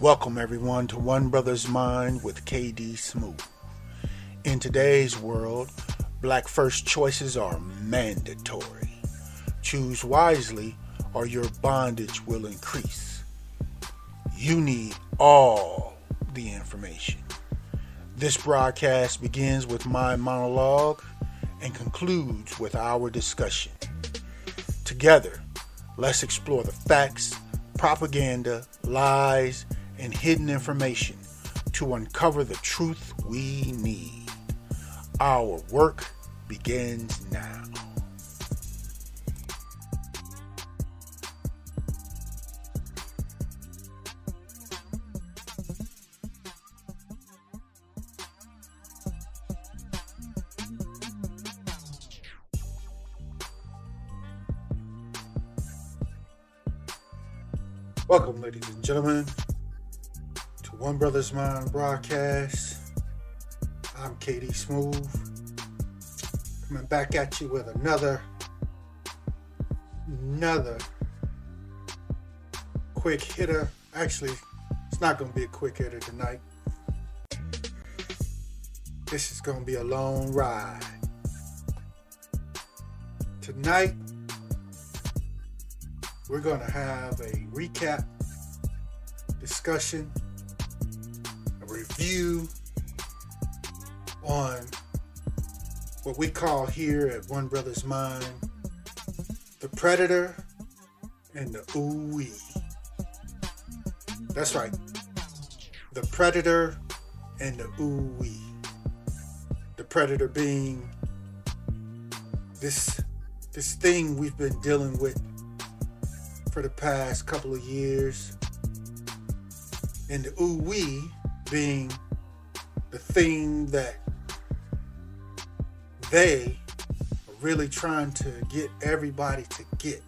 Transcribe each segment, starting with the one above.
Welcome everyone to One Brother's Mind with KD Smooth. In today's world, black first choices are mandatory. Choose wisely or your bondage will increase. You need all the information. This broadcast begins with my monologue and concludes with our discussion. Together, let's explore the facts, propaganda, lies, and hidden information to uncover the truth we need. Our work begins now. Welcome, ladies and gentlemen, to One Brother's Mind broadcast. I'm KD Smooth, coming back at you with another quick hitter. Actually, it's not going to be a quick hitter tonight. This is going to be a long ride. Tonight, we're going to have a recap, discussion, a review on what we call here at One Brother's Mind, the predator and the ooh-wee. That's right, the predator and the ooh-wee. The predator being this thing we've been dealing with for the past couple of years, and the ooh-wee being the thing that they are really trying to get everybody to get,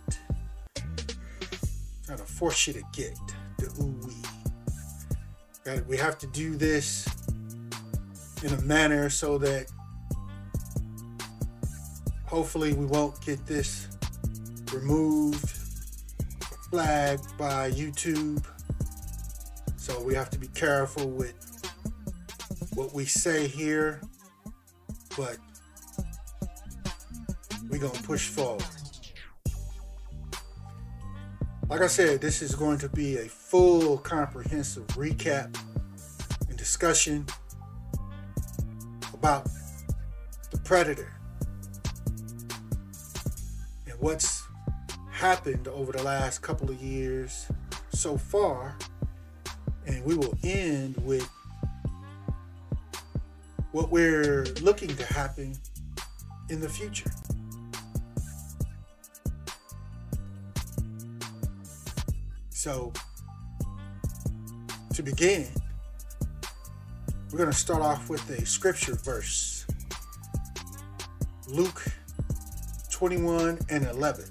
trying to force you to get the ooh-wee. We have to do this in a manner so that hopefully we won't get this removed, flagged by YouTube. So we have to be careful with what we say here, but we're going to push forward. Like I said, this is going to be a full comprehensive recap and discussion about the predator and what's happened over the last couple of years so far, and we will end with what we're looking to happen in the future. So, to begin, we're going to start off with a scripture verse. Luke 21 and 11.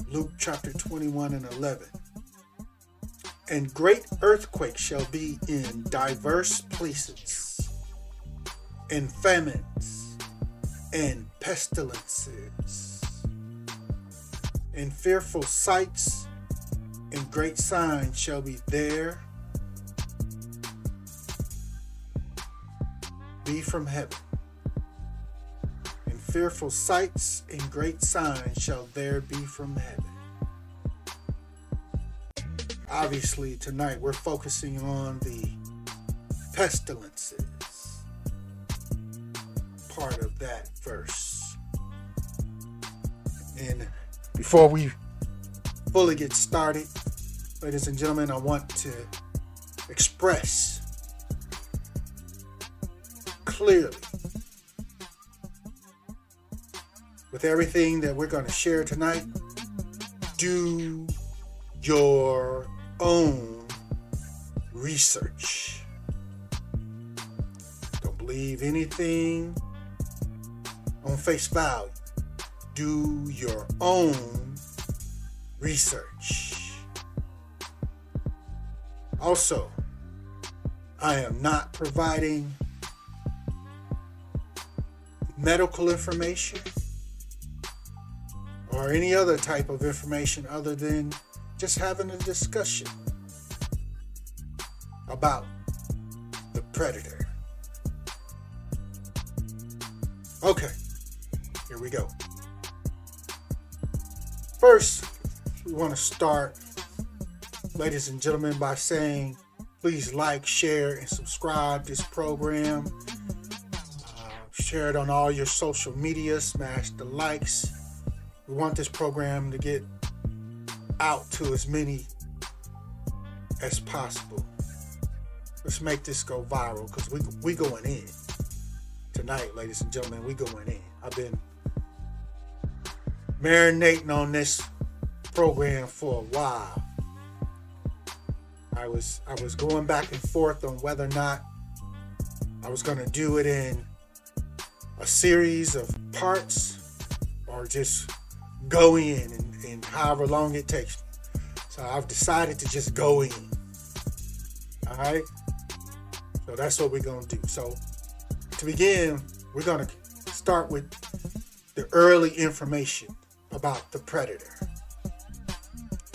Luke chapter 21 and 11. And great earthquakes shall be in diverse places, and famines, and pestilences, and fearful sights, and great signs shall be there, be from heaven. And fearful sights and great signs shall there be from heaven. Obviously, tonight we're focusing on the pestilences part of that verse. And before we fully get started, ladies and gentlemen, I want to express clearly with everything that we're going to share tonight, do your own research. Don't believe anything on face value. Do your own research. Also, I am not providing medical information or any other type of information other than just having a discussion. about the predator. Okay, here we go. First, we want to start, ladies and gentlemen, by saying please like, share, and subscribe this program. Share it on all your social media. Smash the likes. We want this program to get out to as many as possible. Let's make this go viral because we going in tonight, ladies and gentlemen. We going in. I've been marinating on this program for a while. I was going back and forth on whether or not I was going to do it in a series of parts or just go in and however long it takes me. So I've decided to just go in. All right? So that's what we're going to do. So to begin, we're going to start with the early information about the predator.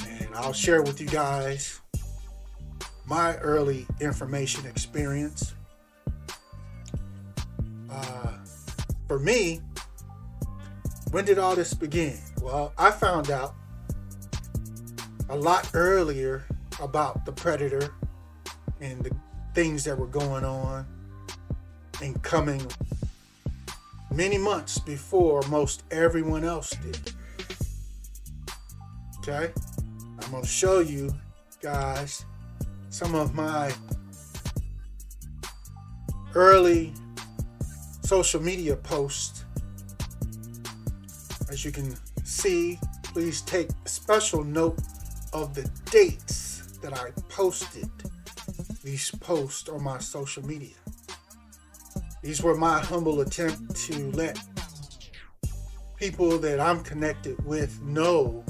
And I'll share with you guys my early information experience. For me, when did all this begin? Well, I found out a lot earlier about the predator and the things that were going on and coming many months before most everyone else did. Okay? I'm going to show you guys some of my early social media posts. As you can see, please take special note of the dates that I posted these posts on my social media. These were my humble attempt to let people that I'm connected with know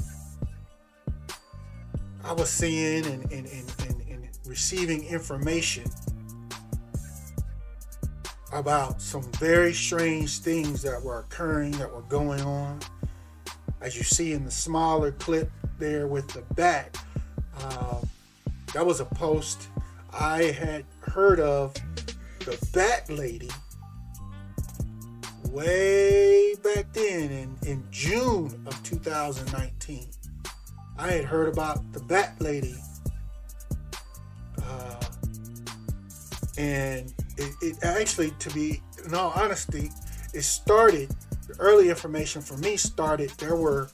I was seeing and receiving information about some very strange things that were occurring, that were going on. As you see in the smaller clip there with the bat, that was a post I had heard of the bat lady way back then in June of 2019. I had heard about the bat lady, and it actually, to be in all honesty, it started, the early information for me started, during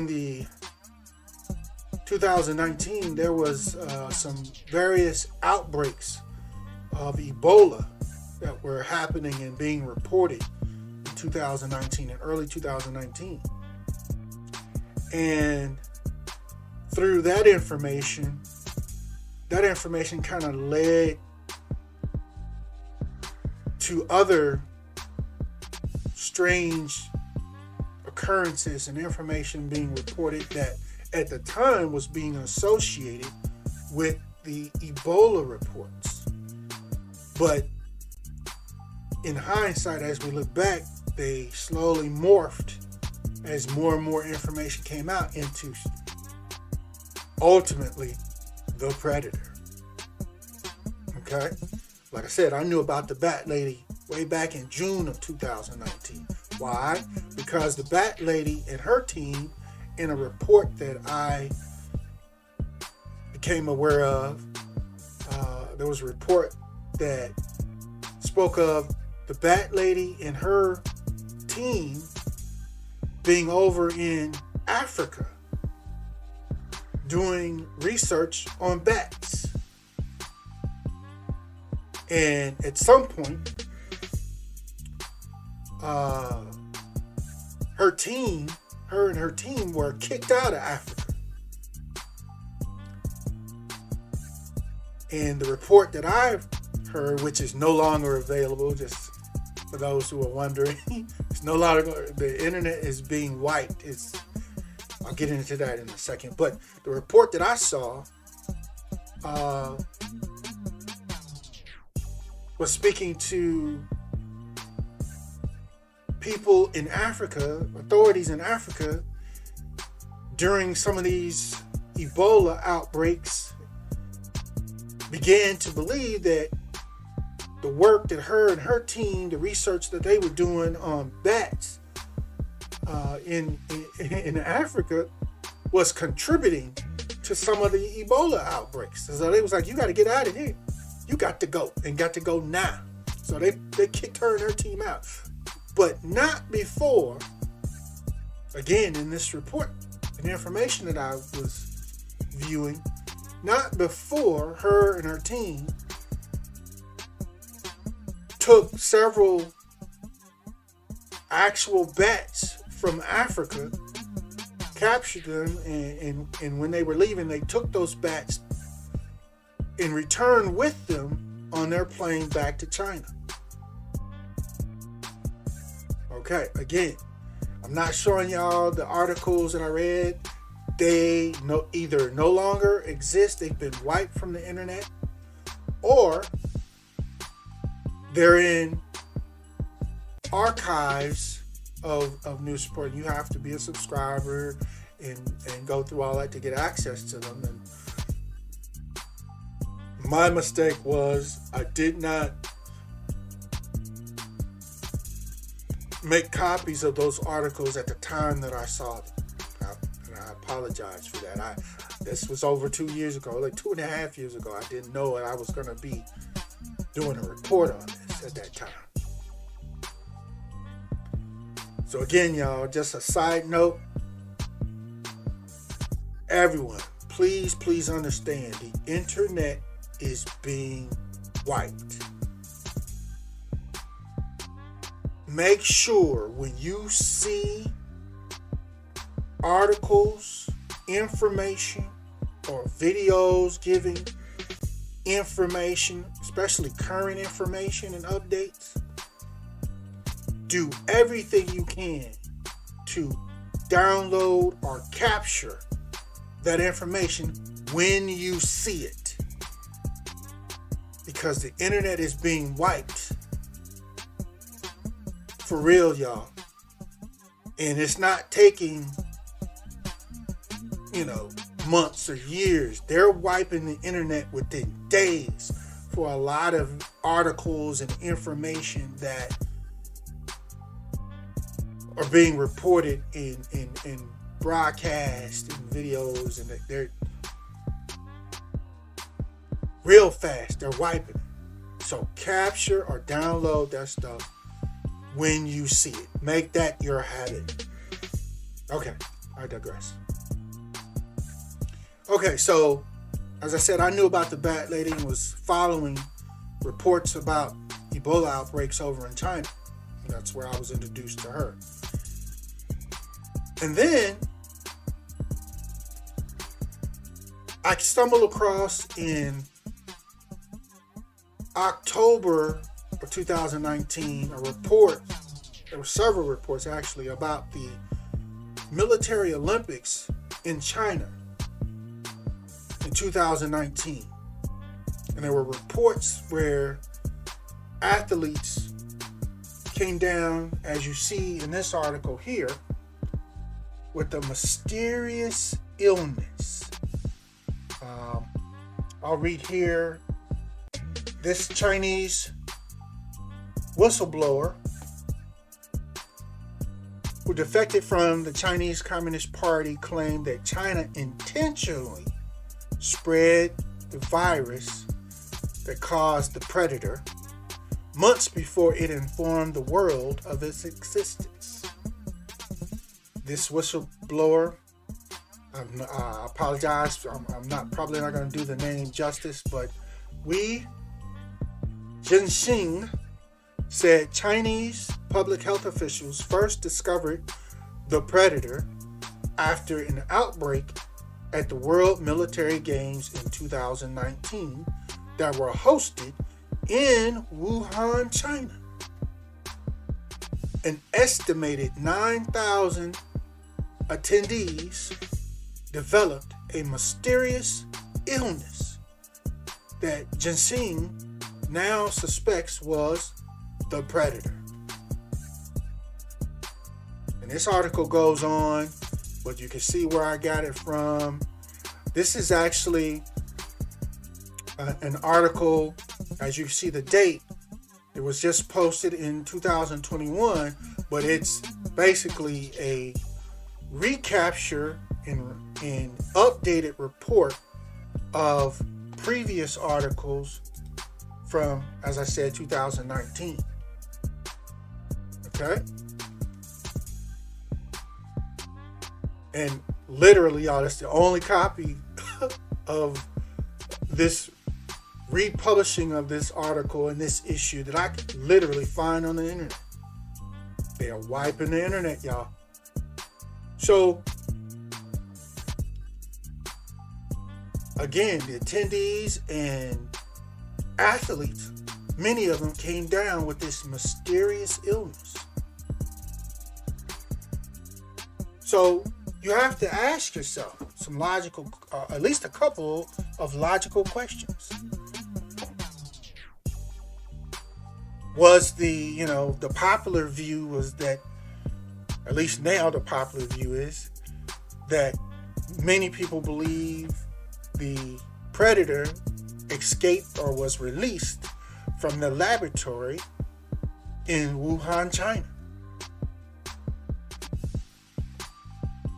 the 2019, there was some various outbreaks of Ebola that were happening and being reported in 2019, in early 2019. And through that information kind of led to other strange occurrences and information being reported that at the time was being associated with the Ebola reports. But in hindsight, as we look back, they slowly morphed as more and more information came out into ultimately the predator. Okay? Like I said, I knew about the bat lady way back in June of 2019. Why? Because the bat lady and her team, in a report that I became aware of, there was a report that spoke of the bat lady and her team being over in Africa doing research on bats. And at some point, her and her team were kicked out of Africa. And the report that I've heard, which is no longer available, just for those who are wondering, it's no longer, the internet is being wiped. I'll get into that in a second. But the report that I saw was speaking to people in Africa, authorities in Africa, during some of these Ebola outbreaks began to believe that the work that her and her team, the research that they were doing on bats in Africa, was contributing to some of the Ebola outbreaks. So they was like, you got to get out of here. You got to go, and got to go now. So they kicked her and her team out. But not before, again, in this report, and the information that I was viewing, not before her and her team took several actual bats from Africa, captured them, and when they were leaving, they took those bats and returned with them on their plane back to China. Okay, again, I'm not showing y'all the articles that I read. They either no longer exist, they've been wiped from the internet, or they're in archives of news report. You have to be a subscriber and go through all that to get access to them. And my mistake was I did not make copies of those articles at the time that I saw them. And I apologize for that. This was over 2 years ago, like 2.5 years ago. I didn't know that I was going to be doing a report on this at that time. So again, y'all, just a side note. Everyone, please understand, the internet is being wiped. Make sure when you see articles, information, or videos giving information, especially current information and updates, do everything you can to download or capture that information when you see it. Because the internet is being wiped. For real, y'all. And it's not taking, months or years. They're wiping the internet within days for a lot of articles and information that are being reported in broadcast and videos, and they're real fast. They're wiping it. So capture or download that stuff when you see it. Make that your habit. Okay, I digress. Okay, so as I said, I knew about the bat lady and was following reports about Ebola outbreaks over in China. That's where I was introduced to her. And then I stumbled across in October of 2019 a report. There were several reports actually about the military Olympics in China in 2019. And there were reports where athletes came down, as you see in this article here, with a mysterious illness. I'll read here. This Chinese whistleblower who defected from the Chinese Communist Party claimed that China intentionally spread the virus that caused the predator months before it informed the world of its existence. This whistleblower, I apologize, I'm probably not going to do the name justice, but Wei Jianxing said Chinese public health officials first discovered the predator after an outbreak at the World Military Games in 2019 that were hosted in Wuhan, China. An estimated 9,000 attendees developed a mysterious illness that Jianxing now suspects was the predator. And this article goes on, but you can see where I got it from. This is actually an article, as you see the date, it was just posted in 2021, but it's basically a recapture and updated report of previous articles from, as I said, 2019. Okay? And literally, y'all, that's the only copy of this republishing of this article and this issue that I could literally find on the internet. They are wiping the internet, y'all. So, again, the attendees and athletes, many of them came down with this mysterious illness. So, you have to ask yourself some logical, at least a couple of logical questions. Was the popular view was that, at least now the popular view is that many people believe the predator escaped or was released from the laboratory in Wuhan, China.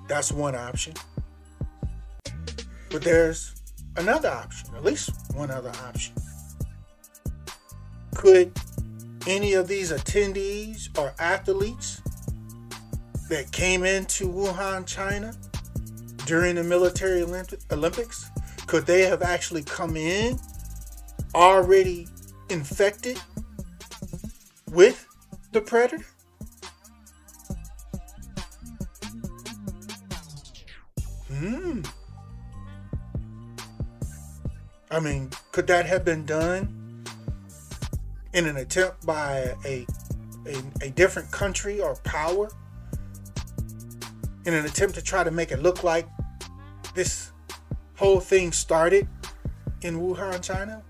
That's one option. But there's another option, at least one other option. Could any of these attendees or athletes that came into Wuhan, China during the military Olympics, could they have actually come in already infected with the predator? I mean, could that have been done in an attempt by a different country or power in an attempt to try to make it look like this whole thing started in Wuhan, China?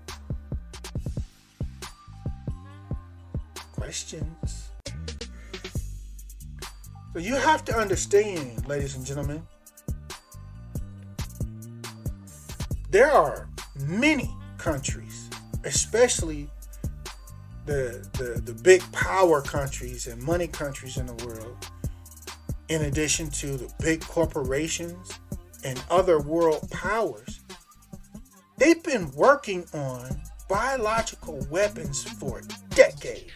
Questions. So you have to understand, ladies and gentlemen, there are many countries, especially the big power countries and money countries in the world, in addition to the big corporations and other world powers. They've been working on biological weapons for decades.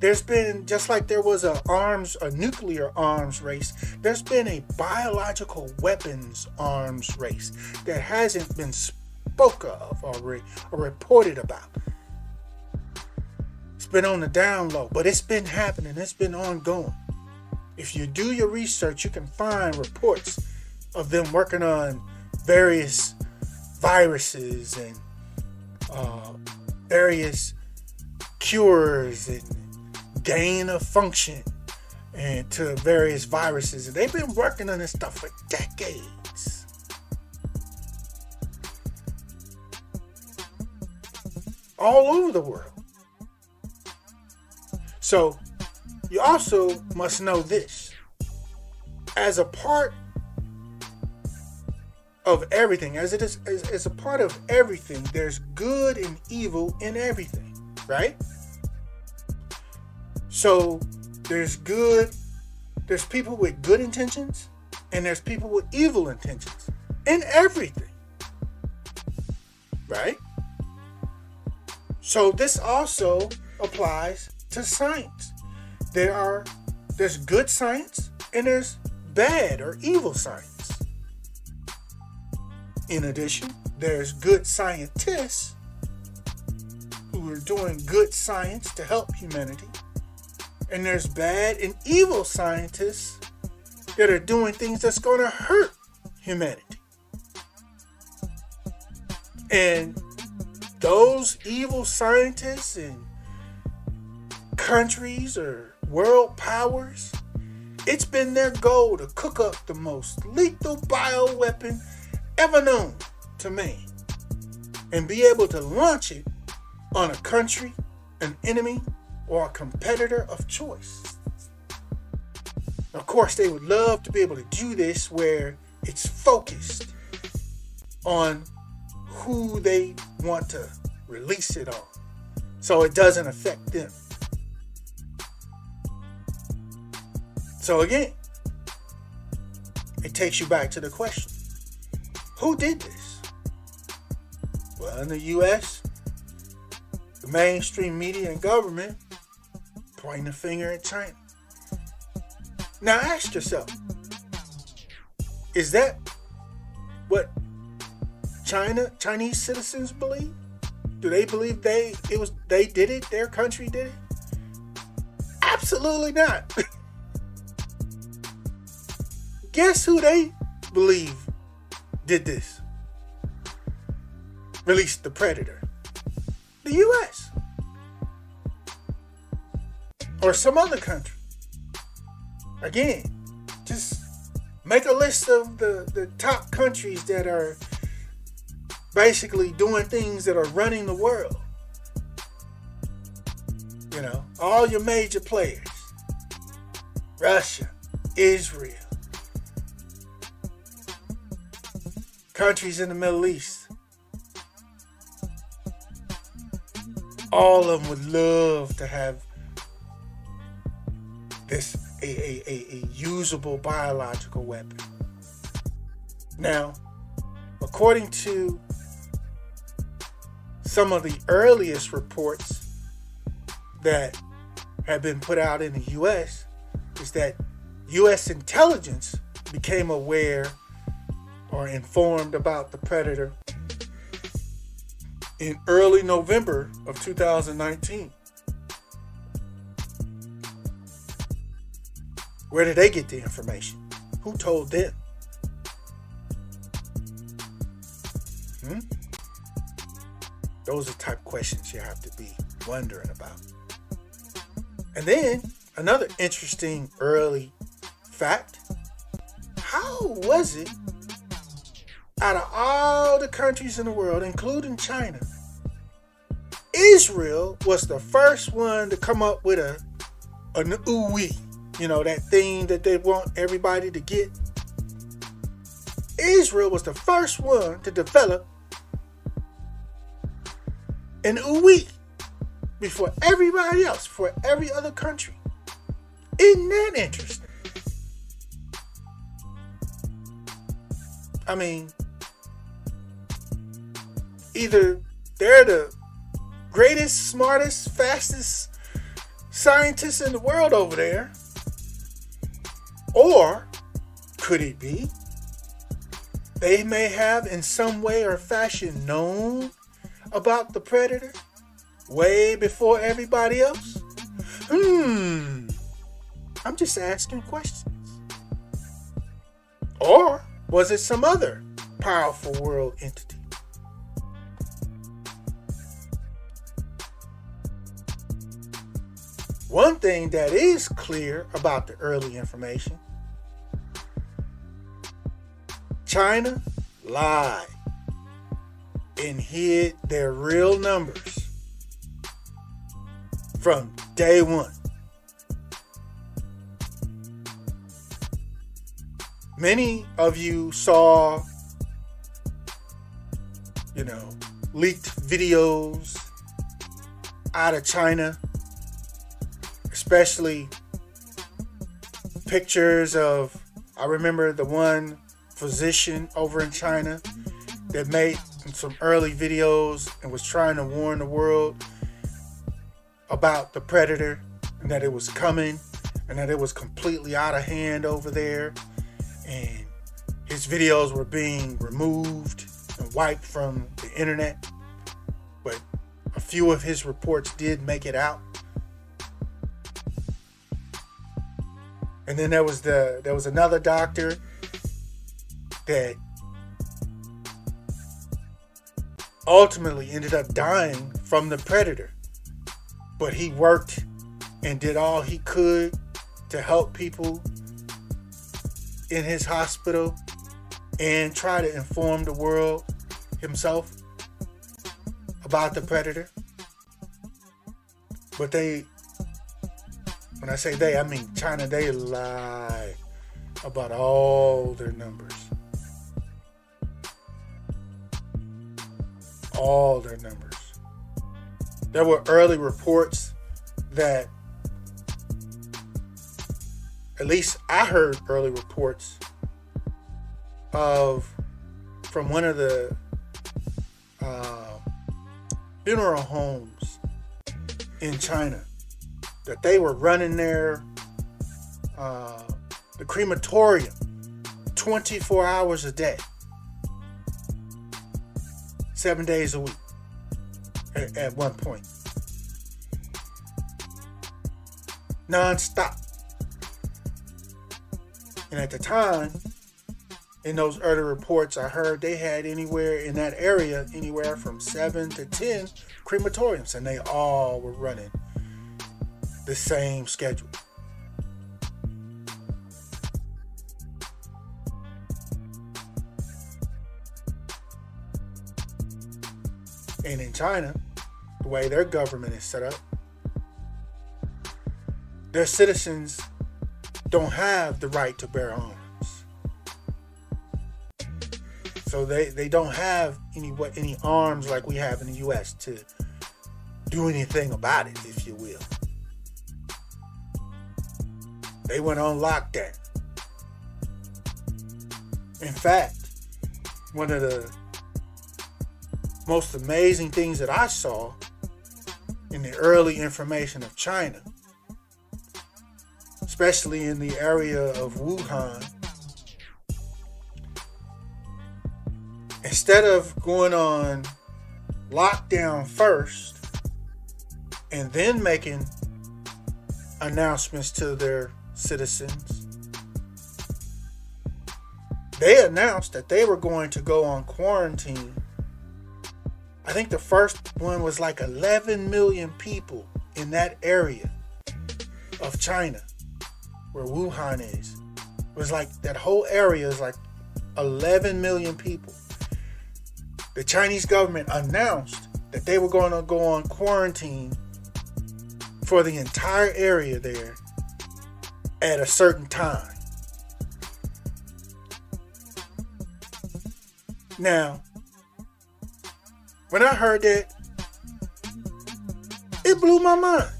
There's been, just like there was a nuclear arms race, there's been a biological weapons arms race that hasn't been spoke of or reported about. It's been on the down low, but it's been happening. It's been ongoing. If you do your research, you can find reports of them working on various viruses and various cures and gain of function and to various viruses. And they've been working on this stuff for decades. All over the world. So you also must know this. As a part of everything, as a part of everything, there's good and evil in everything, right? So there's people with good intentions and there's people with evil intentions in everything, right? So this also applies to science. There's good science and there's bad or evil science. In addition, there's good scientists who are doing good science to help humanity. And there's bad and evil scientists that are doing things that's going to hurt humanity. And those evil scientists and countries or world powers, it's been their goal to cook up the most lethal bioweapon ever known to man and be able to launch it on a country, an enemy, or a competitor of choice. Of course, they would love to be able to do this where It's focused on who they want to release it on, so it doesn't affect them. So again, it takes you back to the question, who did this? Well, in the U.S., the mainstream media and government pointing the finger at China. Now ask yourself, is that what Chinese citizens believe? Do they believe they did it? Their country did it? Absolutely not. Guess who they believe did this? Released the predator. The U.S. Or some other country. Again, just make a list of the top countries that are basically doing things that are running the world. You know, all your major players. Russia, Israel, countries in the Middle East. All of them would love to have this a usable biological weapon. Now, according to some of the earliest reports that have been put out in the U.S., is that U.S. intelligence became aware or informed about the predator in early November of 2019. Where did they get the information? Who told them? Those are the type of questions you have to be wondering about. And then another interesting early fact. How was it, out of all the countries in the world, including China, Israel was the first one to come up with an ooh-wee? You know, that thing that they want everybody to get. Israel was the first one to develop an ooh-wee before everybody else, for every other country. Isn't that interesting? I mean, either they're the greatest, smartest, fastest scientists in the world over there, or could it be they may have in some way or fashion known about the predator way before everybody else? I'm just asking questions. Or was it some other powerful world entity? One thing that is clear about the early information, China lied and hid their real numbers from day one. Many of you saw, leaked videos out of China, especially pictures of, I remember the one physician over in China that made some early videos and was trying to warn the world about the predator and that it was coming and that it was completely out of hand over there, and his videos were being removed and wiped from the internet, but a few of his reports did make it out. And then there was another doctor that ultimately ended up dying from the predator, but he worked and did all he could to help people in his hospital and try to inform the world himself about the predator. But when I say they, I mean China, they lie about all their numbers. all their numbers. There were early reports that, at least I heard early reports from one of the funeral homes in China, that they were running the crematorium 24 hours a day, 7 days a week at one point, non-stop. And at the time, in those early reports, I heard they had anywhere from 7 to 10 crematoriums, and they all were running the same schedule. And in China, the way their government is set up, their citizens don't have the right to bear arms. So they don't have any arms like we have in the U.S. to do anything about it, if you will. They went on lockdown. In fact, one of the most amazing things that I saw in the early information of China, especially in the area of Wuhan, instead of going on lockdown first and then making announcements to their citizens, they announced that they were going to go on quarantine. I think the first one was like 11 million people in that area of China where Wuhan is. It was like that whole area is like 11 million people. The Chinese government announced that they were going to go on quarantine for the entire area there at a certain time. Now, when I heard that, it blew my mind.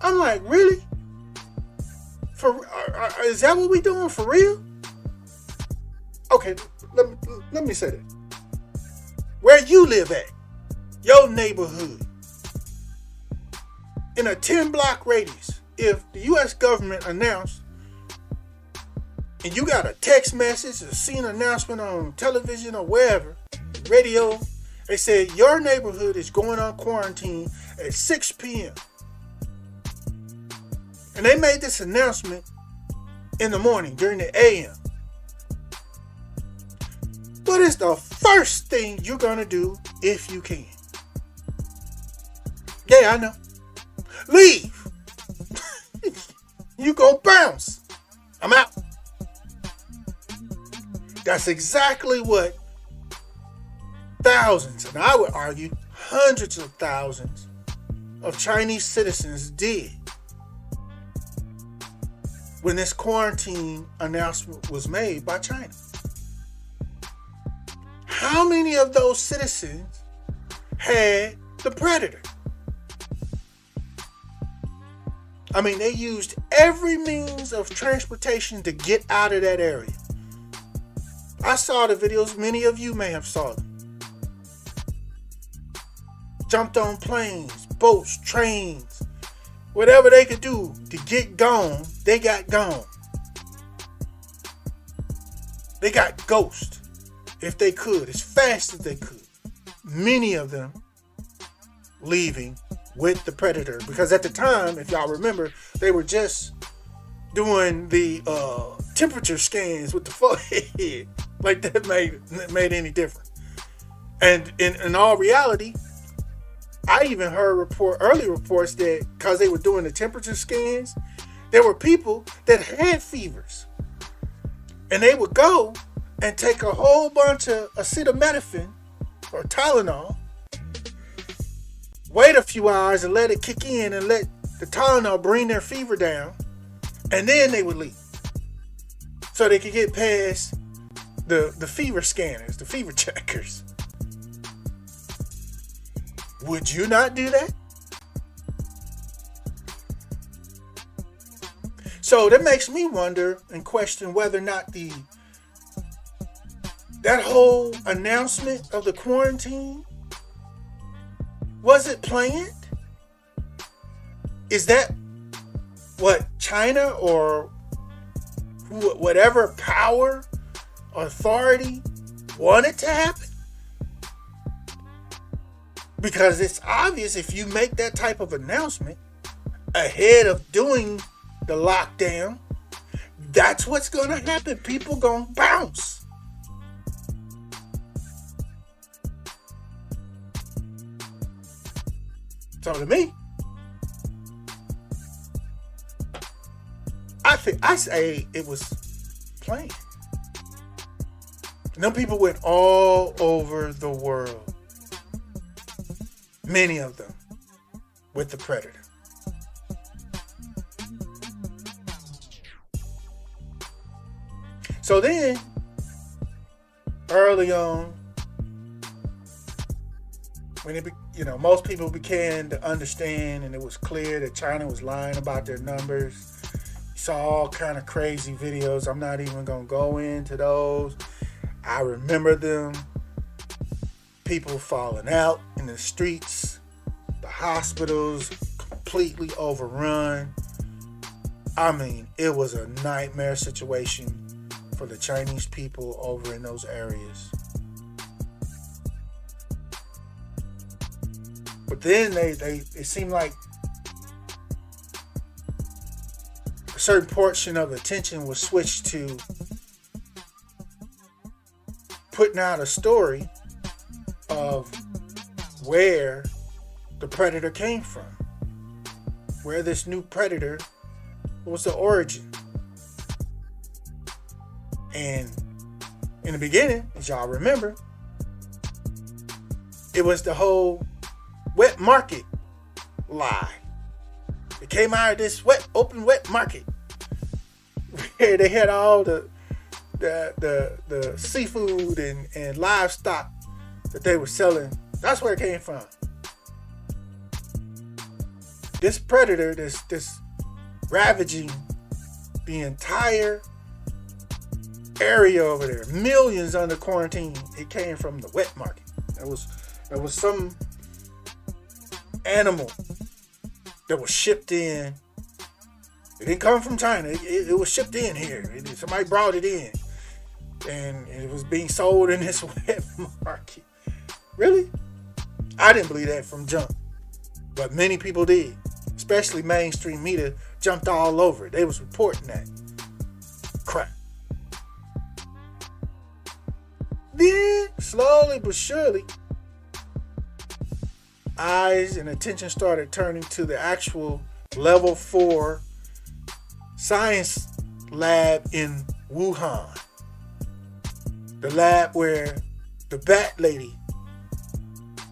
I'm like, really? Is that what we doing for real? Okay, let me say that. Where you live at, your neighborhood, in a 10-block radius, if the U.S. government announced, and you got a text message or seen an announcement on television or wherever, radio, they said your neighborhood is going on quarantine at 6 p.m. And they made this announcement in the morning during the a.m. What is the first thing you're going to do if you can? Yeah, I know. Leave. You go bounce. I'm out. That's exactly what thousands, and I would argue hundreds of thousands of Chinese citizens did when this quarantine announcement was made by China. How many of those citizens had the predator? I mean, they used every means of transportation to get out of that area. I saw the videos, many of you may have saw them. Jumped on planes, boats, trains, whatever they could do to get gone, they got gone. They got ghosted if they could, as fast as they could. Many of them leaving with the predator, because at the time, if y'all remember, they were just doing the temperature scans with the forehead. Like that made any difference. And in all reality, I even heard early reports that because they were doing the temperature scans, there were people that had fevers. And they would go and take a whole bunch of acetaminophen or Tylenol, wait a few hours and let it kick in and let the Tylenol bring their fever down, and then they would leave. So they could get past the fever scanners, the fever checkers. Would you not do that? So that makes me wonder and question whether or not that whole announcement of the quarantine, was it planned? Is that what China or whatever power or authority wanted to happen? Because it's obvious if you make that type of announcement ahead of doing the lockdown, that's what's going to happen. People going to bounce. So to me, I say it was planned. And them people went all over the world. Many of them with the predator. So then, early on, when most people began to understand, and it was clear that China was lying about their numbers. You saw all kind of crazy videos. I'm not even gonna go into those. I remember them. People falling out in the streets, the hospitals completely overrun. I mean, it was a nightmare situation for the Chinese people over in those areas. But then it seemed like a certain portion of attention was switched to putting out a story of where the predator came from, where this new predator was the origin. And in the beginning, as y'all remember, it was the whole wet market lie. It came out of this open wet market where they had all the seafood and livestock that they were selling. That's where it came from. This predator, this ravaging the entire area over there, millions under quarantine. It came from the wet market. There was some animal that was shipped in. It didn't come from China. It was shipped in here. Somebody brought it in, and it was being sold in this wet market. Really? I didn't believe that from jump, but many people did. Especially mainstream media jumped all over it. They was reporting that crap. Then, slowly but surely, eyes and attention started turning to the actual level 4 science lab in Wuhan. The lab where the bat lady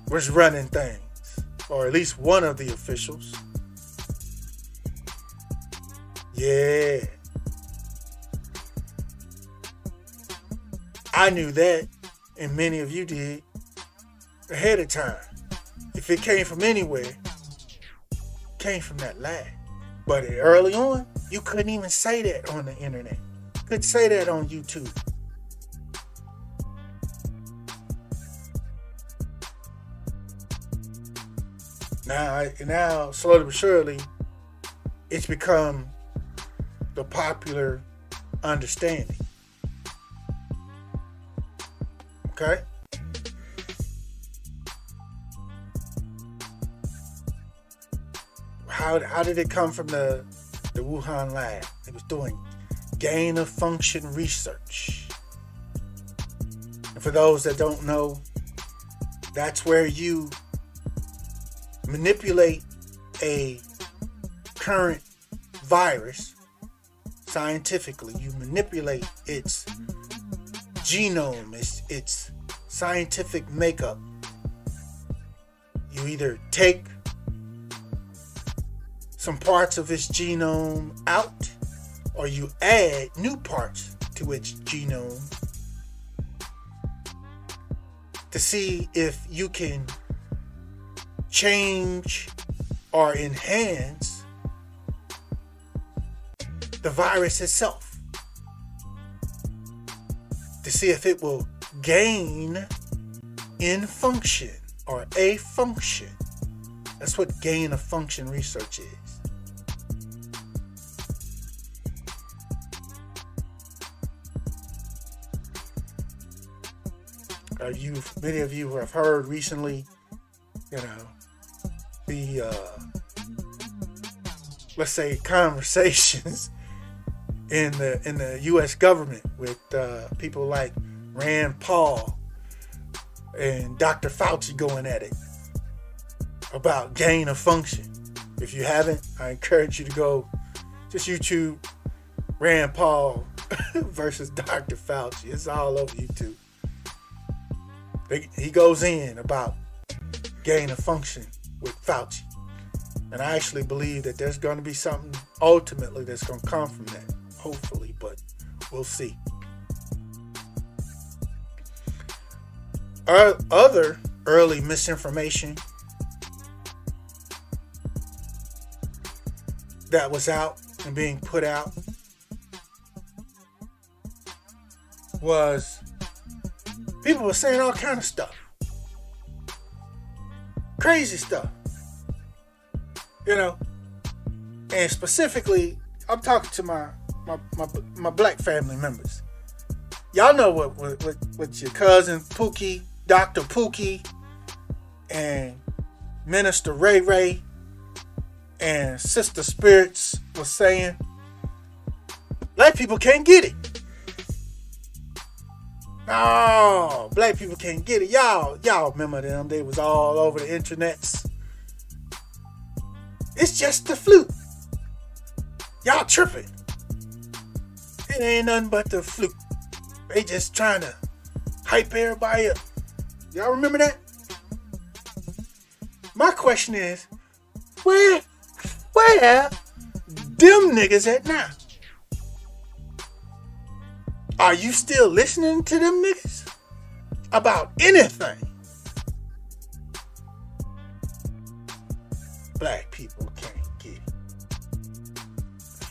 was running things, or at least one of the officials. Yeah. I knew that, and many of you did, ahead of time. If it came from anywhere, it came from that lab. But early on, you couldn't even say that on the internet. Couldn't say that on YouTube. Now, slowly but surely, it's become the popular understanding. Okay? How did it come from the Wuhan lab? It was doing gain of function research. And for those that don't know, that's where you manipulate a current virus scientifically. You manipulate its genome, its scientific makeup. You either take some parts of its genome out, or you add new parts to its genome to see if you can change or enhance the virus itself to see if it will gain in function or a function. That's what gain of function research is. Many of you have heard recently, the let's say conversations in the U.S. government with people like Rand Paul and Dr. Fauci going at it about gain of function. If you haven't, I encourage you to go just YouTube Rand Paul versus Dr. Fauci. It's all over YouTube. He goes in about gain of function with Fauci. And I actually believe that there's going to be something ultimately that's going to come from that. Hopefully, but we'll see. Other early misinformation that was out and being put out was people were saying all kind of stuff. Crazy stuff. And specifically, I'm talking to my black family members. Y'all know what your cousin Pookie, Dr. Pookie, and Minister Ray Ray and Sister Spirits was saying. Black people can't get it. No, black people can't get it. Y'all remember them? They was all over the internets. It's just the fluke. Y'all tripping. It ain't nothing but the fluke. They just trying to hype everybody up. Y'all remember that? My question is, where them niggas at now? Are you still listening to them niggas about anything? Black people can't get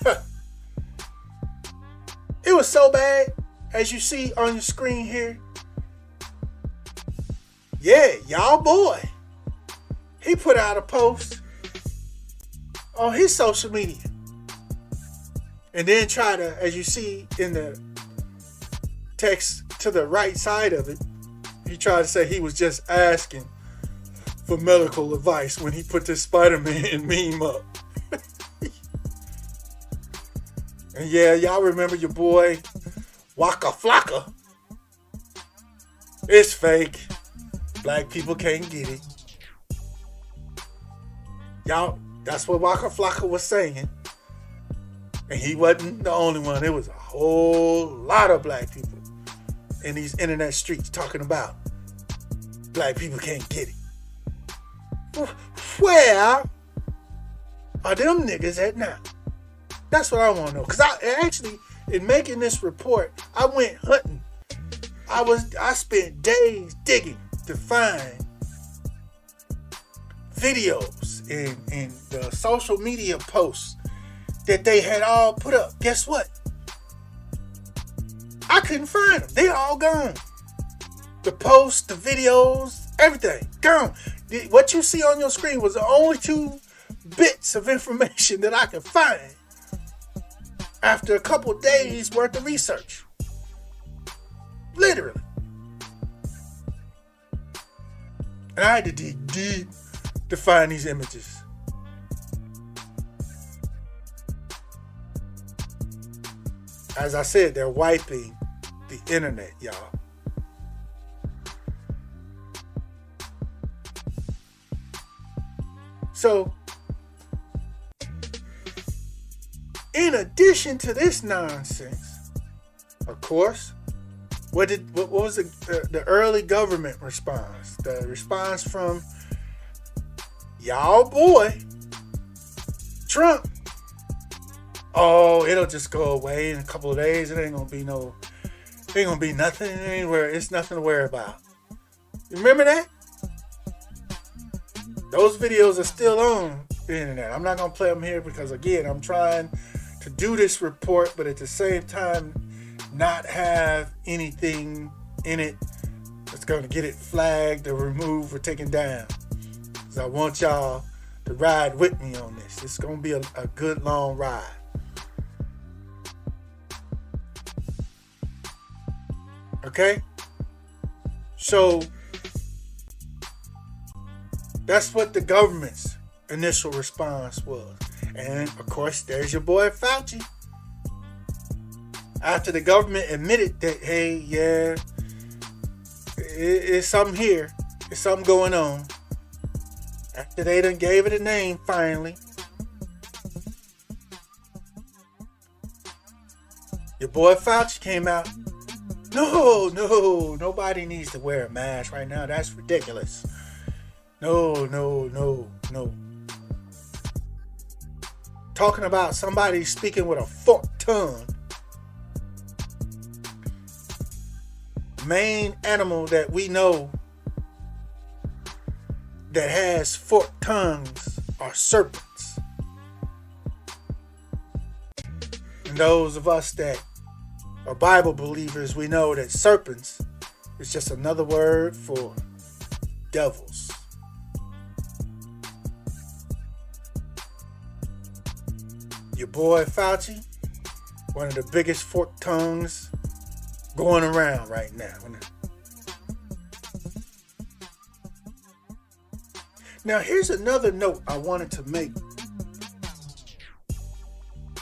it. It was so bad, as you see on your screen here. Yeah, y'all boy. He put out a post on his social media. And then try to, as you see in the text to the right side of it, he tried to say he was just asking for medical advice when he put this Spider-Man meme up. And yeah, y'all remember your boy Waka Flocka. It's fake. Black people can't get it. Y'all, that's what Waka Flocka was saying. And he wasn't the only one. It was a whole lot of black people in these internet streets talking about black people can't get it. Where are them niggas at now? That's what I want to know. Because I actually, in making this report, I went hunting. I spent days digging to find videos and the social media posts that they had all put up. Guess what? I couldn't find them. They all gone. The posts, the videos, everything gone. What you see on your screen was the only 2 bits of information that I could find after a couple days worth of research. Literally. And I had to dig deep to find these images. As I said, they're wiping the internet, y'all. So, in addition to this nonsense, of course, what was the early government response? The response from y'all boy, Trump. Oh, it'll just go away in a couple of days. It ain't gonna be nothing. It's nothing to worry about. You remember that? Those videos are still on the internet. I'm not going to play them here because, again, I'm trying to do this report, but at the same time, not have anything in it that's going to get it flagged or removed or taken down. Because I want y'all to ride with me on this. It's going to be a good long ride. Okay? So, that's what the government's initial response was. And, of course, there's your boy Fauci. After the government admitted that, hey, yeah, it's something here. There's something going on. After they done gave it a name, finally. Your boy Fauci came out. No, nobody needs to wear a mask right now. That's ridiculous. No. Talking about somebody speaking with a forked tongue. Main animal that we know that has forked tongues are serpents. And those of us that are Bible believers, we know that serpents is just another word for devils. Your boy Fauci, one of the biggest forked tongues going around right now. Now, here's another note I wanted to make.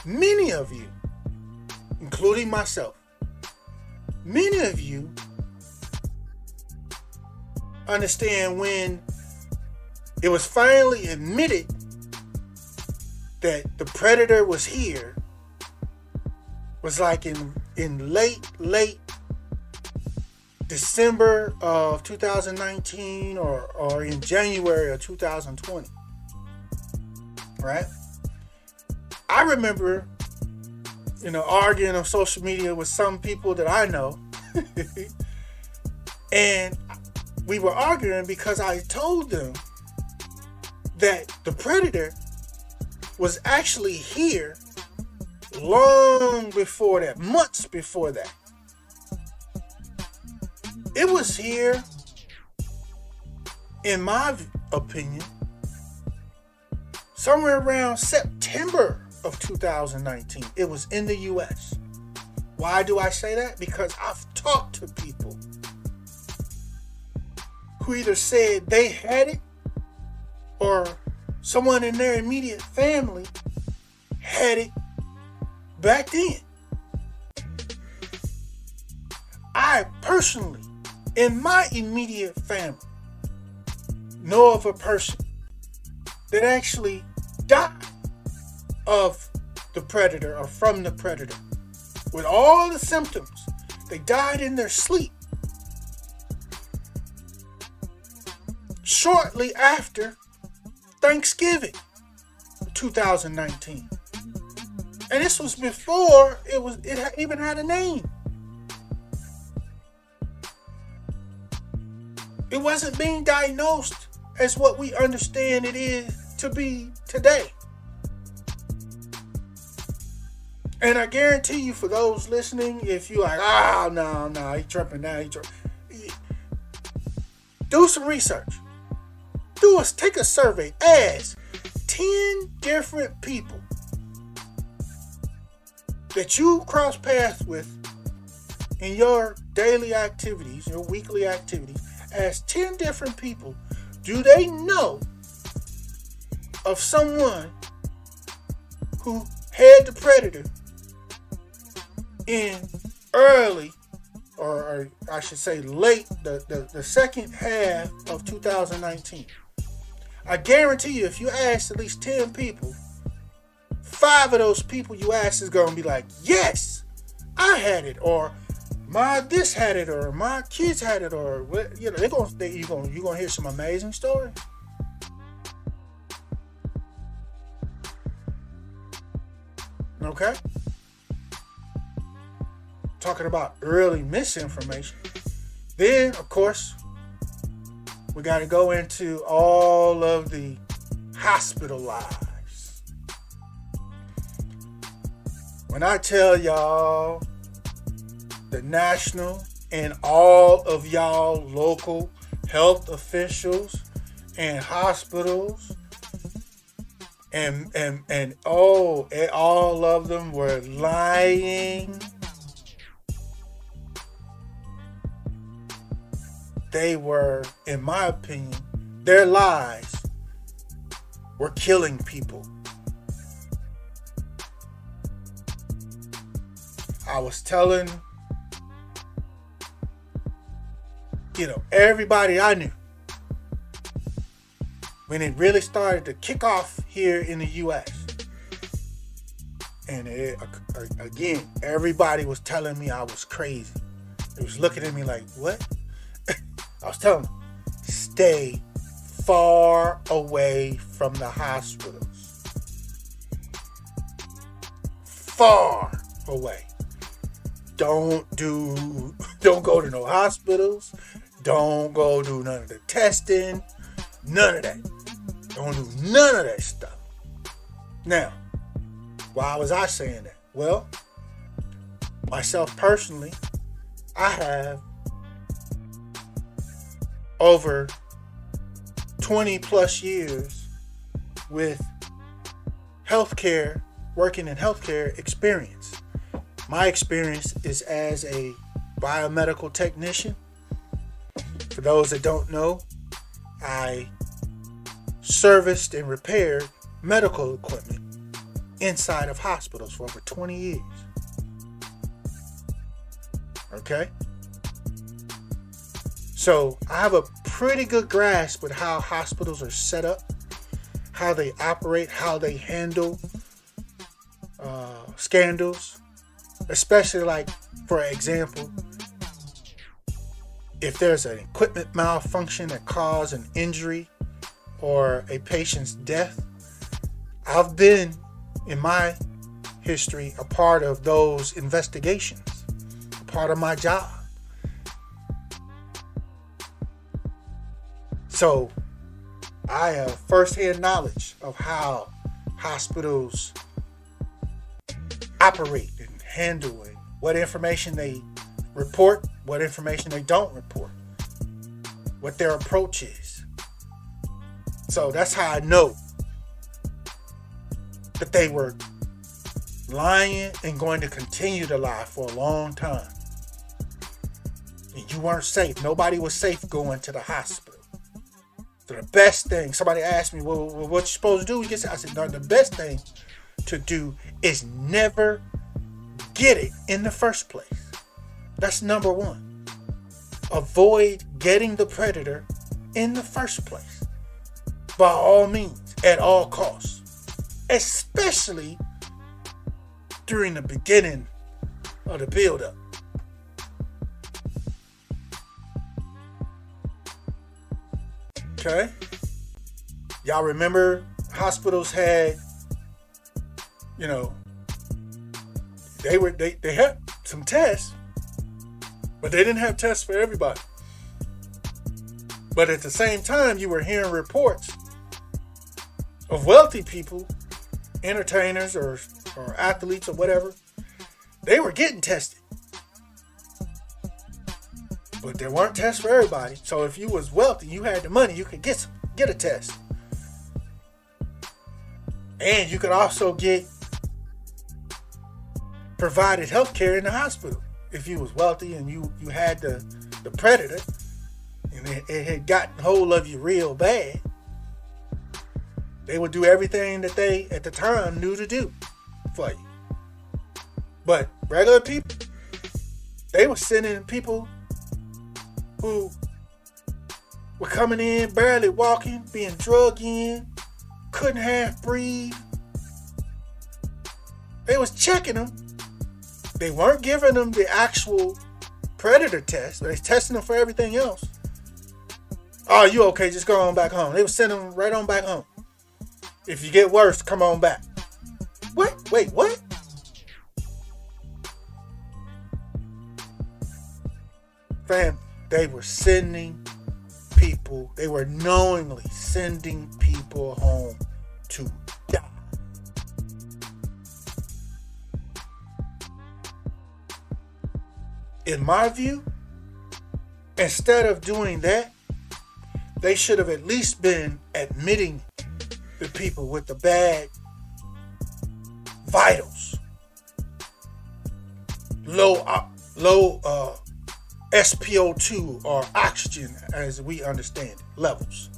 Many of you, including myself, many of you understand when it was finally admitted that the predator was here, was like in late December of 2019 or in January of 2020. Right? I remember, arguing on social media with some people that I know. And we were arguing because I told them that the predator was actually here long before that, months before that. It was here, in my opinion, somewhere around September of 2019. It was in the U.S. Why do I say that? Because I've talked to people who either said they had it or someone in their immediate family had it back then. I personally, in my immediate family, know of a person that actually died of the predator or from the predator with all the symptoms. They died in their sleep shortly after Thanksgiving 2019. And this was before it even had a name. It wasn't being diagnosed as what we understand it is to be today. And I guarantee you, for those listening, if you're like, no, he's tripping now, do some research. Take a survey. Ask 10 different people that you cross paths with in your daily activities, your weekly activities. Ask 10 different people, do they know of someone who had the predator in early, or I should say late, the second half of 2019? I guarantee you, if you ask at least 10 people, 5 of those people you ask is going to be like, yes, I had it, or my this had it, or my kids had it, or you're gonna hear some amazing stories. Okay? Talking about early misinformation. Then, of course, We got to go into all of the hospital lives. When I tell y'all, the national and all of y'all local health officials and hospitals and all of them were lying. They were, in my opinion, their lies were killing people. I was telling, everybody I knew when it really started to kick off here in the U.S. And again, everybody was telling me I was crazy. They was looking at me like, what? I was telling them, stay far away from the hospitals. Far away. Don't go to no hospitals. Don't go do none of the testing. None of that. Don't do none of that stuff. Now, why was I saying that? Well, myself personally, I have over 20 plus years with healthcare, working in healthcare experience. My experience is as a biomedical technician. For those that don't know, I serviced and repaired medical equipment inside of hospitals for over 20 years. Okay? So I have a pretty good grasp with how hospitals are set up, how they operate, how they handle scandals, especially like, for example, if there's an equipment malfunction that caused an injury or a patient's death. I've been, in my history, a part of those investigations, a part of my job. So I have firsthand knowledge of how hospitals operate and handle it, what information they report, what information they don't report, what their approach is. So that's how I know that they were lying and going to continue to lie for a long time. And you weren't safe. Nobody was safe going to the hospital. So the best thing, somebody asked me, well, what you supposed to do? I said, no, the best thing to do is never get it in the first place. That's number one. Avoid getting the predator in the first place. By all means, at all costs. Especially during the beginning of the build-up. Okay? Y'all remember hospitals had, they had some tests, but they didn't have tests for everybody. But at the same time, you were hearing reports of wealthy people, entertainers or athletes or whatever, they were getting tested. But there weren't tests for everybody. So if you was wealthy, you had the money, you could get a test. And you could also get provided health care in the hospital. If you was wealthy and you had the predator and it had gotten hold of you real bad, they would do everything that they, at the time, knew to do for you. But regular people, they were sending people who were coming in, barely walking, being drugged in, couldn't half breathe. They was checking them. They weren't giving them the actual predator test. They was testing them for everything else. Oh, you okay? Just go on back home. They was sending them right on back home. If you get worse, come on back. What? Wait, what? Fam, they were sending people, they were knowingly sending people home to die. In my view, instead of doing that, they should have at least been admitting the people with the bad vitals, low SpO2 or oxygen, as we understand it, levels.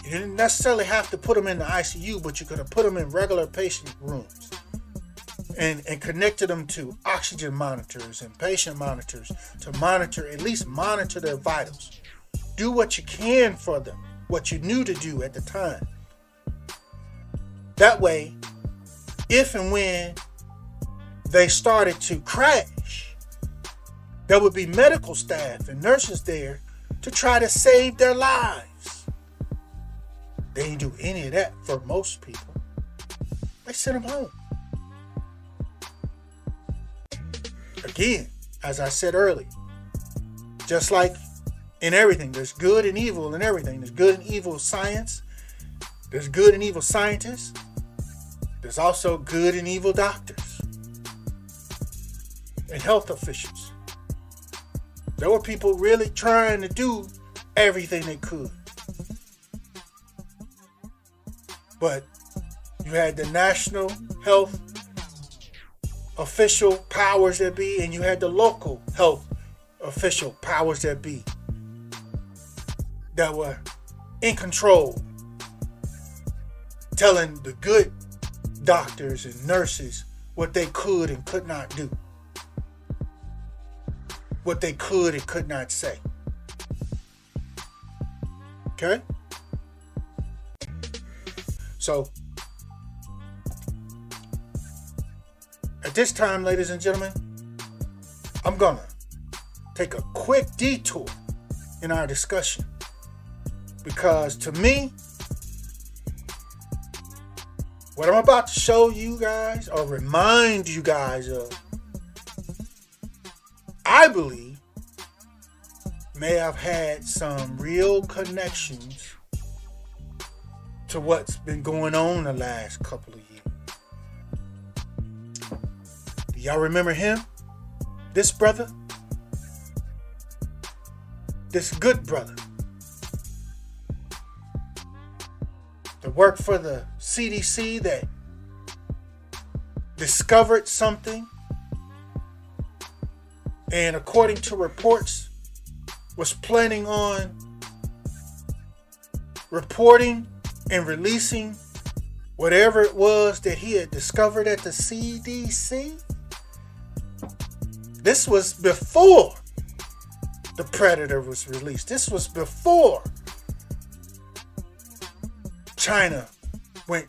You didn't necessarily have to put them in the ICU, but you could have put them in regular patient rooms and connected them to oxygen monitors and patient monitors to monitor, at least monitor their vitals. Do what you can for them, what you knew to do at the time. That way, if and when they started to crash, there would be medical staff and nurses there to try to save their lives. They didn't do any of that for most people. They sent them home. Again, as I said earlier, just like in everything, there's good and evil in everything. There's good and evil science. There's good and evil scientists. There's also good and evil doctors and health officials. There were people really trying to do everything they could. But you had the national health official powers that be, and you had the local health official powers that be that were in control, telling the good doctors and nurses what they could and could not do, what they could and could not say. Okay? So, at this time, ladies and gentlemen, I'm gonna take a quick detour in our discussion, because to me, what I'm about to show you guys or remind you guys of, I believe may have had some real connections to what's been going on the last couple of years. Do y'all remember him? This brother? This good brother that worked for the CDC, that discovered something, and according to reports was planning on reporting and releasing whatever it was that he had discovered at the CDC. This was before the Predator was released. This was before China went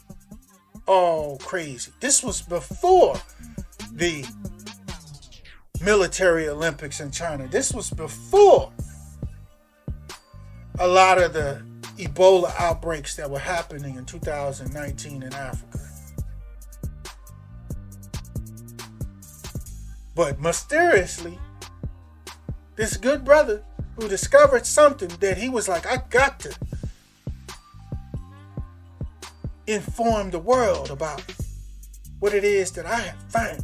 all crazy. This was before the military Olympics in China. This was before a lot of the Ebola outbreaks that were happening in 2019 in Africa. But mysteriously, this good brother who discovered something that he was like, I got to inform the world about what it is that I have found.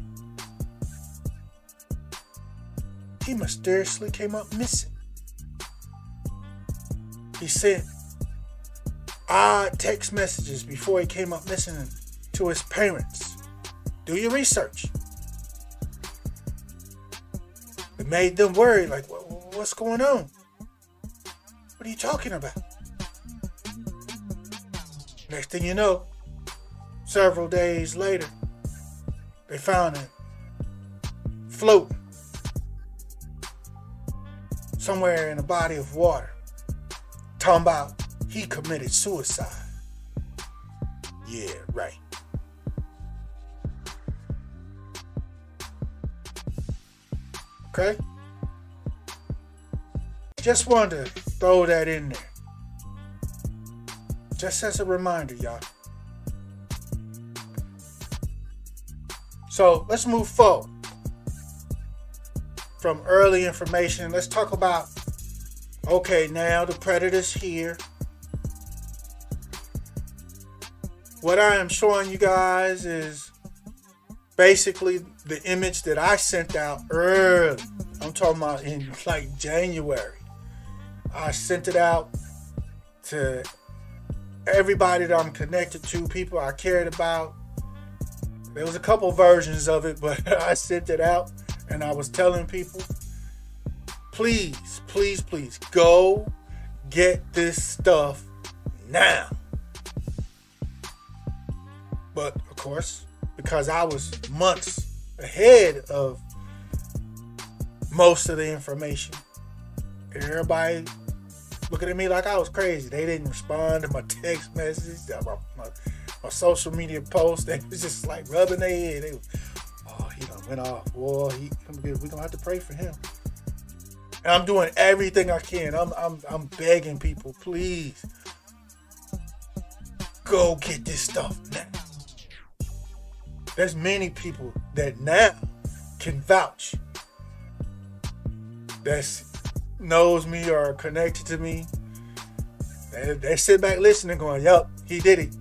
He mysteriously came up missing. He sent odd text messages before he came up missing to his parents. Do your research. It made them worried, like, what's going on? What are you talking about? Next thing you know, several days later, they found him floating somewhere in a body of water, talking about he committed suicide. Yeah, right. Okay? Just wanted to throw that in there. Just as a reminder, y'all. So let's move forward. from early information. Let's talk about, okay, now the predator's here. What I am showing you guys is basically the image that I sent out early. I'm talking about in like January. I sent it out to everybody that I'm connected to, people I cared about. There was a couple versions of it, but I sent it out and I was telling people, please, please, please go get this stuff now. But of course, because I was months ahead of most of the information, everybody looking at me like I was crazy. They didn't respond to my text messages, my social media posts. They was just like rubbing their head. They was, oh, he done went off. Boy, we're gonna have to pray for him. And I'm doing everything I can. I'm begging people, please, go get this stuff now. There's many people that now can vouch, that knows me or connected to me. They sit back listening going, yup, he did it.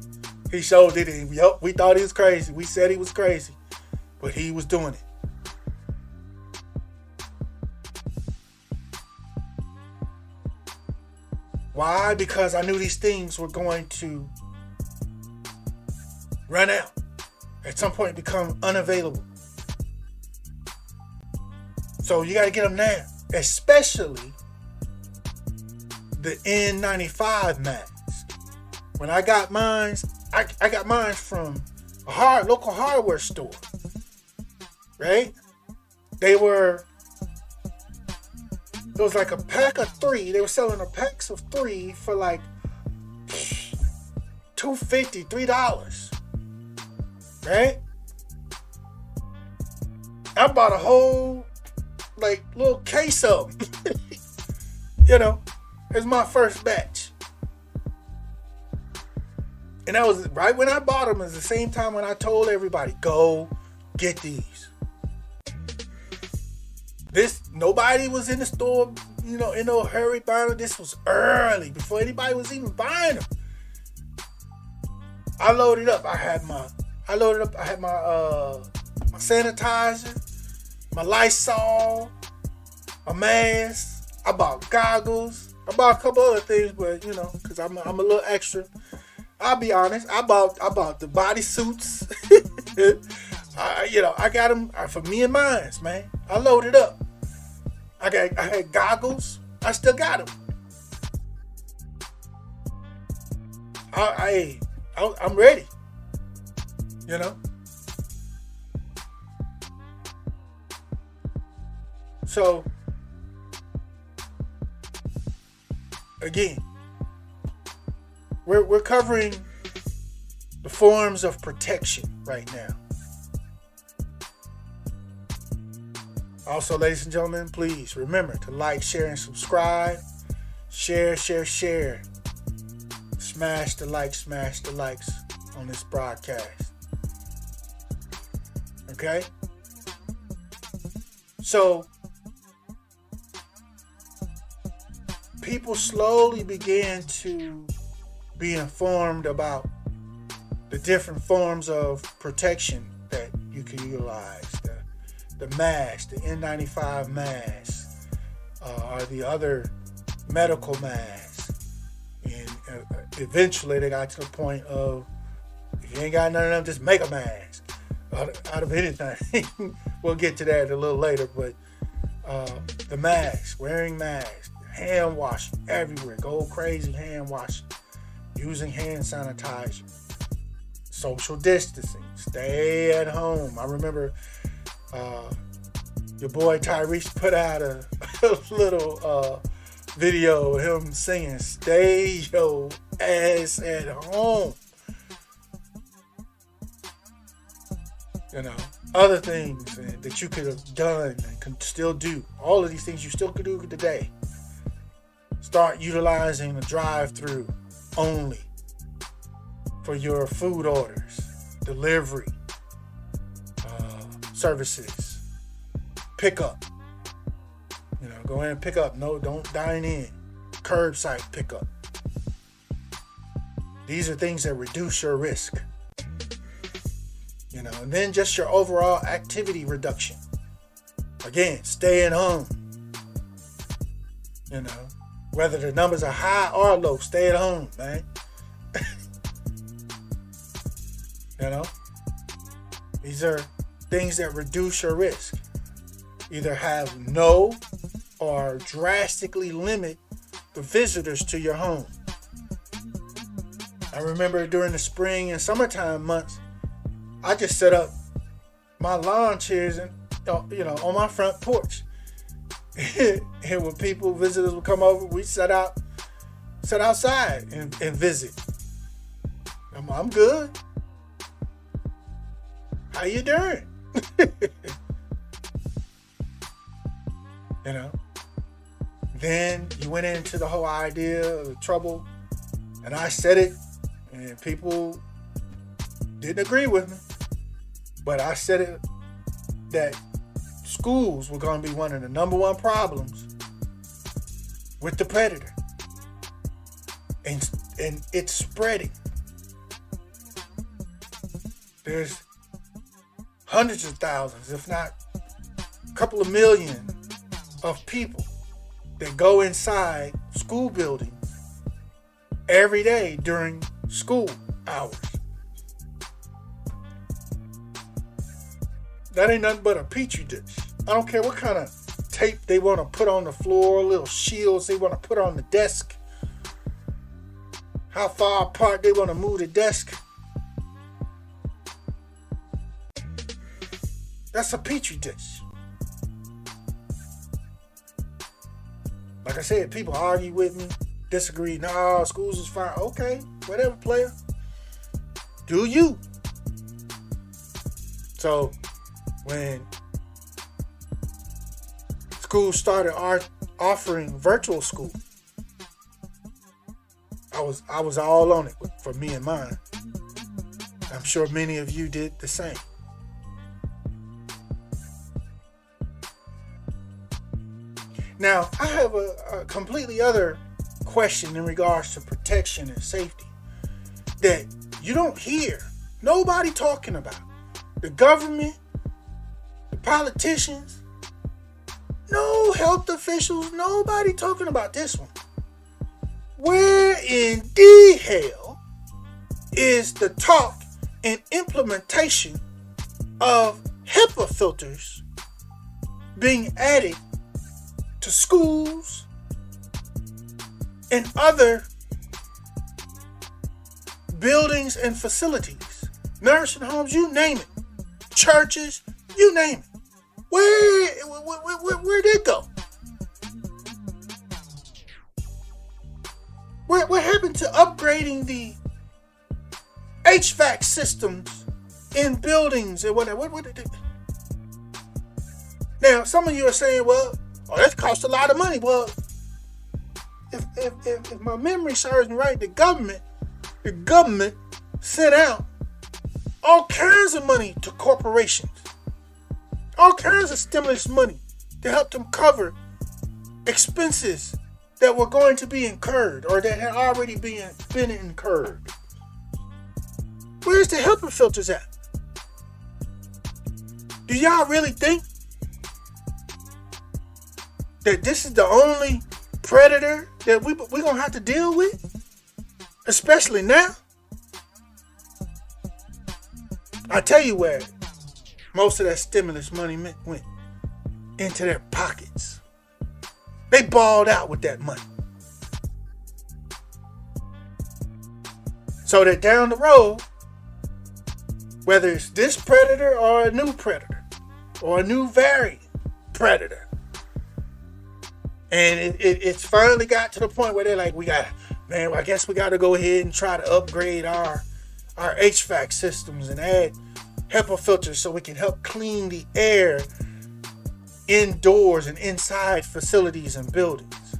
He sure did it. Yup, we thought he was crazy. We said he was crazy, but he was doing it. Why? Because I knew these things were going to run out. At some point become unavailable. So you got to get them now. Especially the N95 masks. When I got mine, I got mine from a local hardware store. Right? It was like a pack of 3. They were selling a packs of 3 for like $2.50, $3. Right? I bought a whole like little case of them. You know, it's my first batch. And that was right when I bought them. It's the same time when I told everybody, go get these. Nobody was in the store, you know, in no hurry buying them. This was early, before anybody was even buying them. I loaded up. I had my my sanitizer, my Lysol, a mask. I bought goggles. I bought a couple other things, but you know, because I'm a little extra. I'll be honest. I bought the bodysuits. I got them for me and mine, man. I loaded up. I had goggles. I still got them. I'm ready. You know. So again, we're covering the forms of protection right now. Also, ladies and gentlemen, please remember to like, share, and subscribe. Share. Smash the likes on this broadcast. Okay? So, people slowly began to be informed about the different forms of protection that you can utilize. The mask, the N95 mask, or the other medical masks. And eventually they got to the point of, if you ain't got none of them, just make a mask out of anything. We'll get to that a little later, but the mask, wearing masks, hand washing everywhere, go crazy hand washing, using hand sanitizer, social distancing, stay at home. I remember your boy Tyrese put out a little video of him singing, "Stay your ass at home." You know, other things that you could have done and can still do. All of these things you still could do today. Start utilizing the drive-through only for your food orders, delivery services, pickup. Go in and pick up. No, don't dine in. Curbside pickup. These are things that reduce your risk. And then just your overall activity reduction. Again, staying home. Whether the numbers are high or low, stay at home, man. These are things that reduce your risk. Either have no or drastically limit the visitors to your home. I remember during the spring and summertime months, I just set up my lawn chairs and on my front porch. And when visitors would come over, we sit outside and visit. I'm good. How you doing? Then you went into the whole idea of the trouble, and I said it, and people didn't agree with me. But I said it that schools were going to be one of the number one problems with the predator. And it's spreading. There's hundreds of thousands, if not a couple of million of people that go inside school buildings every day during school hours. That ain't nothing but a petri dish. I don't care what kind of tape they want to put on the floor, little shields they want to put on the desk, how far apart they want to move the desk. That's a petri dish. Like I said, people argue with me, disagree. No, schools is fine. Okay, whatever, player. Do you? So, when schools started offering virtual school, I was all on it for me and mine. I'm sure many of you did the same. Now, I have a completely other question in regards to protection and safety that you don't hear nobody talking about. The government, the politicians, no health officials, nobody talking about this one. Where in the hell is the talk and implementation of HEPA filters being added to schools and other buildings and facilities, nursing homes, you name it, churches, you name it? Where'd it go? What happened to upgrading the HVAC systems in buildings and whatever? What did it? Now, some of you are saying, well, that costs a lot of money. Well, if my memory serves me right, the government sent out all kinds of money to corporations, all kinds of stimulus money to help them cover expenses that were going to be incurred or that had already been incurred. Where's the HEPA filters at? Do y'all really think that this is the only predator that we're going to have to deal with? Especially now? I tell you where most of that stimulus money went. Into their pockets. They balled out with that money. So that down the road, whether it's this predator or a new predator or a new variant predator, and it's finally got to the point where they're like, I guess we got to go ahead and try to upgrade our HVAC systems and add HEPA filters so we can help clean the air indoors and inside facilities and buildings.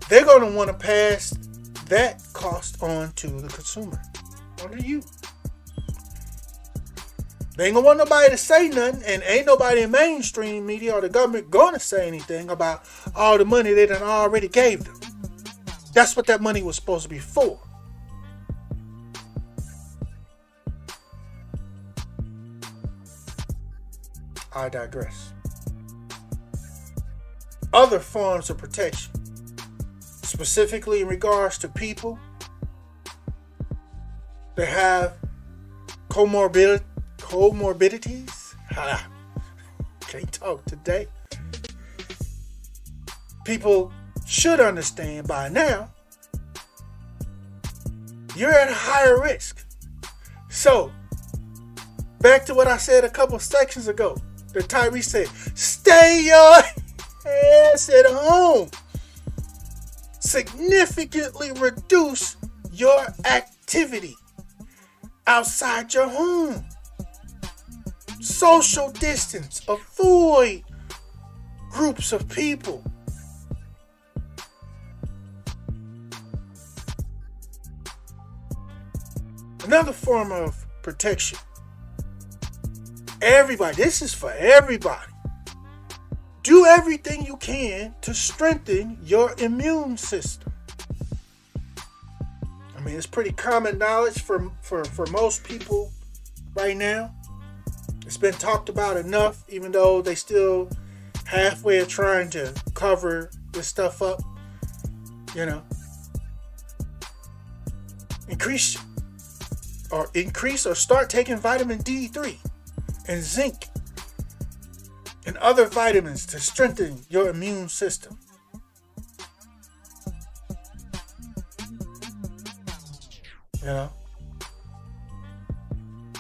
They're going to want to pass that cost on to the consumer, on to you. They ain't gonna want nobody to say nothing, and ain't nobody in mainstream media or the government gonna say anything about all the money they done already gave them. That's what that money was supposed to be for. I digress. Other forms of protection, specifically in regards to people that have comorbidities. Can't talk today. People should understand by now you're at a higher risk. So, back to what I said a couple sections ago. The Tyree said, stay your ass at home. Significantly reduce your activity outside your home. Social distance. Avoid groups of people. Another form of protection. Everybody, this is for everybody. Do everything you can to strengthen your immune system. I mean, it's pretty common knowledge for most people right now. It's been talked about enough, even though they still halfway are trying to cover this stuff up. You know, increase or start taking vitamin D3 and zinc and other vitamins to strengthen your immune system. You know,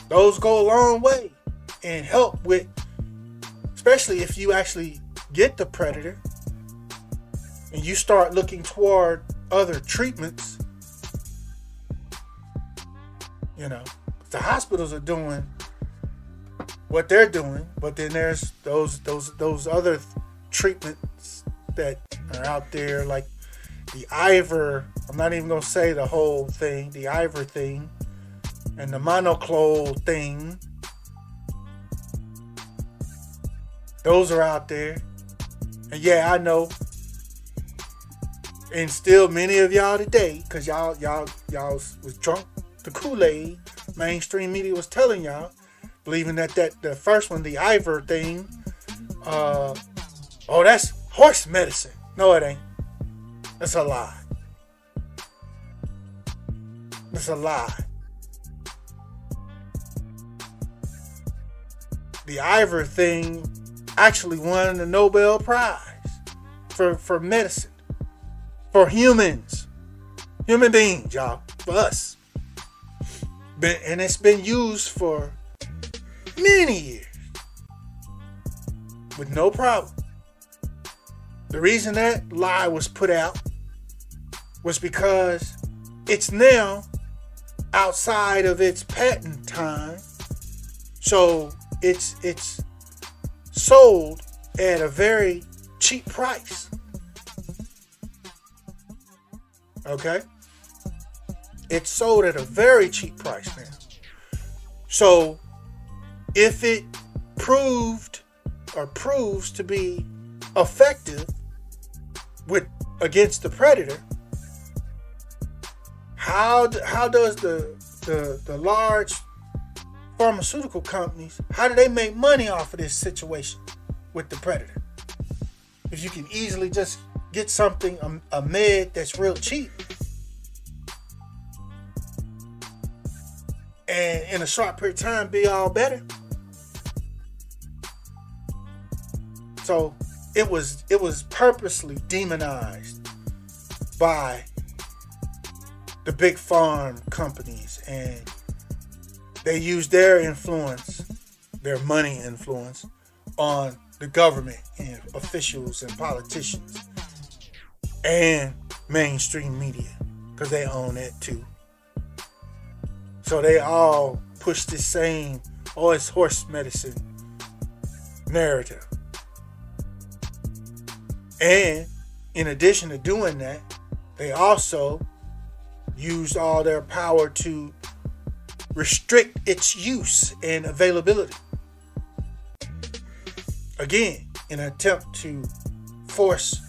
those go a long way and help with, especially if you actually get the predator and you start looking toward other treatments. You know, the hospitals are doing what they're doing, but then there's those other treatments that are out there, like the Ivor. I'm not even gonna say the whole thing. The Ivor thing and the monoclonal thing. Those are out there, and yeah, I know. And still, many of y'all today, cause y'all was drunk the Kool-Aid. Mainstream media was telling y'all, believing that the first one, the Ivor thing, that's horse medicine. No, it ain't. That's a lie. It's a lie. The Ivor thing actually won the Nobel Prize for medicine. For humans. Human beings, y'all. For us. And it's been used for many years. With no problem. The reason that lie was put out was because it's now outside of its patent time. So it's sold at a very cheap price. Okay? It's sold at a very cheap price now. So if it proves to be effective against the predator, how does the large pharmaceutical companies, how do they make money off of this situation with the predator? If you can easily just get something, a med that's real cheap, and in a short period of time be all better. So it was purposely demonized by the big farm companies, and they used their influence, their money influence, on the government and officials and politicians and mainstream media, because they own it too. So they all push this same, it's horse medicine narrative. And in addition to doing that, they also used all their power to restrict its use and availability. Again, in an attempt to force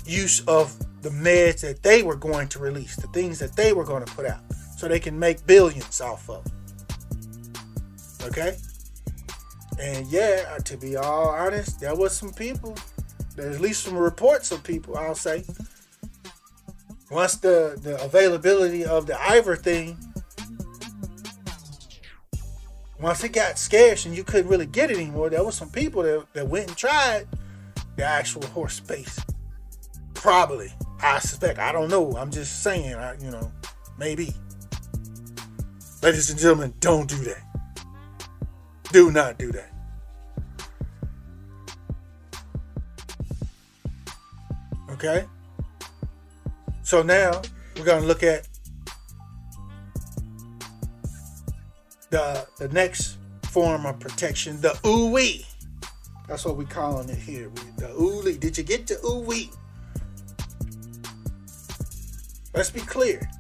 use of the meds that they were going to release, the things that they were going to put out, so they can make billions off of. Okay? And yeah, to be all honest, there was some people, there's at least some reports of people, I'll say, once the availability of the Ivor thing, once it got scarce and you couldn't really get it anymore, there was some people that went and tried the actual horse space. Probably. I suspect. I don't know. I'm just saying, maybe. Ladies and gentlemen, don't do that. Do not do that. Okay? So now, we're going to look at the next form of protection, the ooh-wee. That's what we're calling it here. The ooh-wee. Did you get the ooh-wee? Let's be clear.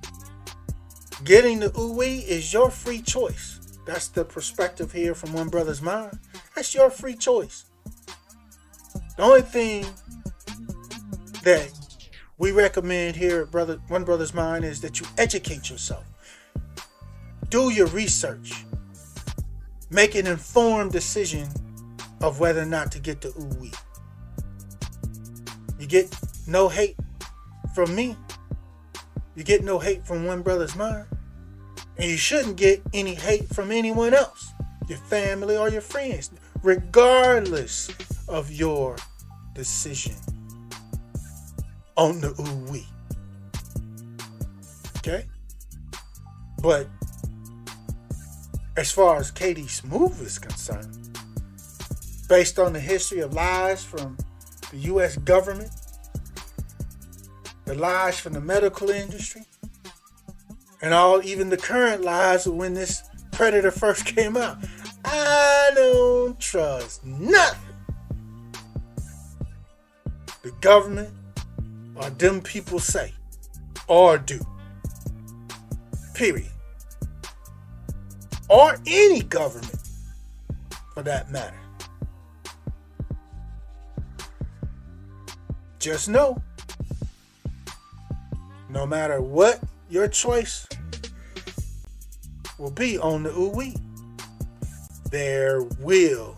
Getting the ooh-wee is your free choice. That's the perspective here from One Brother's Mind. That's your free choice. The only thing that we recommend here at One Brother's Mind is that you educate yourself. Do your research. Make an informed decision of whether or not to get the ooh-wee. You get no hate from me. You get no hate from One Brother's Mind. And you shouldn't get any hate from anyone else, your family or your friends, regardless of your decision on the ooh-wee. Okay? But as far as KD Smooth is concerned, based on the history of lies from the U.S. government, the lies from the medical industry, and even the current lies of when this predator first came out, I don't trust nothing the government or them people say or do. Period. Or any government, for that matter. Just know, no matter what your choice will be on the ooh-wee, there will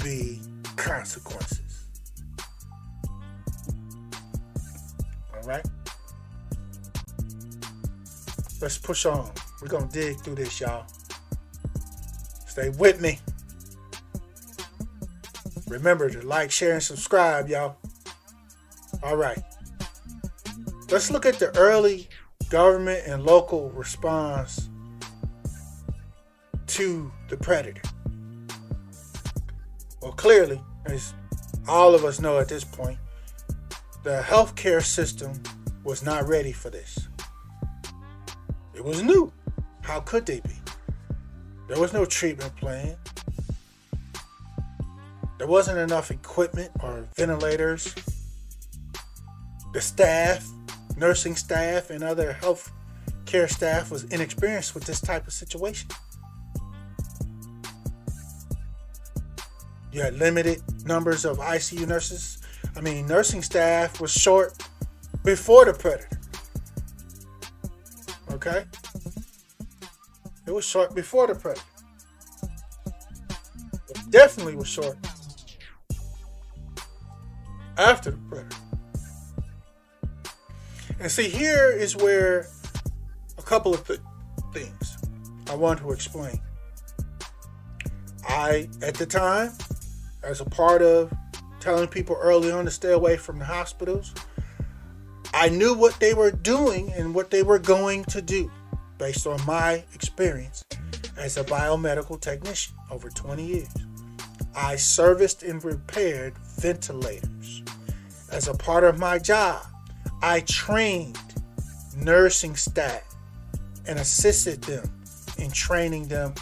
be consequences. Alright? Let's push on. We're going to dig through this, y'all. Stay with me. Remember to like, share, and subscribe, y'all. Alright. Let's look at the early government and local response to the predator. Well, clearly, as all of us know at this point, the healthcare system was not ready for this. It was new. How could they be? There was no treatment plan. There wasn't enough equipment or ventilators. The staff, nursing staff, and other health care staff was inexperienced with this type of situation. You had limited numbers of ICU nurses. Nursing staff was short before the predator. Okay? It was short before the predator. It definitely was short after the predator. And see, here is where a couple of things I want to explain. At the time, as a part of telling people early on to stay away from the hospitals, I knew what they were doing and what they were going to do based on my experience as a biomedical technician over 20 years. I serviced and repaired ventilators. As a part of my job, I trained nursing staff and assisted them in training them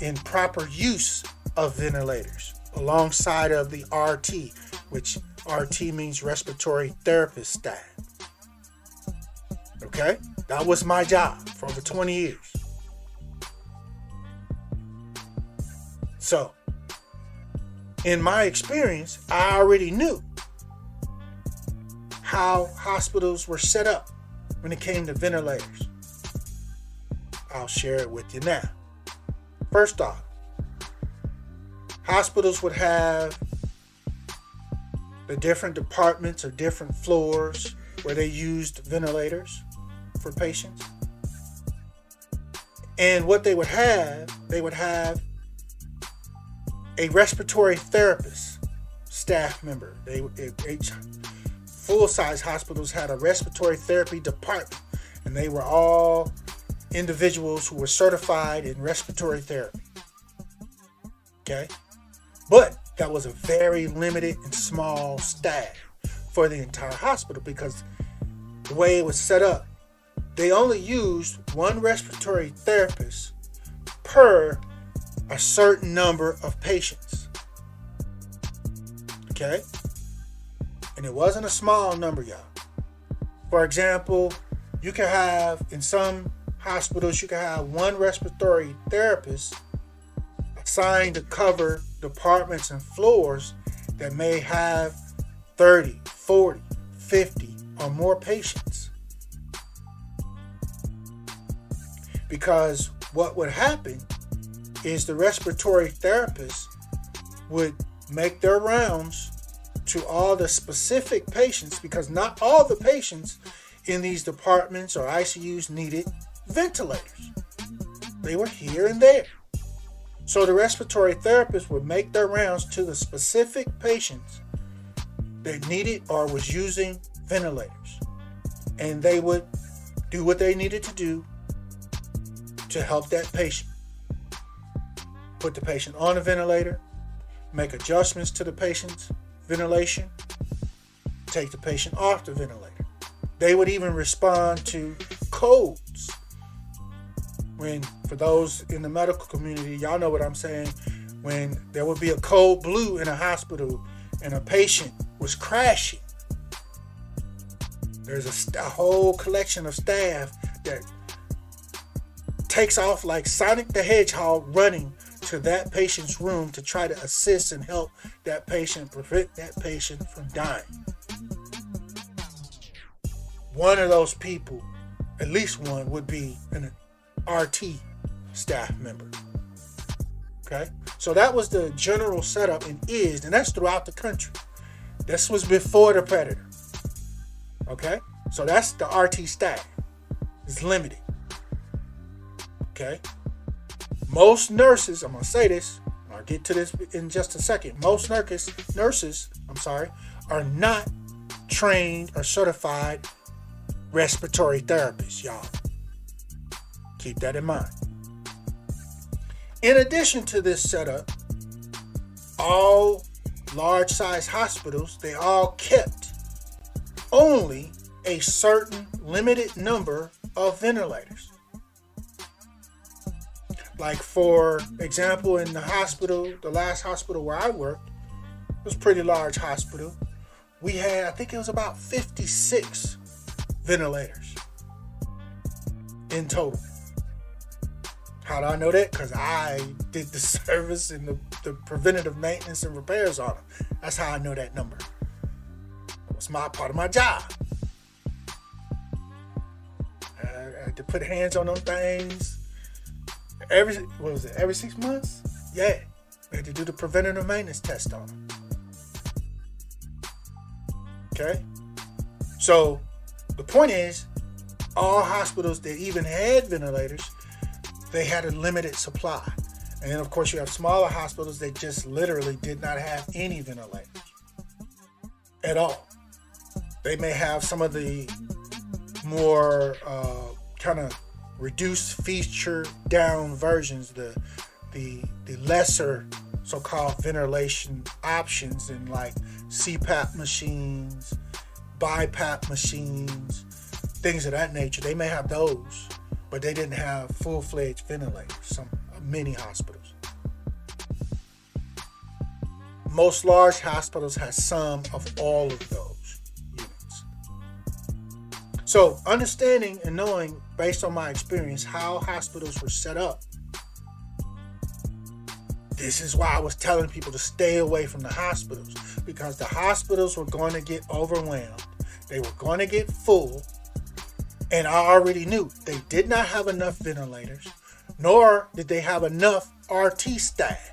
in proper use of ventilators alongside of the RT, which RT means respiratory therapist staff. Okay? That was my job for over 20 years. So, in my experience, I already knew how hospitals were set up when it came to ventilators. I'll share it with you now. First off, hospitals would have the different departments or different floors where they used ventilators for patients. And what they would have a respiratory therapist staff member. Full-size hospitals had a respiratory therapy department, and they were all individuals who were certified in respiratory therapy. Okay? But that was a very limited and small staff for the entire hospital, because the way it was set up, they only used one respiratory therapist per a certain number of patients. Okay? And it wasn't a small number, y'all. For example, you can have, in some hospitals, you can have one respiratory therapist assigned to cover departments and floors that may have 30, 40, 50 or more patients. Because what would happen is the respiratory therapist would make their rounds to all the specific patients, because not all the patients in these departments or ICUs needed ventilators. They were here and there. So the respiratory therapist would make their rounds to the specific patients that needed or was using ventilators. And they would do what they needed to do to help that patient. Put the patient on a ventilator, make adjustments to the patient's ventilation, take the patient off the ventilator. They would even respond to codes. When, for those in the medical community, y'all know what I'm saying, when there would be a code blue in a hospital and a patient was crashing, there's a whole collection of staff that takes off like Sonic the Hedgehog running to that patient's room to try to assist and help that patient, prevent that patient from dying. One of those people, at least one, would be an RT staff member. Okay? So that was the general setup, and that's throughout the country. This was before the Predator. Okay? So that's the RT staff. It's limited. Okay? Most nurses, I'm going to say this, I'll get to this in just a second. Most nurses are not trained or certified respiratory therapists, y'all. Keep that in mind. In addition to this setup, all large-size hospitals, they all kept only a certain limited number of ventilators. Like, for example, in the hospital, the last hospital where I worked, it was a pretty large hospital. We had, I think it was about 56 ventilators in total. How do I know that? Because I did the service and the preventative maintenance and repairs on them. That's how I know that number. It was my part of my job. I had to put hands on them things. Every 6 months? Yeah. We had to do the preventative maintenance test on them. Okay? So, the point is, all hospitals that even had ventilators, they had a limited supply. And then, of course, you have smaller hospitals that just literally did not have any ventilators at all. They may have some of the more kind of reduced feature down versions, the lesser so-called ventilation options, in like CPAP machines, BiPAP machines, things of that nature. They may have those, but they didn't have full-fledged ventilators. Many hospitals. Most large hospitals have some of all of those units. So understanding and knowing, based on my experience, how hospitals were set up, this is why I was telling people to stay away from the hospitals, because the hospitals were going to get overwhelmed. They were going to get full. And I already knew they did not have enough ventilators, nor did they have enough RT staff.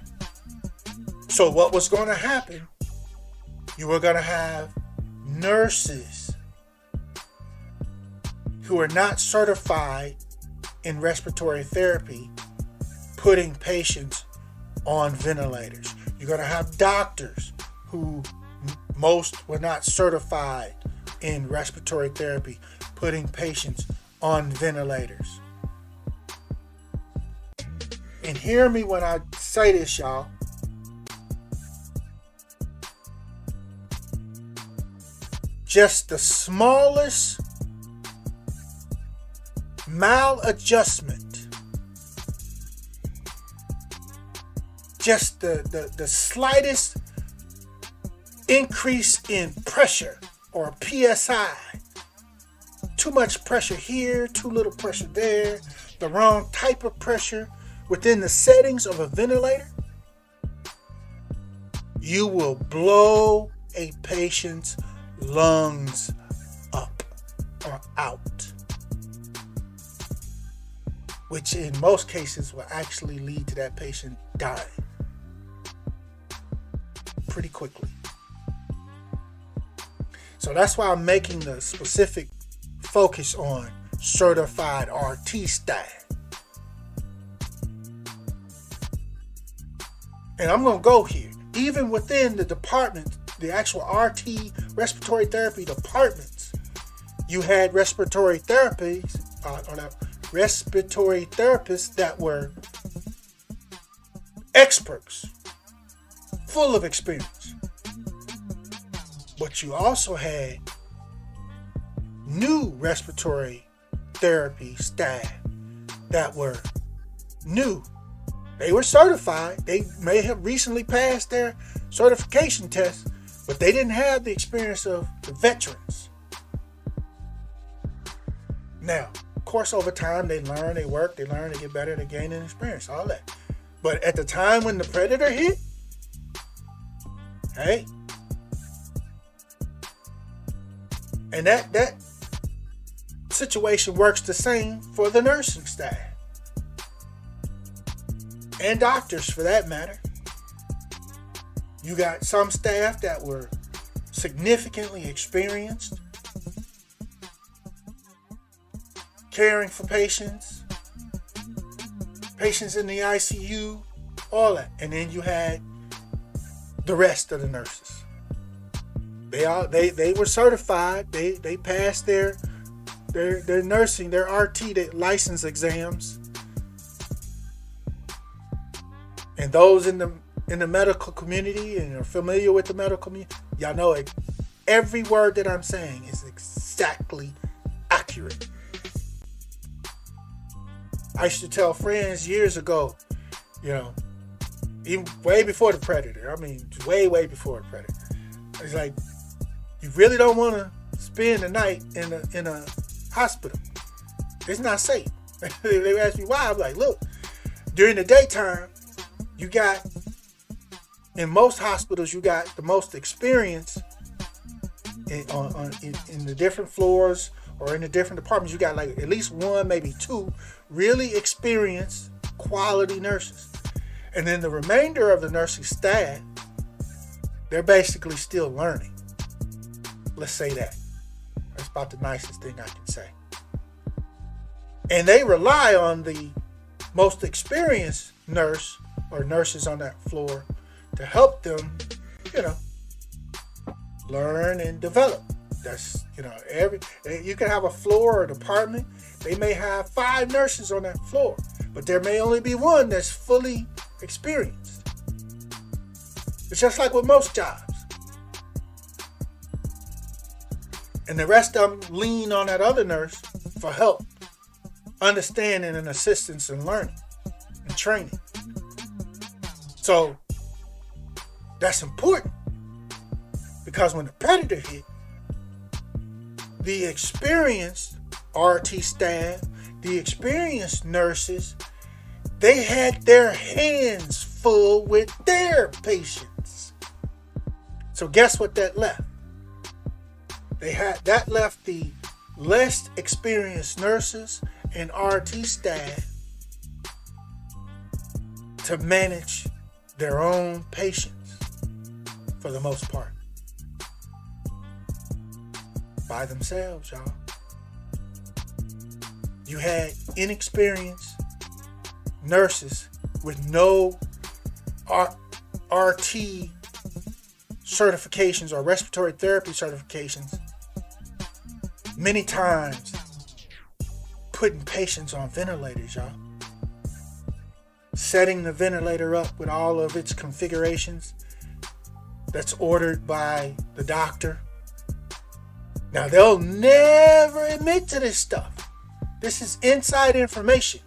So what was going to happen? You were going to have nurses who are not certified in respiratory therapy putting patients on ventilators. You're going to have doctors who most were not certified in respiratory therapy putting patients on ventilators. And hear me when I say this, y'all. Just the smallest maladjustment, just the slightest increase in pressure or PSI, too much pressure here, too little pressure there, the wrong type of pressure within the settings of a ventilator, you will blow a patient's lungs up or out, which in most cases will actually lead to that patient dying pretty quickly. So that's why I'm making the specific focus on certified RT staff. And I'm going to go here. Even within the department, the actual RT respiratory therapy departments, you had respiratory therapists that were experts, full of experience. But you also had new respiratory therapy staff that were new. They were certified. They may have recently passed their certification test, but they didn't have the experience of the veterans. Now, of course, over time, they learn, they work, they learn, they get better, they gain an experience, all that. But at the time when the Predator hit, hey, and that situation works the same for the nursing staff. And doctors, for that matter. You got some staff that were significantly experienced caring for patients in the ICU, all that. And then you had the rest of the nurses. They were certified. They passed their nursing, their RT, their license exams. And those in the medical community and are familiar with the medical community, y'all know it. Every word that I'm saying is exactly accurate. I used to tell friends years ago, even way before the Predator. I mean, way before the Predator. It's like, you really don't want to spend the night in a hospital. It's not safe. They ask me why. I'm like, look, during the daytime, you got, in most hospitals, you got the most experience in the different floors or in the different departments. You got like at least one, maybe two really experienced quality nurses. And then the remainder of the nursing staff, they're basically still learning. Let's say that. That's about the nicest thing I can say. And they rely on the most experienced nurse or nurses on that floor to help them, learn and develop. That's, you can have a floor or a department. They may have 5 nurses on that floor, but there may only be one that's fully experienced. It's just like with most jobs. And the rest of them lean on that other nurse for help, understanding and assistance and learning and training. So that's important, because when the Predator hit, the experienced RT staff, the experienced nurses, they had their hands full with their patients. So guess what that left? That left the less experienced nurses and RT staff to manage their own patients for the most part. By themselves, y'all. You had inexperienced nurses with no RT certifications or respiratory therapy certifications, many times putting patients on ventilators, y'all. Setting the ventilator up with all of its configurations that's ordered by the doctor. Now, they'll never admit to this stuff. This is inside information.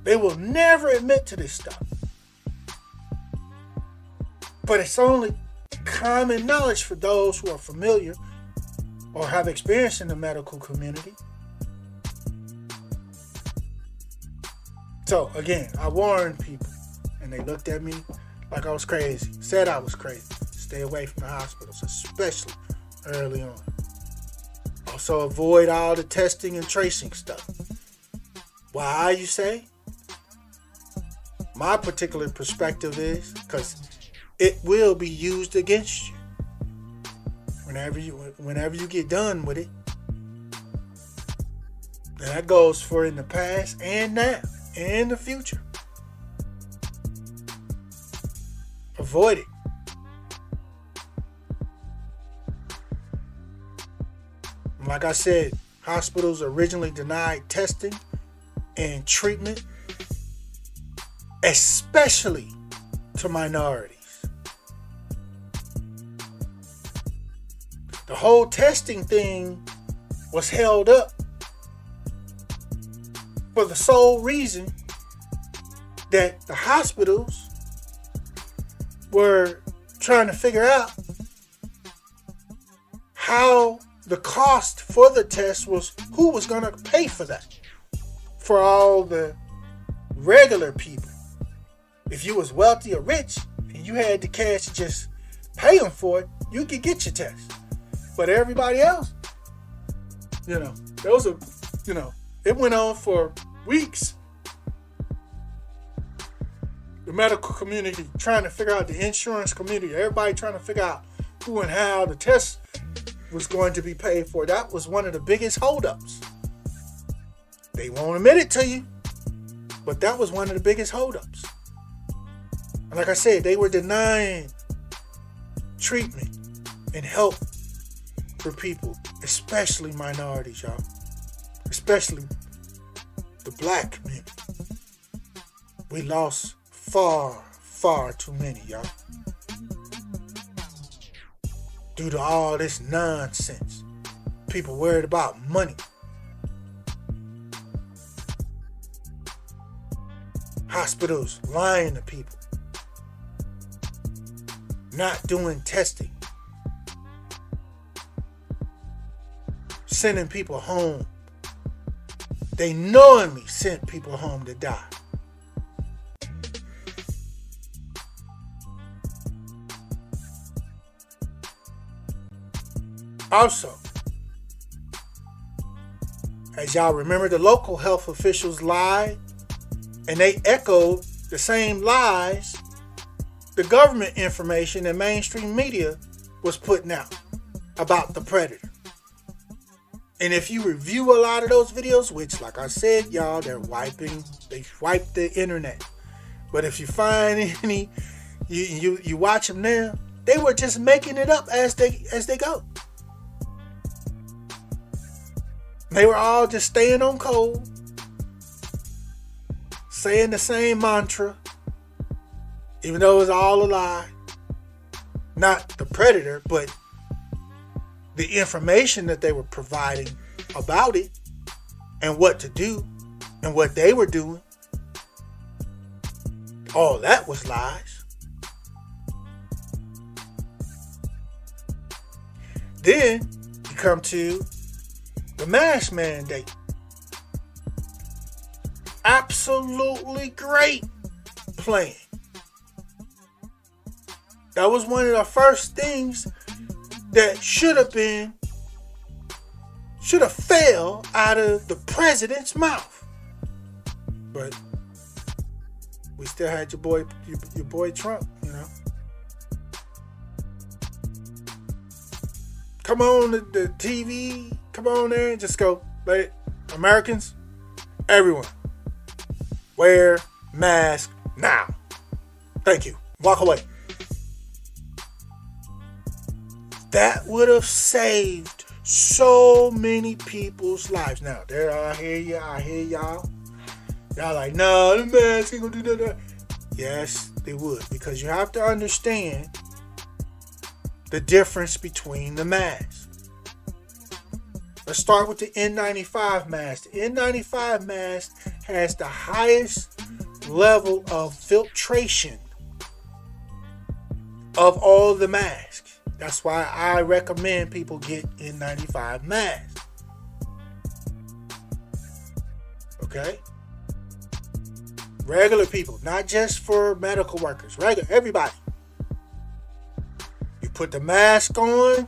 They will never admit to this stuff. But it's only common knowledge for those who are familiar or have experience in the medical community. So, again, I warned people, and they looked at me like I was crazy. Said I was crazy. Stay away from the hospitals, especially early on. Also, avoid all the testing and tracing stuff. Why, you say? My particular perspective is because it will be used against you whenever you get done with it. And that goes for in the past and now and the future. Avoid it. Like I said, hospitals originally denied testing and treatment, especially to minorities. The whole testing thing was held up for the sole reason that the hospitals were trying to figure out how the cost for the test was, who was going to pay for that for all the regular people. If you was wealthy or rich and you had the cash to just pay them for it, you could get your test. But everybody else, those are, it went on for weeks. The medical community trying to figure out, the insurance community, everybody trying to figure out who and how the test was going to be paid for. That was one of the biggest holdups. They won't admit it to you, but that was one of the biggest holdups. And like I said, they were denying treatment and help for people, especially minorities, y'all. Especially the black community. We lost far, far too many, y'all. Due to all this nonsense. People worried about money. Hospitals lying to people. Not doing testing. Sending people home. They knowingly sent people home to die. Also, as y'all remember, the local health officials lied, and they echoed the same lies the government information and mainstream media was putting out about the predator. And if you review a lot of those videos, which, like I said, y'all, they wiped the internet. But if you find any, you watch them now, they were just making it up as they go. They were all just staying on code, saying the same mantra, even though it was all a lie. Not the predator, but the information that they were providing about it and what to do and what they were doing. All that was lies. Then you come to the mask mandate. Absolutely great plan. That was one of the first things that should have fell out of the president's mouth. But we still had your boy Trump, you know. Come on the TV, come on there and just go, Americans, everyone, wear mask now. Thank you. Walk away. That would have saved so many people's lives. Now, I hear y'all. Y'all like, no, the mask ain't gonna do that. Yes, they would. Because you have to understand the difference between the masks. Let's start with the N95 mask. The N95 mask has the highest level of filtration of all the masks. That's why I recommend people get N95 masks. Okay? Regular people, not just for medical workers. Everybody. You put the mask on,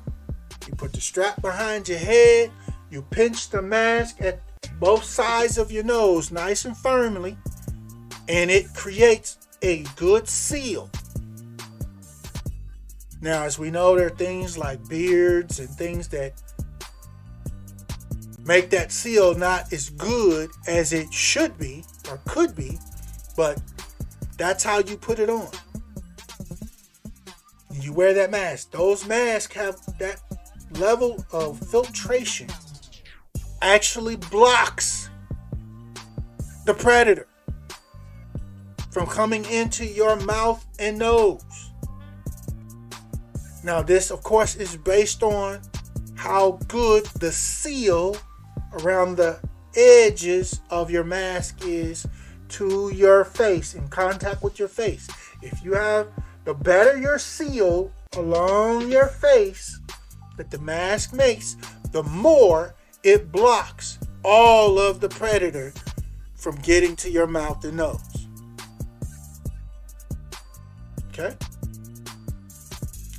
you put the strap behind your head, you pinch the mask at both sides of your nose nice and firmly, and it creates a good seal. Now, as we know, there are things like beards and things that make that seal not as good as it should be or could be, but that's how you put it on. You wear that mask. Those masks have that level of filtration. Actually blocks the predator from coming into your mouth and nose. Now, this, of course, is based on how good the seal around the edges of your mask is to your face, in contact with your face. If you have, the better your seal along your face that the mask makes, the more it blocks all of the predator from getting to your mouth and nose. Okay?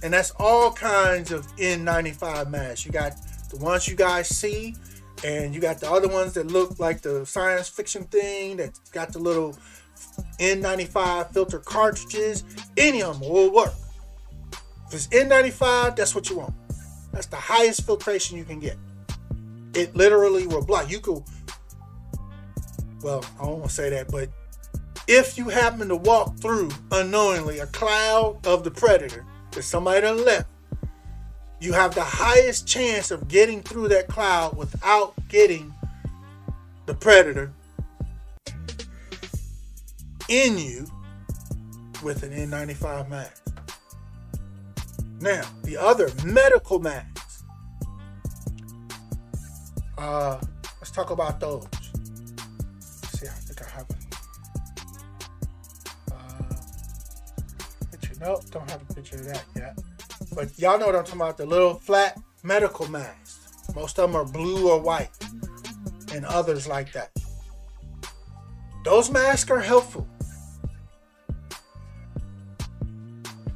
And that's all kinds of N95 masks. You got the ones you guys see, and you got the other ones that look like the science fiction thing that's got the little N95 filter cartridges. Any of them will work. If it's N95, that's what you want. That's the highest filtration you can get. It literally will block. You could, well, I don't want to say that, but if you happen to walk through unknowingly a cloud of the predator that somebody done left, you have the highest chance of getting through that cloud without getting the predator in you with an N95 mask. Now, the other medical masks. Let's talk about those. Let's see, I think I have a picture. Nope, don't have a picture of that yet. But y'all know what I'm talking about, the little flat medical masks. Most of them are blue or white, and others like that. Those masks are helpful.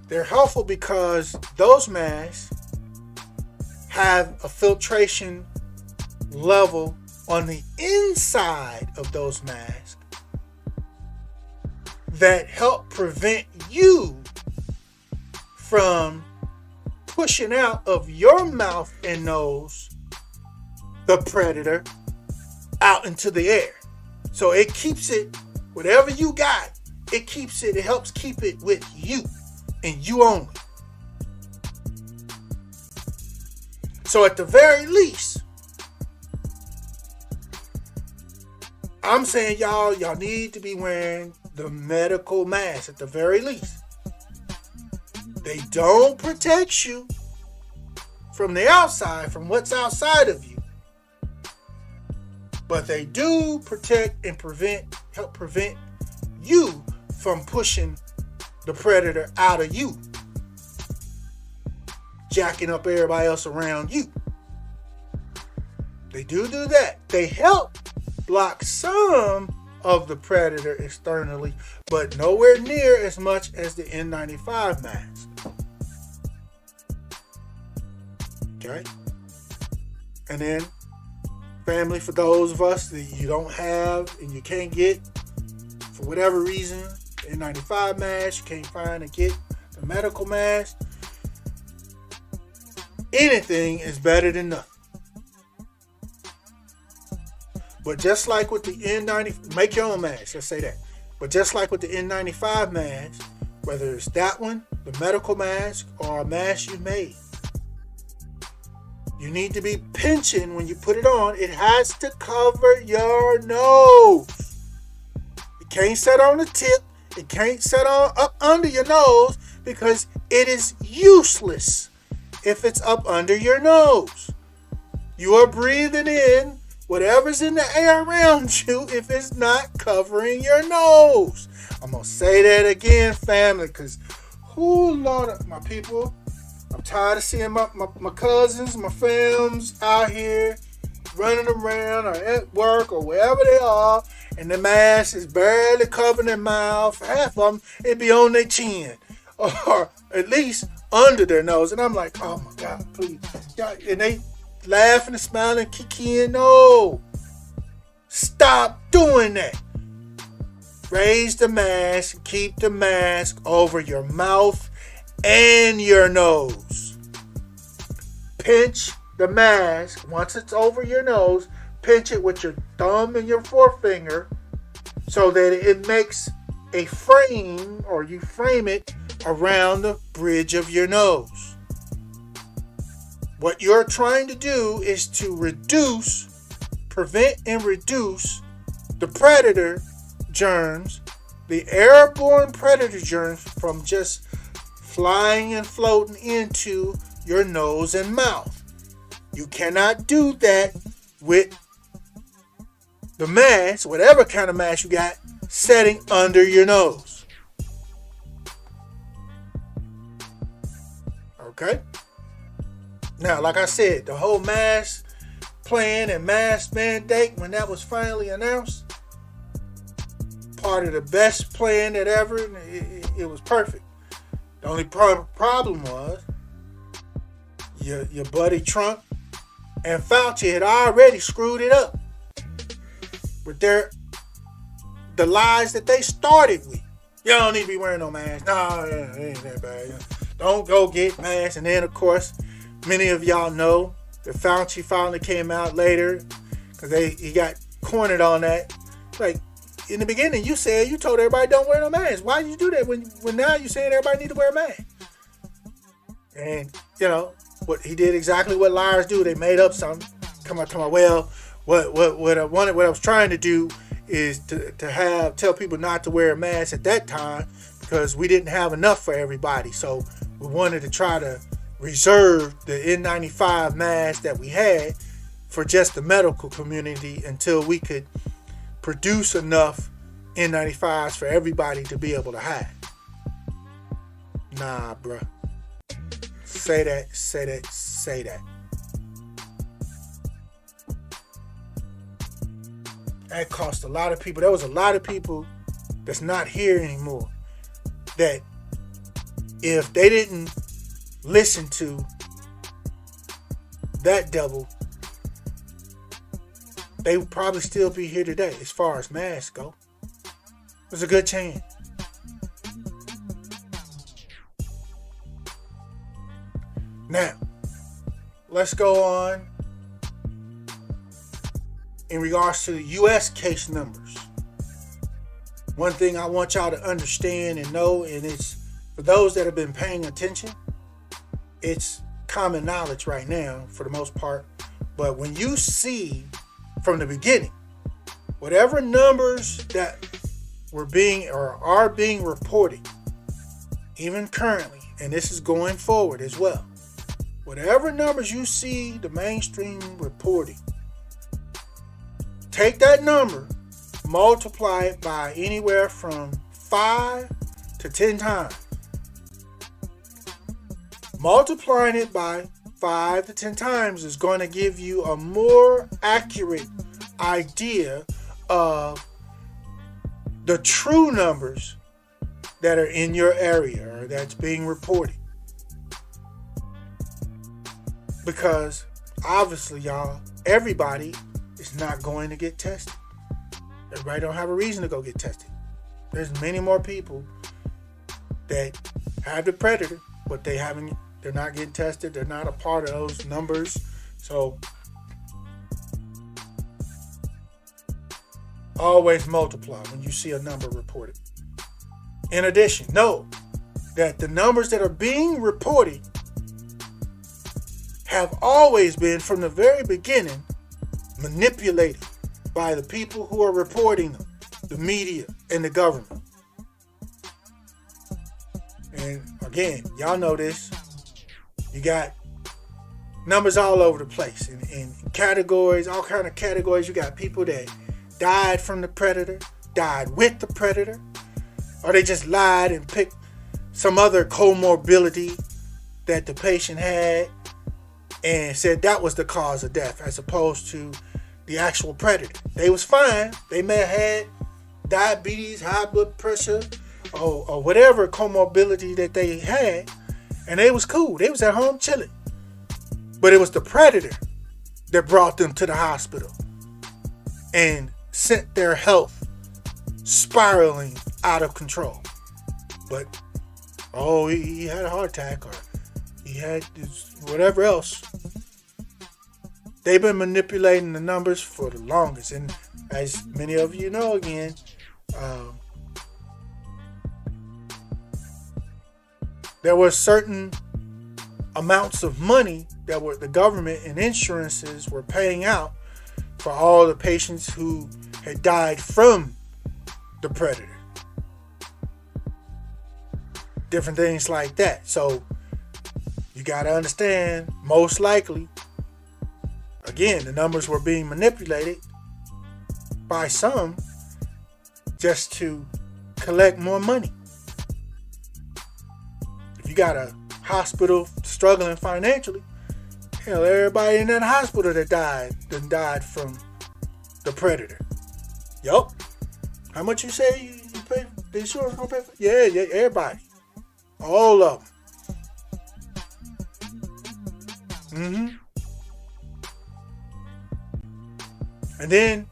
They're helpful because those masks have a filtration level on the inside of those masks that help prevent you from pushing out of your mouth and nose the predator out into the air. So it keeps it, whatever you got, it helps keep it with you and you only. So at the very least, I'm saying y'all need to be wearing the medical mask at the very least. They don't protect you from the outside, from what's outside of you. But they do protect and help prevent you from pushing the predator out of you, jacking up everybody else around you. They do that. They help block some of the predator externally, but nowhere near as much as the N95 mask. Okay? And then, family, for those of us that you don't have and you can't get, for whatever reason, the N95 mask, you can't find and get the medical mask, anything is better than nothing. But just like with the N90, make your own mask, let's say that. But just like with the N95 mask, whether it's that one, the medical mask, or a mask you made, you need to be pinching when you put it on. It has to cover your nose. It can't sit on the tip. It can't sit on up under your nose because it is useless if it's up under your nose. You are breathing in whatever's in the air around you if it's not covering your nose. I'm going to say that again, family, because Lord, my people, I'm tired of seeing my cousins, my fams out here running around or at work or wherever they are, and the mask is barely covering their mouth. Half of them, it be on their chin or at least under their nose. And I'm like, oh my God, please. And they laughing and smiling, kikiing. No. Stop doing that. Raise the mask. Keep the mask over your mouth and your nose. Pinch the mask. Once it's over your nose, pinch it with your thumb and your forefinger so that it makes a frame, or you frame it around the bridge of your nose. What you're trying to do is to prevent and reduce the predator germs, the airborne predator germs, from just flying and floating into your nose and mouth. You cannot do that with the mask, whatever kind of mask you got, setting under your nose. Okay? Now, like I said, the whole mask plan and mask mandate, when that was finally announced, part of the best plan that ever, it was perfect. The only problem was your buddy Trump and Fauci had already screwed it up with the lies that they started with. You don't need to be wearing no mask. No, it ain't that bad. Don't go get masks. And then, of course, many of y'all know that Fauci finally came out later because he got cornered on that. Like, in the beginning, you told everybody don't wear no mask. Why did you do that when now you're saying everybody need to wear a mask? And, what he did exactly what liars do. They made up something. Come on. Well, what I was trying to do is to tell people not to wear a mask at that time because we didn't have enough for everybody. So we wanted to try to reserve the N95 mask that we had for just the medical community until we could produce enough N95s for everybody to be able to have. Nah, bruh. Say that. That cost a lot of people. There was a lot of people that's not here anymore that if they didn't listen to that devil, they would probably still be here today as far as masks go. There's a good chance. Now, let's go on in regards to the U.S. case numbers. One thing I want y'all to understand and know, and it's for those that have been paying attention, it's common knowledge right now for the most part. But when you see from the beginning, whatever numbers that were being or are being reported, even currently, and this is going forward as well, whatever numbers you see the mainstream reporting, take that number, multiply it by anywhere from 5 to 10 times. Multiplying it by 5 to 10 times is going to give you a more accurate idea of the true numbers that are in your area or that's being reported. Because obviously, y'all, everybody is not going to get tested. Everybody don't have a reason to go get tested. There's many more people that have the predator, but they're not getting tested. They're not a part of those numbers. So always multiply when you see a number reported. In addition, know that the numbers that are being reported have always been, from the very beginning, manipulated by the people who are reporting them, the media and the government. And again, y'all know this. You got numbers all over the place in categories, all kind of categories. You got people that died from the predator, died with the predator, or they just lied and picked some other comorbidity that the patient had and said that was the cause of death, as opposed to the actual predator. They was fine. They may have had diabetes, high blood pressure, or whatever comorbidity that they had, and they was cool. They was at home chilling. But it was the predator that brought them to the hospital and sent their health spiraling out of control. But he had a heart attack, or he had whatever else. They've been manipulating the numbers for the longest. And as many of you know, again, there were certain amounts of money that the government and insurances were paying out for all the patients who had died from the predator. Different things like that. So you got to understand, most likely, again, the numbers were being manipulated by some just to collect more money. If you got a hospital struggling financially, hell, everybody in that hospital that died from the predator. Yup. How much you say you pay? The insurance gonna pay for? Yeah, everybody. All of them. And then,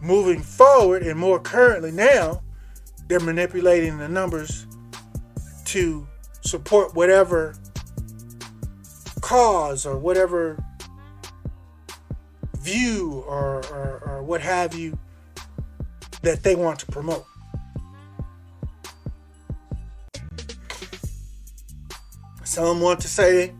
moving forward and more currently now, they're manipulating the numbers to support whatever cause or whatever view or what have you that they want to promote. Some want to say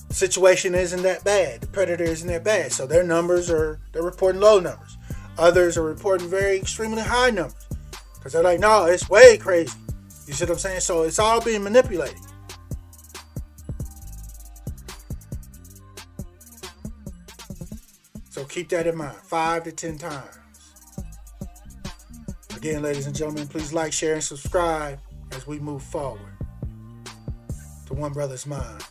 the situation isn't that bad. The predator isn't that bad. So their numbers they're reporting low numbers. Others are reporting very extremely high numbers. Because they're like, no, it's way crazy. You see what I'm saying? So it's all being manipulated. So keep that in mind. 5 to 10 times. Again, ladies and gentlemen, please like, share, and subscribe as we move forward to One Brother's Mind.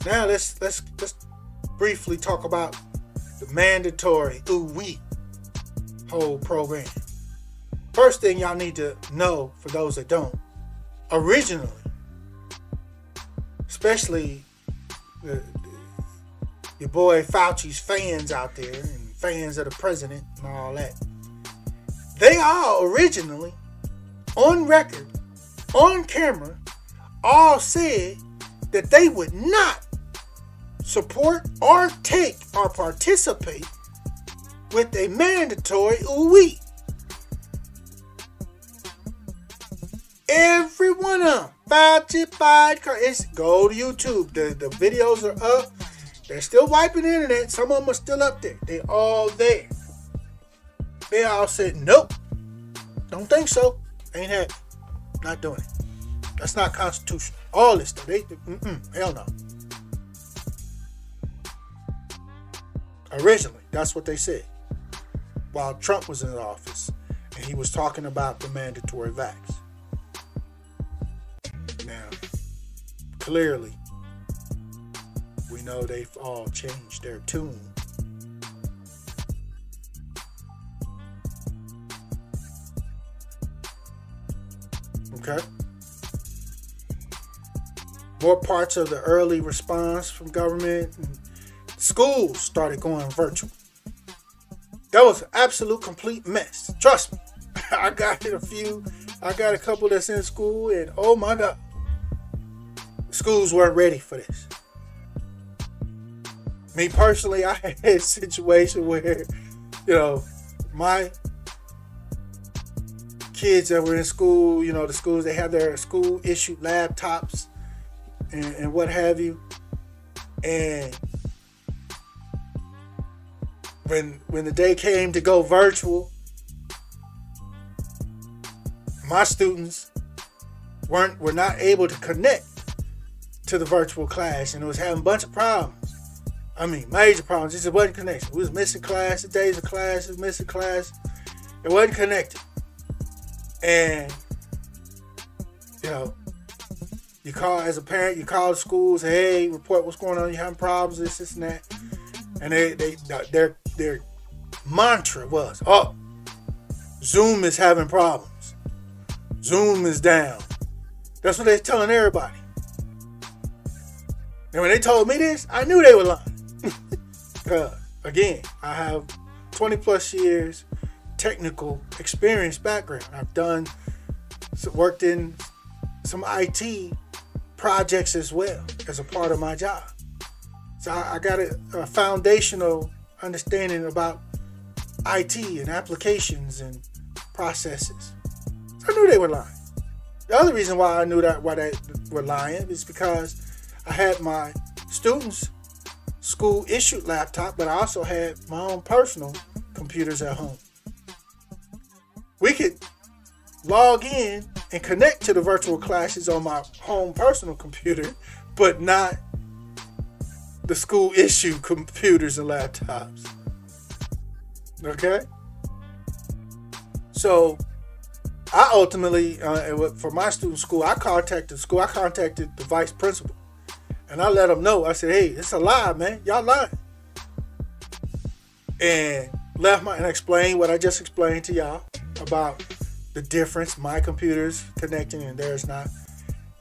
Now let's briefly talk about the mandatory whole program. First thing y'all need to know, for those that don't, originally, especially your boy Fauci's fans out there and fans of the president and all that, they all originally, on record, on camera, all said that they would not support or take or participate with a mandatory ooh-wee. Every one of them. Fauci, Biden, go to YouTube. The videos are up. They're still wiping the internet. Some of them are still up there. They all there. They all said, nope. Don't think so. Ain't happening. Not doing it. That's not constitutional. All this stuff. Hell no. Originally, that's what they said. While Trump was in office and he was talking about the mandatory vax. Now, clearly, we know they've all changed their tune. Okay? More parts of the early response from government and schools started going virtual. That was an absolute complete mess. Trust me. I got a couple that's in school, and oh my God, schools weren't ready for this. Me personally, I had a situation where, my kids that were in school, the schools, they have their school issued laptops and what have you. And when the day came to go virtual, my students were not able to connect to the virtual class, and it was having a bunch of problems. I mean, major problems. Just wasn't connected. We was missing class, the days of class, was missing class. It wasn't connected. And, you call as a parent, you call the school, say, hey, report what's going on, you having problems, this and that. And their mantra was, Zoom is having problems. Zoom is down. That's what they're telling everybody. And when they told me this, I knew they were lying. Again, I have 20 plus years technical experience background. I've worked in some IT projects as well as a part of my job. So I got a foundational understanding about IT and applications and processes. So I knew they were lying. The other reason why I knew why they were lying is because I had my students' school issued laptop, but I also had my own personal computers at home. We could log in and connect to the virtual classes on my home personal computer, but not the school issued computers and laptops. Okay? So I ultimately, for my student school, I contacted the vice principal. And I let them know. I said, hey, it's a lie, man. Y'all lying. And and explained what I just explained to y'all about the difference, my computer's connecting and theirs not,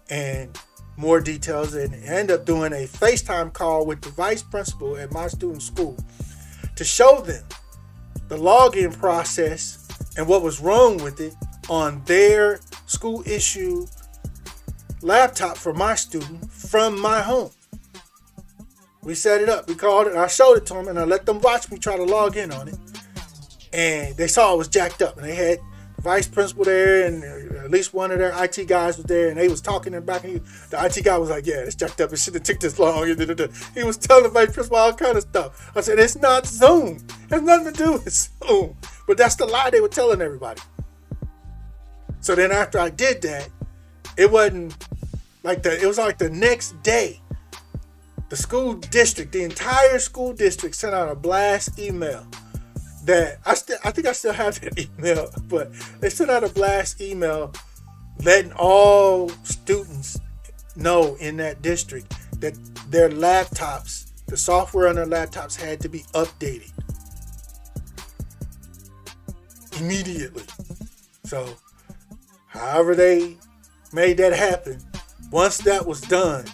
and more details, and end up doing a FaceTime call with the vice principal at my student school to show them the login process and what was wrong with it on their school issue laptop for my student from my home. We set it up. We called it. I showed it to them, and I let them watch me try to log in on it. And they saw it was jacked up. And they had the vice principal there, and at least one of their IT guys was there, and they was talking in the back. And the IT guy was like, "Yeah, it's jacked up. It shouldn't have took this long." He was telling the vice principal all kind of stuff. I said, "It's not Zoom. It has nothing to do with Zoom." But that's the lie they were telling everybody. So then after I did that, it wasn't like that. It was like the next day, the school district, the entire school district, sent out a blast email that I think I still have that email, but they sent out a blast email letting all students know in that district that their laptops, the software on their laptops, had to be updated immediately. So however they made that happen, once that was done,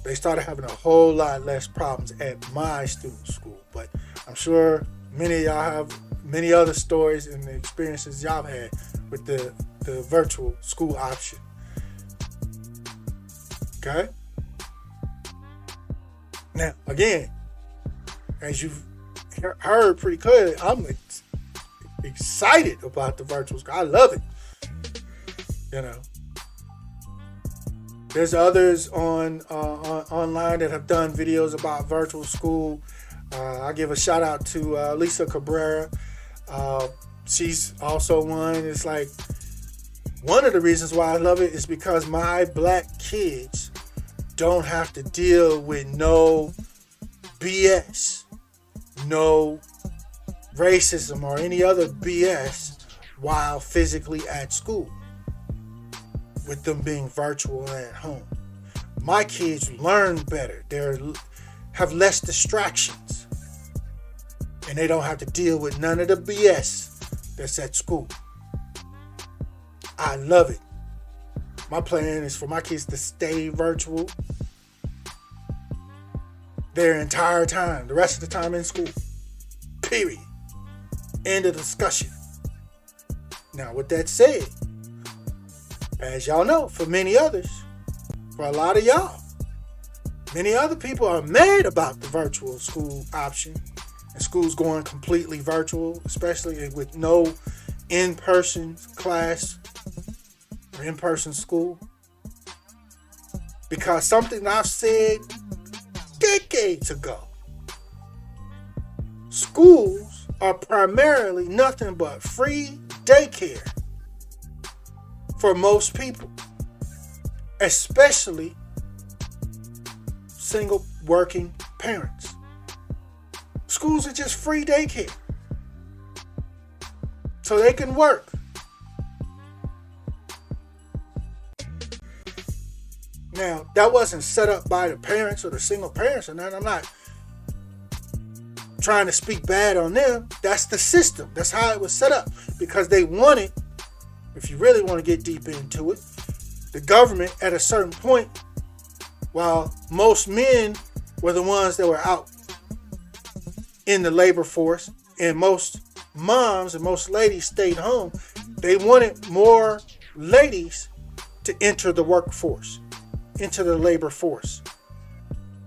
they started having a whole lot less problems at my student school. But I'm sure many of y'all have many other stories and the experiences y'all had with the virtual school option. Okay? Now, again, as you've heard pretty clearly, I'm excited about the virtual school. I love it. There's others online that have done videos about virtual school. I give a shout out to Lisa Cabrera. She's also one. It's like one of the reasons why I love it is because my black kids don't have to deal with no BS, no racism or any other BS while physically at school, with them being virtual and at home. My kids learn better. They have less distractions. And they don't have to deal with none of the BS that's at school. I love it. My plan is for my kids to stay virtual their entire time, the rest of the time in school. Period. End of discussion. Now, with that said, as y'all know, for many others, for a lot of y'all, many other people are mad about the virtual school option and schools going completely virtual, especially with no in-person class or in-person school. Because something I've said decades ago, schools are primarily nothing but free daycare for most people, especially single working parents. Schools are just free daycare so they can work. Now, that wasn't set up by the parents or the single parents or nothing. I'm not trying to speak bad on them. That's the system. That's how it was set up. Because they wanted, if you really want to get deep into it, the government at a certain point, while most men were the ones that were out in the labor force and most moms and most ladies stayed home, they wanted more ladies to enter the workforce, into the labor force.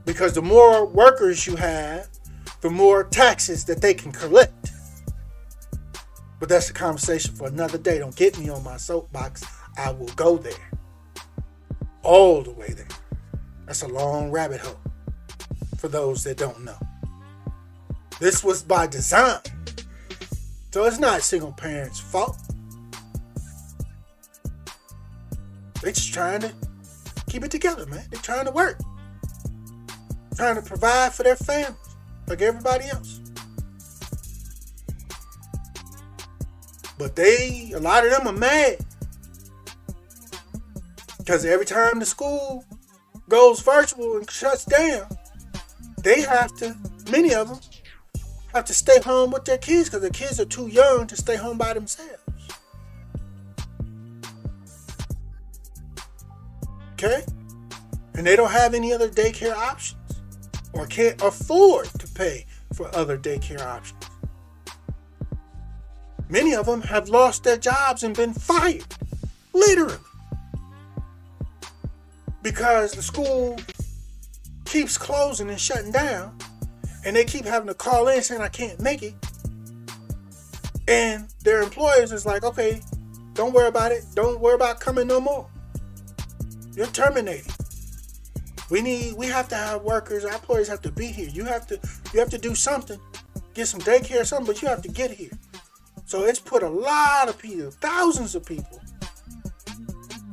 Because the more workers you have, the more taxes that they can collect. But that's a conversation for another day. Don't get me on my soapbox. I will go there. All the way there. That's a long rabbit hole for those that don't know. This was by design. So it's not single parents' fault. They're just trying to keep it together, man. They're trying to work. Trying to provide for their families like everybody else. But a lot of them are mad. Because every time the school goes virtual and shuts down, many of them have to stay home with their kids because their kids are too young to stay home by themselves. Okay? And they don't have any other daycare options or can't afford to pay for other daycare options. Many of them have lost their jobs and been fired. Literally. Because the school keeps closing and shutting down. And they keep having to call in saying, I can't make it. And their employers is like, okay, don't worry about it. Don't worry about coming no more. You're terminated. We have to have workers. Our employees have to be here. You have to do something. Get some daycare or something, but you have to get here. So it's put a lot of people, thousands of people,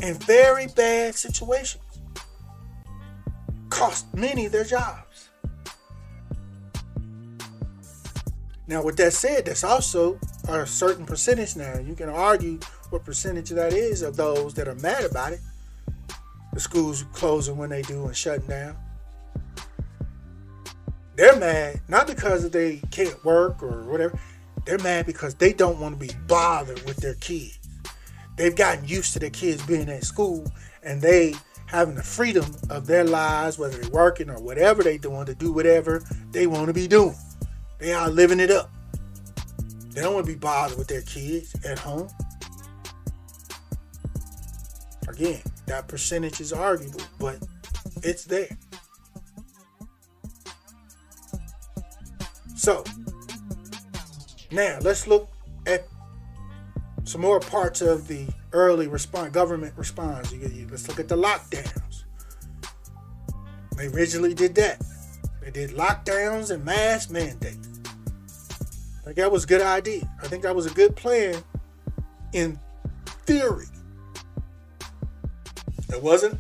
in very bad situations. Cost many their jobs. Now, with that said, there's also a certain percentage now. You can argue what percentage that is of those that are mad about it. The schools closing when they do and shutting down. They're mad, not because they can't work or whatever. They're mad because they don't want to be bothered with their kids. They've gotten used to their kids being at school and they having the freedom of their lives, whether they're working or whatever they're doing, to do whatever they want to be doing. They are living it up. They don't want to be bothered with their kids at home. Again, that percentage is arguable, but it's there. So, now let's look at some more parts of the early government response. Let's look at the lockdowns. They originally did that. They did lockdowns and mask mandates. I think that was a good idea. I think that was a good plan in theory. It wasn't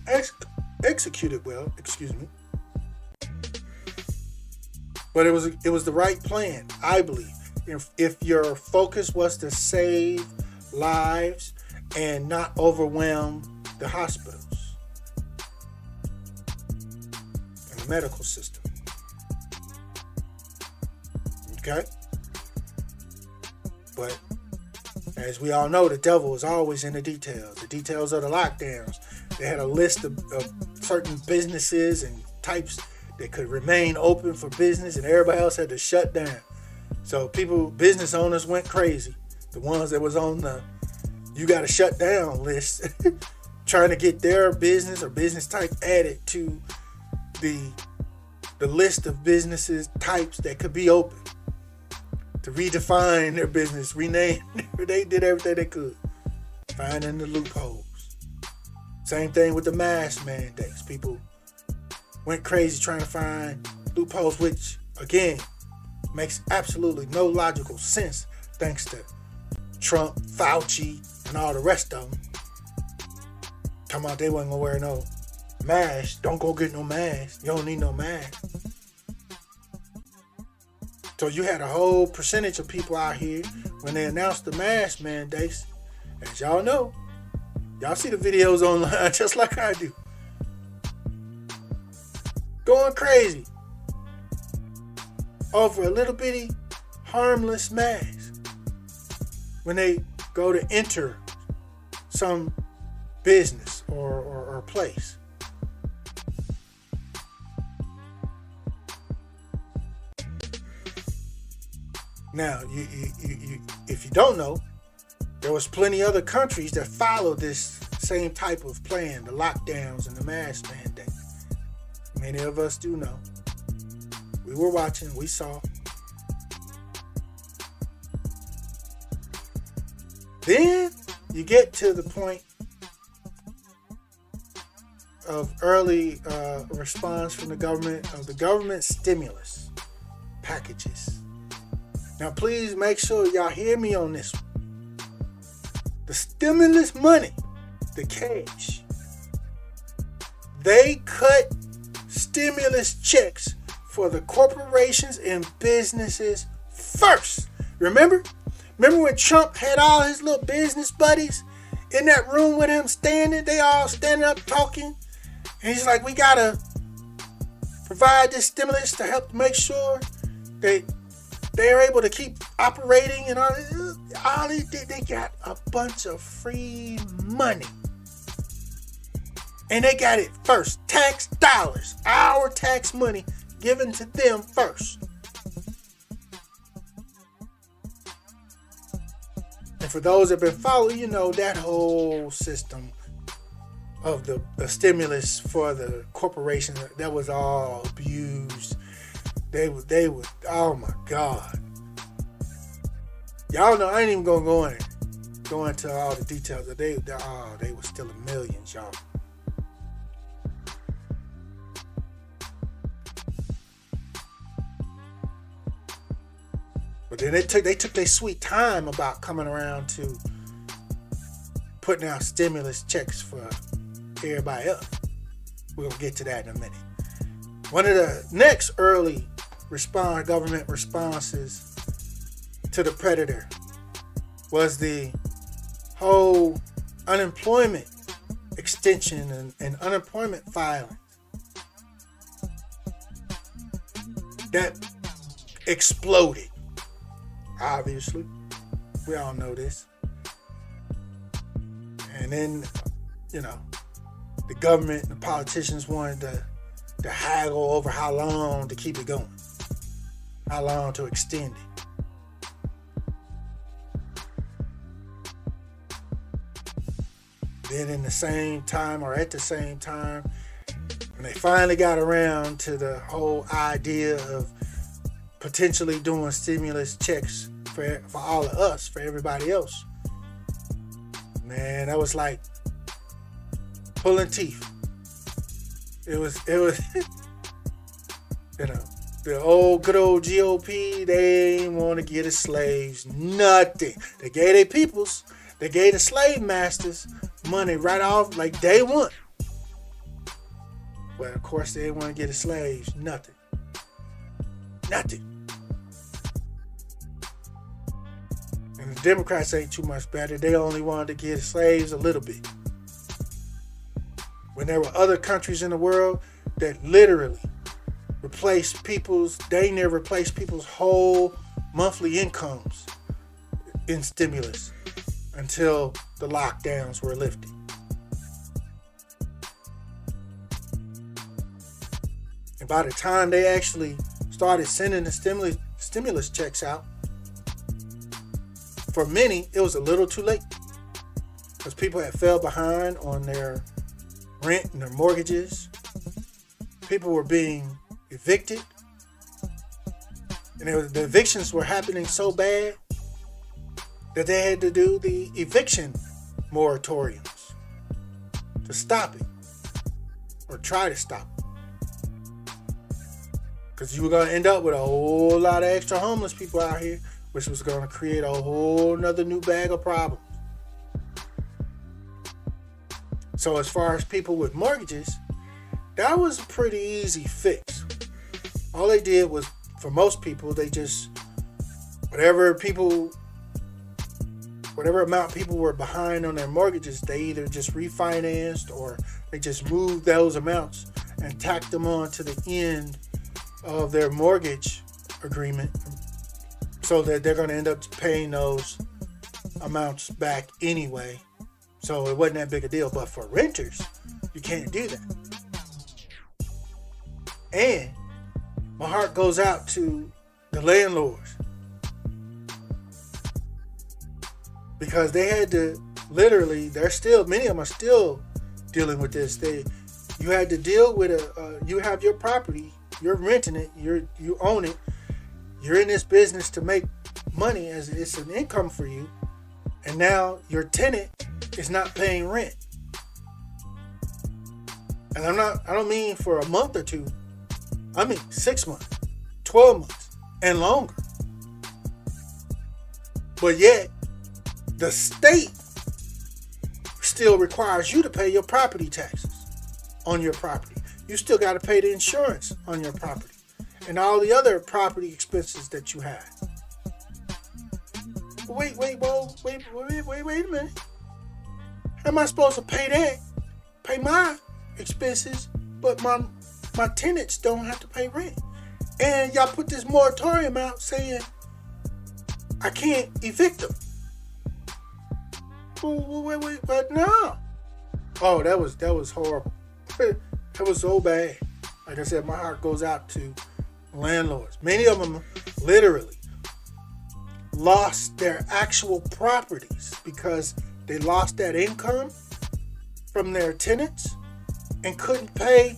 executed well, but it was the right plan, I believe. If your focus was to save lives and not overwhelm the hospitals. the medical system. Okay? But as we all know, the devil is always in the details. The details of the lockdowns. They had a list of certain businesses and types that could remain open for business, and everybody else had to shut down. So business owners went crazy. The ones that was on the you got to shut down list, trying to get their business or business type added to the list of businesses types that could be open, to redefine their business, rename. They did everything they could, finding the loopholes. Same thing with the mask mandates. People went crazy trying to find loopholes, which again makes absolutely no logical sense, thanks to Trump, Fauci, and all the rest of them. Talking about they wasn't gonna wear no mask. Don't go get no mask. You don't need no mask. So you had a whole percentage of people out here when they announced the mask mandates. As y'all know, y'all see the videos online just like I do. Going crazy over a little bitty harmless mask when they go to enter some business or place. Now, you if you don't know, there was plenty other countries that followed this same type of plan, the lockdowns and the mask mandate. Many of us do know. We were watching, we saw. Then you get to the point of early response from the government, of the government stimulus packages. Now, please make sure y'all hear me on this one. The stimulus money, the cash, they cut stimulus checks for the corporations and businesses first. Remember when Trump had all his little business buddies in that room with him standing? They all standing up talking. And he's like, we got to provide this stimulus to help make sure they're able to keep operating and all they got a bunch of free money. And they got it first. Tax dollars, our tax money given to them first. And for those that have been following, you know that whole system of the stimulus for the corporations, that was all abused. They would, oh my God. Y'all know I ain't even gonna go into all the details. They were still in millions, y'all. But then they took their sweet time about coming around to putting out stimulus checks for everybody else. We're gonna get to that in a minute. One of the next early government responses to the predator was the whole unemployment extension and unemployment filing. That exploded. Obviously, we all know this. And then, the government, the politicians wanted to haggle over how long to keep it going, how long to extend it. Then at the same time, when they finally got around to the whole idea of potentially doing stimulus checks for all of us, for everybody else, man, that was like pulling teeth. It was the good old GOP, they ain't want to give the slaves nothing. They gave their peoples, they gave the slave masters money right off like day one. But of course they didn't want to give the slaves nothing. Nothing. And the Democrats ain't too much better. They only wanted to give the slaves a little bit. When there were other countries in the world that literally dang near replaced people's whole monthly incomes in stimulus until the lockdowns were lifted. And by the time they actually started sending the stimulus checks out, for many, it was a little too late. Because people had fell behind on their rent and their mortgages. People were being evicted. And the evictions were happening so bad that they had to do the eviction moratoriums to stop it. Or try to stop it. Because you were going to end up with a whole lot of extra homeless people out here, which was going to create a whole nother new bag of problems. So as far as people with mortgages, that was a pretty easy fix. All they did was, for most people, they just, whatever amount people were behind on their mortgages, they either just refinanced or they just moved those amounts and tacked them on to the end of their mortgage agreement, so that they're going to end up paying those amounts back anyway. So it wasn't that big a deal. But for renters, you can't do that. And my heart goes out to the landlords, because they had to literally, many of them are still dealing with this. You had to deal with you have your property, you're renting it, you own it. You're in this business to make money, as it's an income for you. And now your tenant is not paying rent. And I don't mean for a month or two. I mean 6 months, 12 months, and longer. But yet, the state still requires you to pay your property taxes on your property. You still got to pay the insurance on your property and all the other property expenses that you have. Wait a minute. How am I supposed to pay that? Pay my expenses, but my tenants don't have to pay rent. And y'all put this moratorium out saying I can't evict them. But no. Oh, that was horrible. That was so bad. Like I said, my heart goes out to landlords. Many of them literally lost their actual properties because they lost that income from their tenants and couldn't pay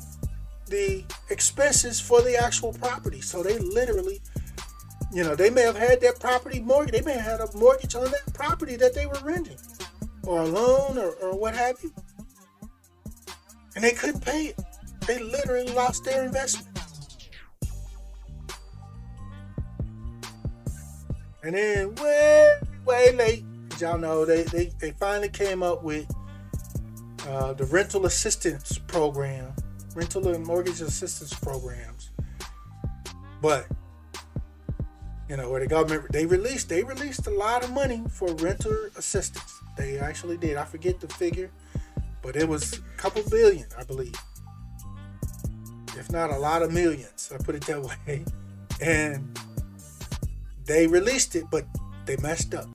the expenses for the actual property. So they literally, they may have had that property mortgage. They may have had a mortgage on that property that they were renting, or a loan, or what have you. And they couldn't pay it. They literally lost their investment. And then way late, y'all know, they finally came up with the rental assistance program, rental and mortgage assistance programs. But where the government they released a lot of money for renter assistance. They actually did. I forget the figure, but it was a couple billion, I believe, if not a lot of millions. I put it that way. And they released it, but they messed up.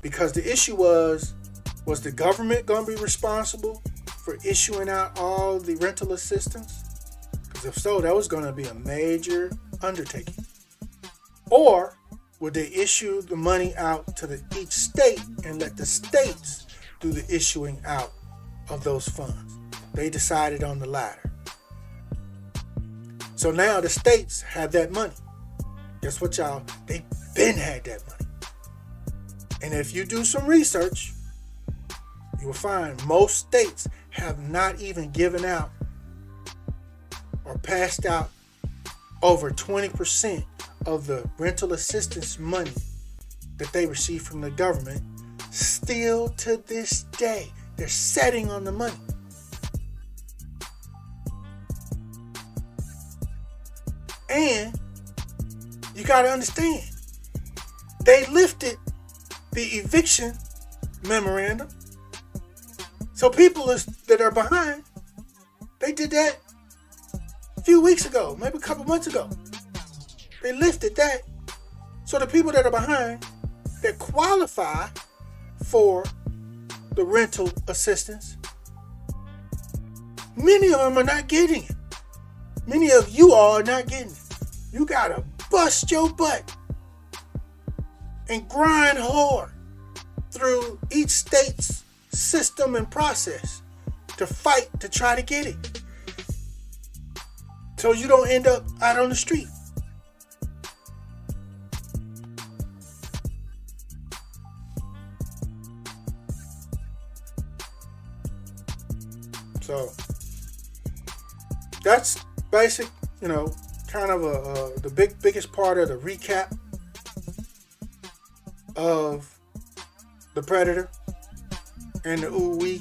Because the issue was the government going to be responsible for issuing out all the rental assistance? Because if so, that was going to be a major undertaking. Or would they issue the money out to each state and let the states do the issuing out of those funds? They decided on the latter. So now the states have that money. Guess what, y'all? They been had that money. And if you do some research, you will find most states have not even given out or passed out over 20% of the rental assistance money that they receive from the government. Still to this day, they're sitting on the money. And you got to understand, they lifted the eviction memorandum. So people that are behind, they did that few weeks ago, maybe a couple months ago. They lifted that. So the people that are behind that qualify for the rental assistance, many of them are not getting it. Many of you all are not getting it. You gotta bust your butt and grind hard through each state's system and process to fight to try to get it. So you don't end up out on the street. So that's basic, kind of the biggest part of the recap of the Predator and the ooh-wee.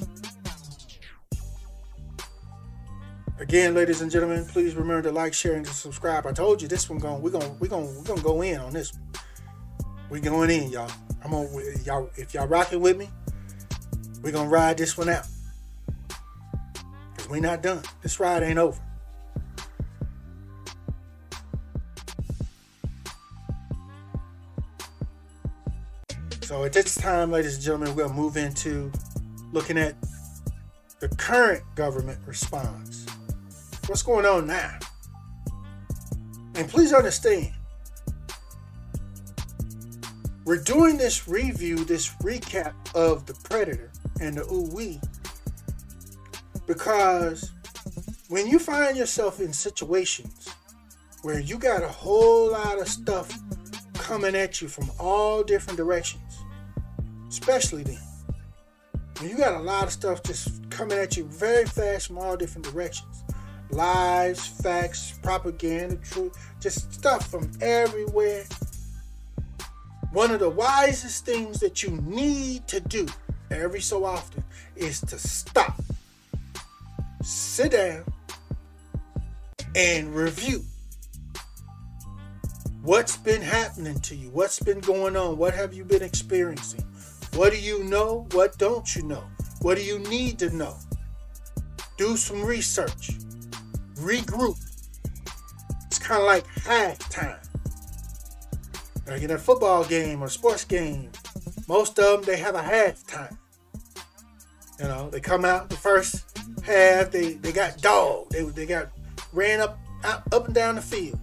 Again, ladies and gentlemen, please remember to like, share, and to subscribe. I told you this one we're gonna go in on this one. We going in, y'all. Y'all, if y'all rocking with me, we're gonna ride this one out. Cause we not done. This ride ain't over. So at this time, ladies and gentlemen, we'll move into looking at the current government response. What's going on now? And please understand, we're doing this review, this recap of the Predator and the ooh-wee because when you find yourself in situations where you got a whole lot of stuff coming at you from all different directions, especially then, when you got a lot of stuff just coming at you very fast from all different directions, lies, facts, propaganda, truth, just stuff from everywhere. One of the wisest things that you need to do every so often is to stop, sit down, and review what's been happening to you, what's been going on, what have you been experiencing, what do you know, what don't you know, what do you need to know. Do some research, regroup. It's kind of like halftime. Like in a football game or sports game, most of them, they have a halftime. They come out the first half, they got dogged. They got ran up and down the field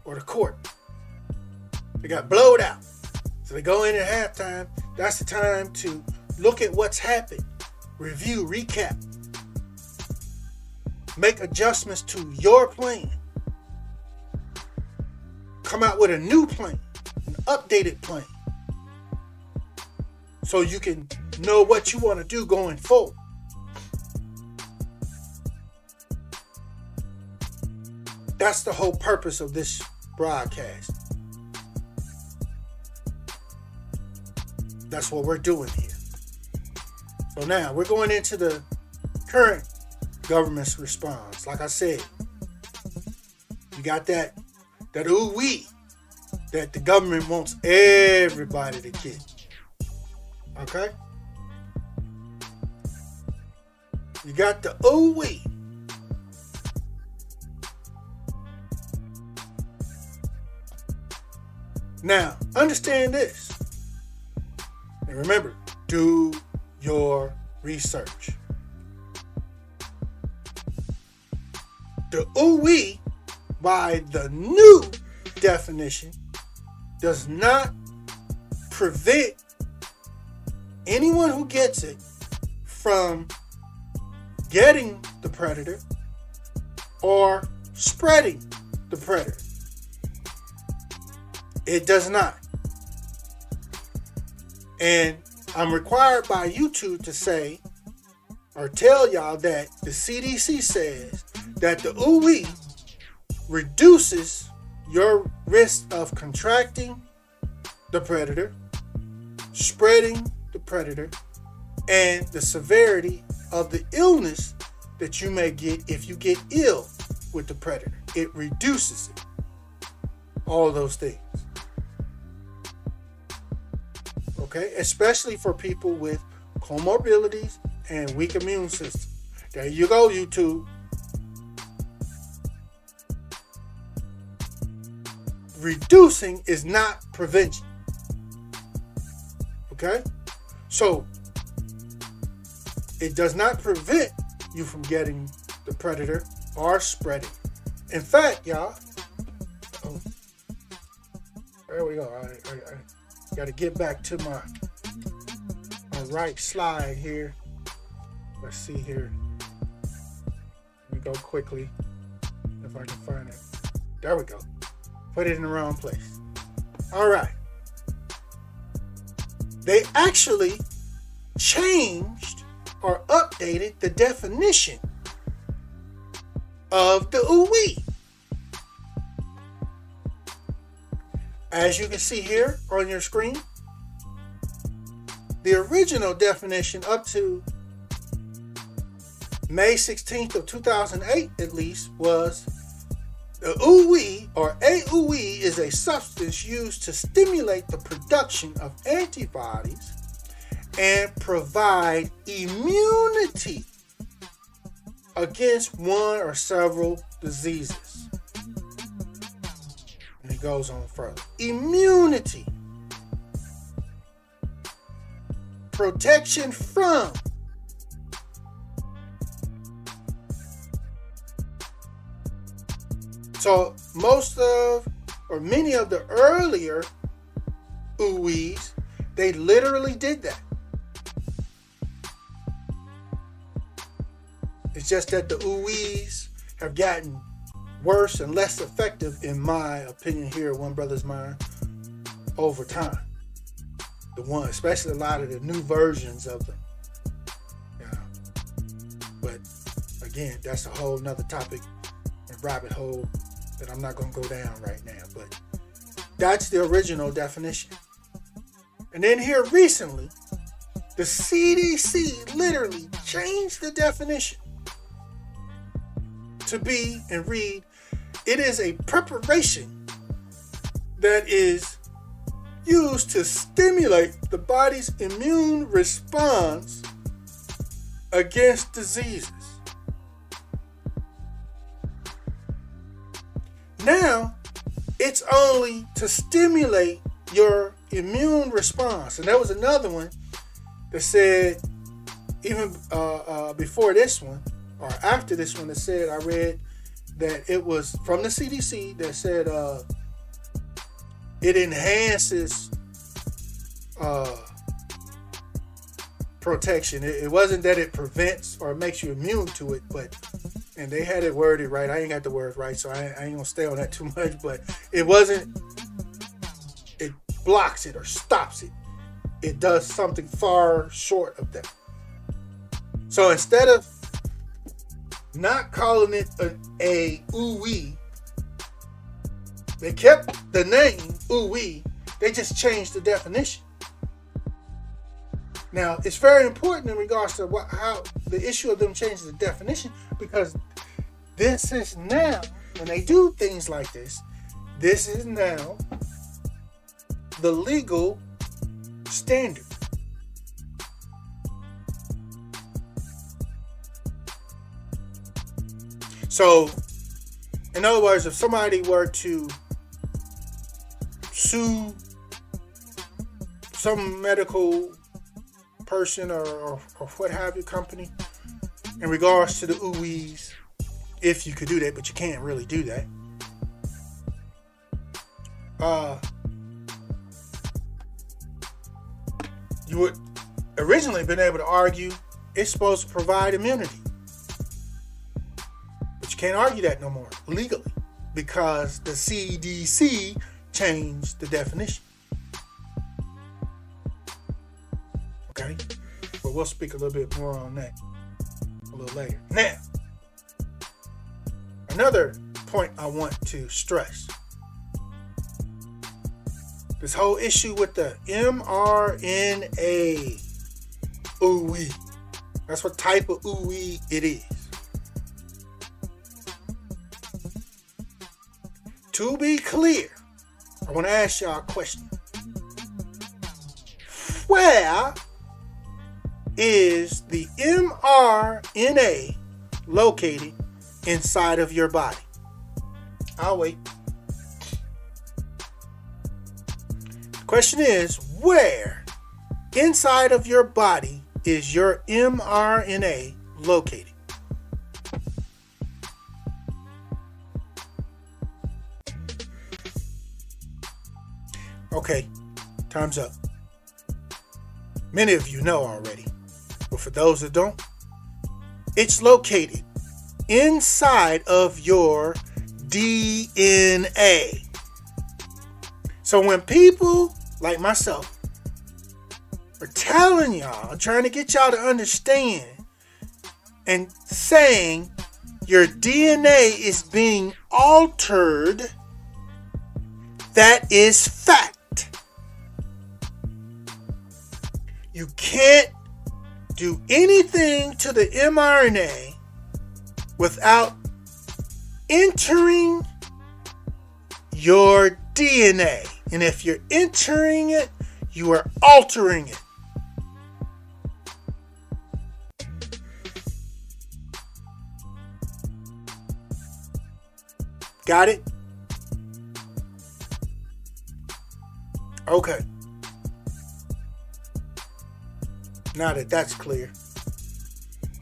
or the court. They got blowed out. So they go in at halftime. That's the time to look at what's happened, review, recap, make adjustments to your plan, come out with a new plan, an updated plan, so you can know what you want to do going forward. That's the whole purpose of this broadcast. That's what we're doing here. So now we're going into the current government's response. Like I said, you got that ooh-wee that the government wants everybody to get. Okay? You got the ooh-wee. Now, understand this. And remember, do your research. The ooh-wee, by the new definition, does not prevent anyone who gets it from getting the predator or spreading the predator. It does not. And I'm required by YouTube to say or tell y'all that the CDC says that the ooh-wee reduces your risk of contracting the predator, spreading the predator, and the severity of the illness that you may get if you get ill with the predator. It reduces it. All those things. Okay, especially for people with comorbidities and weak immune system. There you go, YouTube. reducing is not prevention. Okay? So, it does not prevent you from getting the predator or spreading. In fact, y'all, there we go. I got to get back to my right slide here. Let's see here. Let me go quickly if I can find it. There we go. Put it in the wrong place. All right. They actually changed or updated the definition of the ooh-wee. As you can see here on your screen, the original definition up to May 16th of 2008 at least was the ooh-wee or a ooh-wee is a substance used to stimulate the production of antibodies and provide immunity against one or several diseases. And it goes on further. Immunity. Protection from. So most of, or many of the earlier ooh-wees, they literally did that. It's just that the ooh-wees have gotten worse and less effective, in my opinion, here at One Brother's Mind, over time. The one, especially a lot of the new versions of them. Yeah. But again, that's a whole nother topic and rabbit hole that I'm not going to go down right now. But that's the original definition. And then here recently, the CDC literally changed the definition to be and read, it is a preparation that is used to stimulate the body's immune response against diseases. Now, it's only to stimulate your immune response. And there was another one that said, even before this one, or after this one, that said, I read that it was from the CDC that said it enhances protection. It wasn't that it prevents or makes you immune to it, but, and they had it worded right. I ain't got the words right, so I ain't gonna stay on that too much, but it wasn't, it blocks it or stops it. It does something far short of that. So instead of not calling it a ooh-wee, they kept the name ooh-wee, they just changed the definition. Now, it's very important in regards to how the issue of them changing the definition, because this is now, when they do things like this is now the legal standard. So, in other words, if somebody were to sue some medical person or what have you, company, in regards to the ooh-wees, if you could do that, but you can't really do that, you would originally been able to argue it's supposed to provide immunity. But you can't argue that no more legally because the CDC changed the definition. Okay? But we'll speak a little bit more on that a little later. Now, another point I want to stress. This whole issue with the mRNA ooh-wee. That's what type of ooh-wee it is. To be clear, I want to ask y'all a question. Where is the mRNA located inside of your body? I'll wait. Question is, where inside of your body is your mRNA located? Okay, time's up. Many of you know already, but for those that don't, it's located inside of your DNA. So when people like myself are telling y'all, trying to get y'all to understand and saying your DNA is being altered, that is fact. You can't do anything to the mRNA without entering your DNA. And if you're entering it, you are altering it. Got it? Okay. Now that that's clear,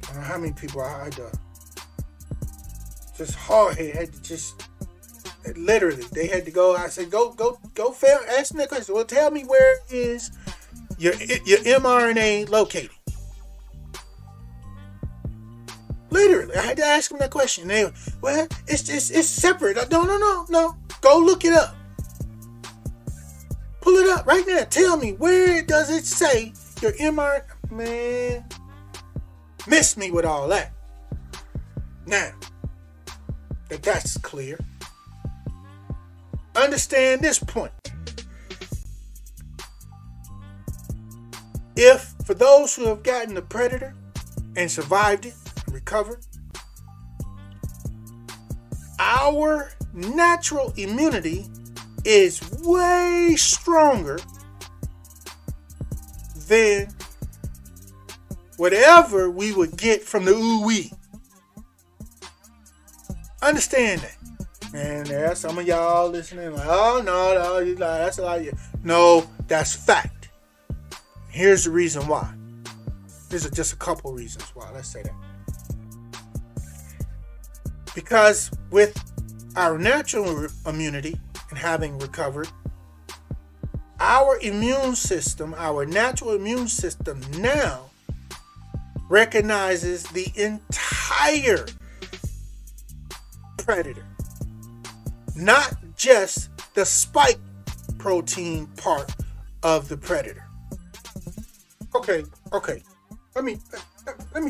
I don't know how many people I had to just hard had to just literally they had to go. I said, go, ask me that question. Well, tell me, where is your mRNA located? Literally, I had to ask them that question. They were, well, it's separate. No. Go look it up. Pull it up right now. Tell me, where does it say your mRNA? Man, miss me with all that. Now that that's clear, understand this point. If, for those who have gotten the predator and survived it, recovered, our natural immunity is way stronger than whatever we would get from the ooh-wee. Understand that. And there are some of y'all listening like, oh, no, you lie. That's a lie. No, that's fact. Here's the reason why. These are just a couple reasons why. Let's say that. Because with our natural immunity and having recovered, our immune system, our natural immune system now recognizes the entire predator, not just the spike protein part of the predator. Okay. Let me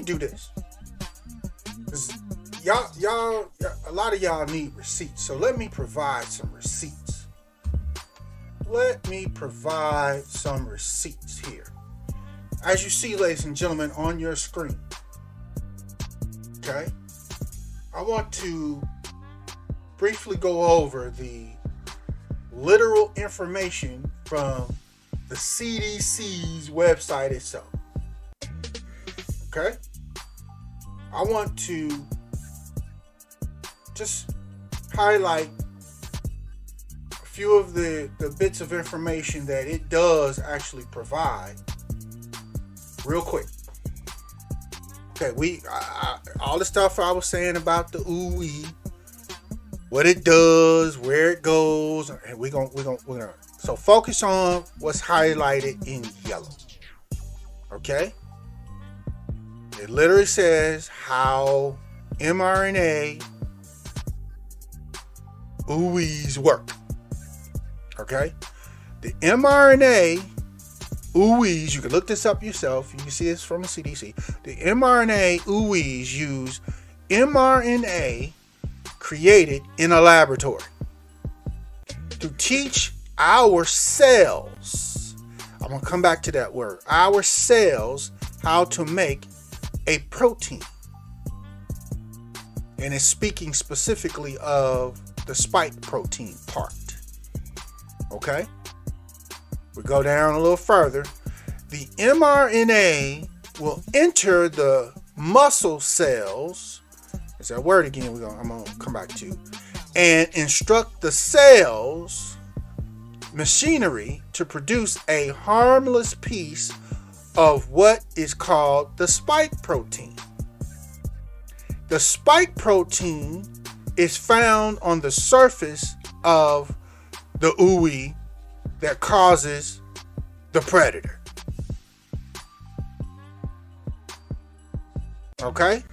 do this. Y'all, a lot of y'all need receipts, so let me provide some receipts. Let me provide some receipts here. As you see, ladies and gentlemen, on your screen. Okay? I want to briefly go over the literal information from the CDC's website itself. Okay? I want to just highlight a few of the bits of information that it does actually provide real quick. Okay, all the stuff I was saying about the ooh-wee, what it does, where it goes, and we're gonna so focus on what's highlighted in yellow. Okay? It literally says how mRNA ooh-wees work. Okay? The mRNA ooh-wees, you can look this up yourself. You can see this from the CDC. The mRNA ooh-wees use mRNA created in a laboratory to teach our cells, I'm going to come back to that word, our cells, how to make a protein. And it's speaking specifically of the spike protein part. Okay? We go down a little further. The mRNA will enter the muscle cells. Is that word again? I'm going to come back to. And instruct the cells machinery to produce a harmless piece of what is called the spike protein. The spike protein is found on the surface of the ooey that causes the predator. Okay?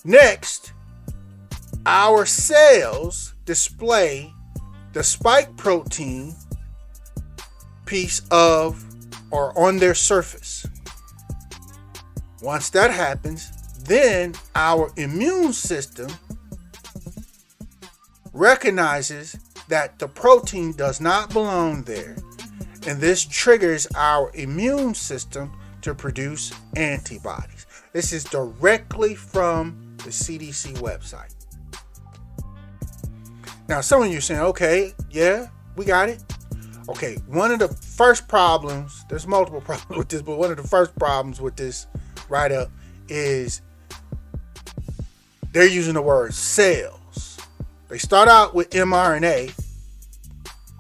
Next, our cells display the spike protein piece of or on their surface. Once that happens, then our immune system recognizes that the protein does not belong there, and this triggers our immune system to produce antibodies. This is directly from the CDC website. Now, some of you are saying, okay, yeah, we got it. Okay, one of the first problems, there's multiple problems with this, but one of the first problems with this write-up is they're using the word cells. They start out with mRNA,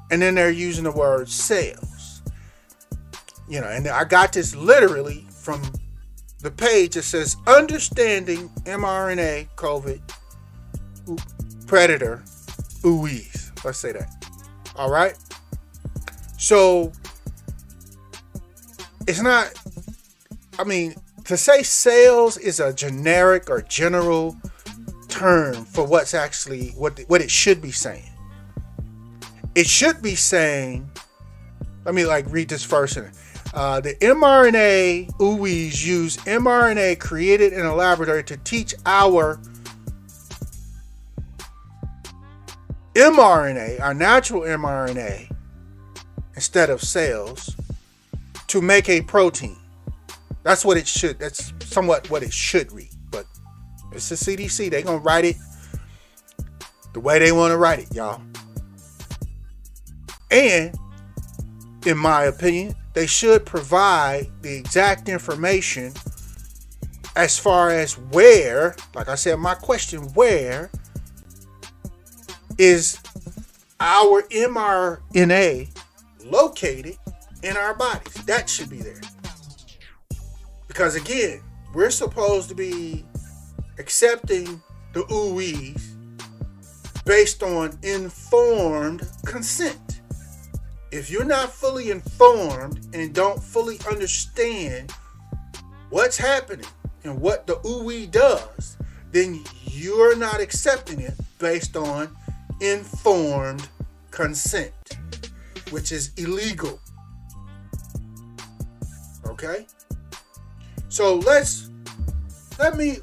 and then they're using the word cells. And I got this literally from the page that says Understanding mRNA COVID Predator ooeys. Let's say that. All right. So it's not, to say cells is a generic or general term for what's actually what it should be saying. It should be saying, let me read this first. The mRNA ooeys use mRNA created in a laboratory to teach our mRNA, our natural mRNA, instead of cells, to make a protein. That's what it should. That's somewhat what it should read. But it's the CDC. They're going to write it the way they want to write it, y'all. And, in my opinion, they should provide the exact information as far as where, like I said, my question, where is our mRNA located in our bodies? That should be there. Because again, we're supposed to be accepting the ooeys based on informed consent. If you're not fully informed and don't fully understand what's happening and what the ooey does, then you're not accepting it based on informed consent, which is illegal. Okay? So let me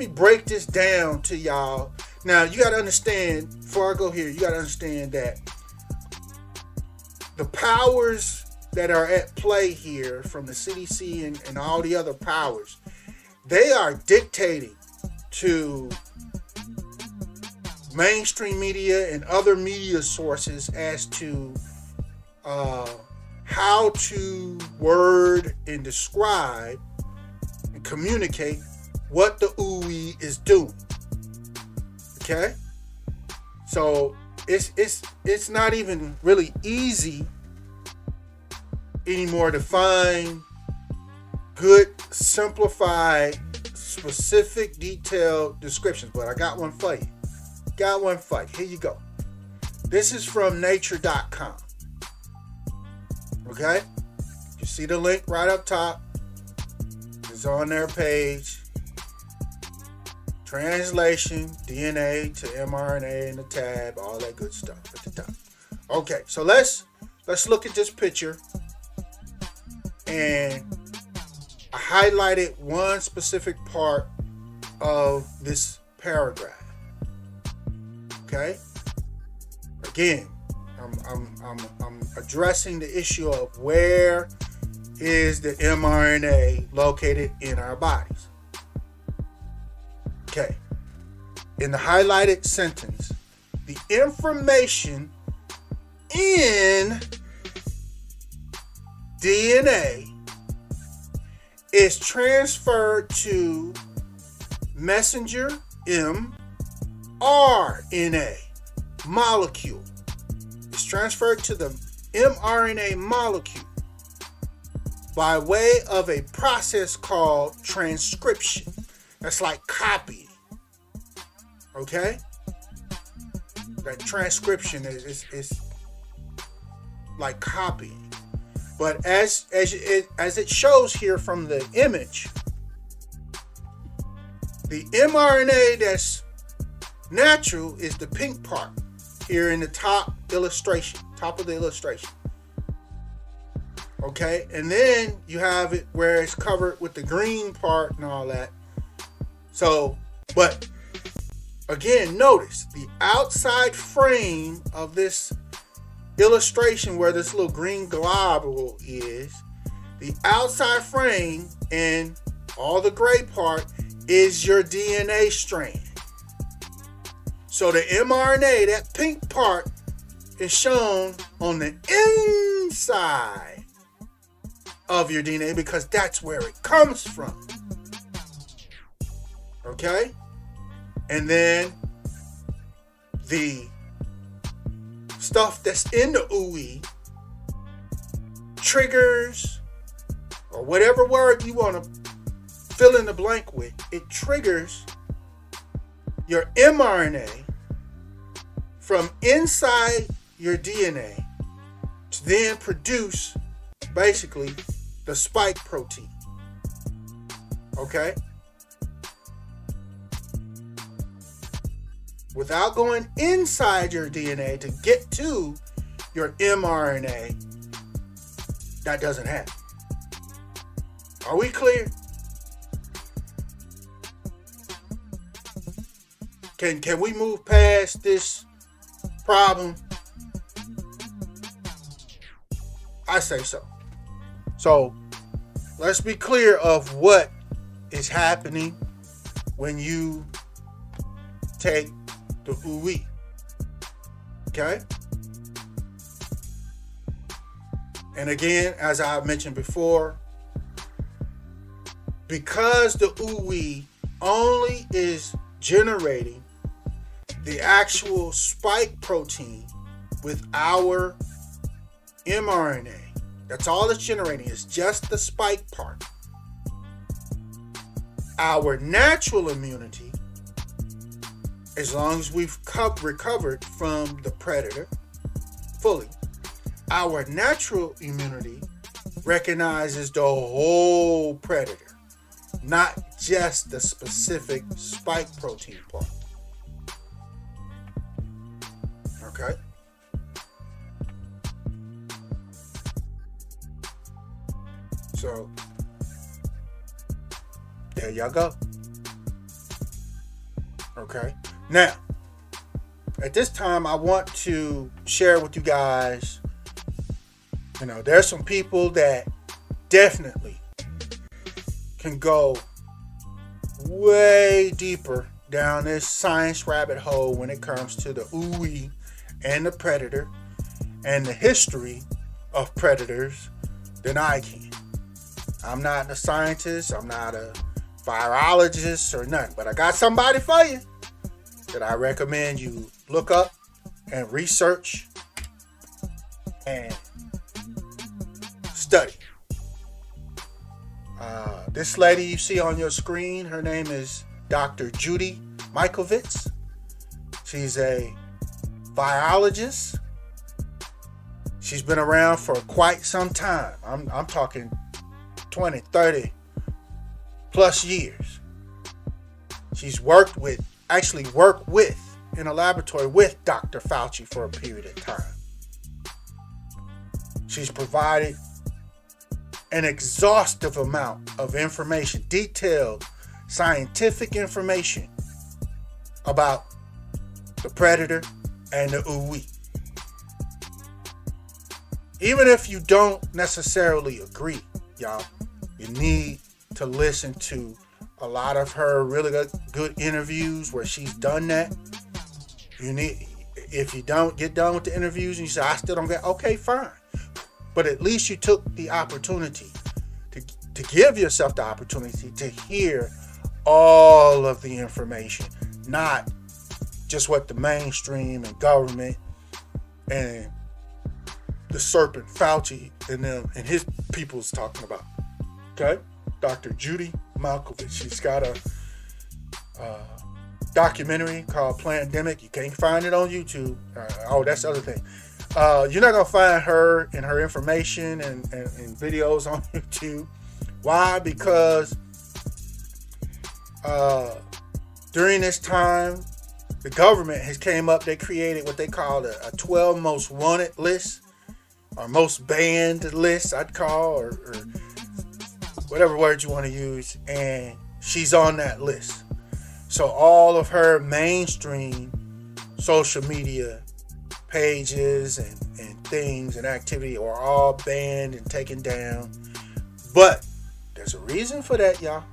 break this down to y'all. Now, you got to understand, before I go here, you got to understand that the powers that are at play here from the CDC and all the other powers, they are dictating to mainstream media and other media sources as to how to word and describe and communicate what the ooey is doing. Okay? So it's not even really easy anymore to find good, simplified, specific, detailed descriptions. But I got one for you. Here you go. This is from nature.com. Okay? You see the link right up top. It's on their page. Translation, DNA to mRNA in the tab, all that good stuff at the top. Okay, so let's look at this picture. And I highlighted one specific part of this paragraph. Okay? Again, I'm addressing the issue of where is the mRNA located in our bodies. Okay. In the highlighted sentence, the information in DNA is transferred to messenger RNA molecule is transferred to the mRNA molecule by way of a process called transcription. That's like copying. Okay? That transcription is like copying. But as it shows here from the image, the mRNA that's natural is the pink part here in the top of the illustration. Okay, and then you have it where it's covered with the green part and all that. So, but again, notice the outside frame of this illustration where this little green globule is, the outside frame and all the gray part is your DNA strand. So the mRNA, that pink part, is shown on the inside of your DNA because that's where it comes from. Okay? And then the stuff that's in the ooey triggers, or whatever word you want to fill in the blank with, it triggers your mRNA from inside your DNA to then produce basically the spike protein. Okay? Without going inside your DNA to get to your mRNA, that doesn't happen. Are we clear? Can we move past this problem? I say so. So let's be clear of what is happening when you take the ooey. Okay? And again, as I mentioned before, because the ooey only is generating the actual spike protein with our mRNA, that's all it's generating, is just the spike part. Our natural immunity, as long as we've recovered from the predator fully, our natural immunity recognizes the whole predator, not just the specific spike protein part. Okay? So, there y'all go. Okay? Now, at this time, I want to share with you guys, there's some people that definitely can go way deeper down this science rabbit hole when it comes to the ooey and the predator and the history of predators than I can. I'm not a scientist, I'm not a virologist or nothing, but I got somebody for you that I recommend you look up and research and study. This lady you see on your screen, her name is Dr. Judy Mikovits. She's a virologist. She's been around for quite some time. I'm talking 20, 30 plus years. She's worked with in a laboratory with Dr. Fauci for a period of time. She's provided an exhaustive amount of information, detailed scientific information about the predator and the ooey. Even if you don't necessarily agree, y'all, you need to listen to a lot of her really good interviews where she's done that. If you don't get done with the interviews and you say, I still don't get, okay, fine. But at least you took the opportunity to give yourself the opportunity to hear all of the information, not just what the mainstream and government and the serpent Fauci and them and his people's talking about. Okay? Dr. Judy Malkovich. She's got a documentary called Plandemic. You can't find it on YouTube. That's the other thing. You're not going to find her and her information and videos on YouTube. Why? Because during this time, the government has came up, they created what they call a 12 most wanted list, or most banned list, I'd call, or whatever word you want to use, and she's on that list. So all of her mainstream social media pages and things and activity are all banned and taken down. But there's a reason for that, y'all.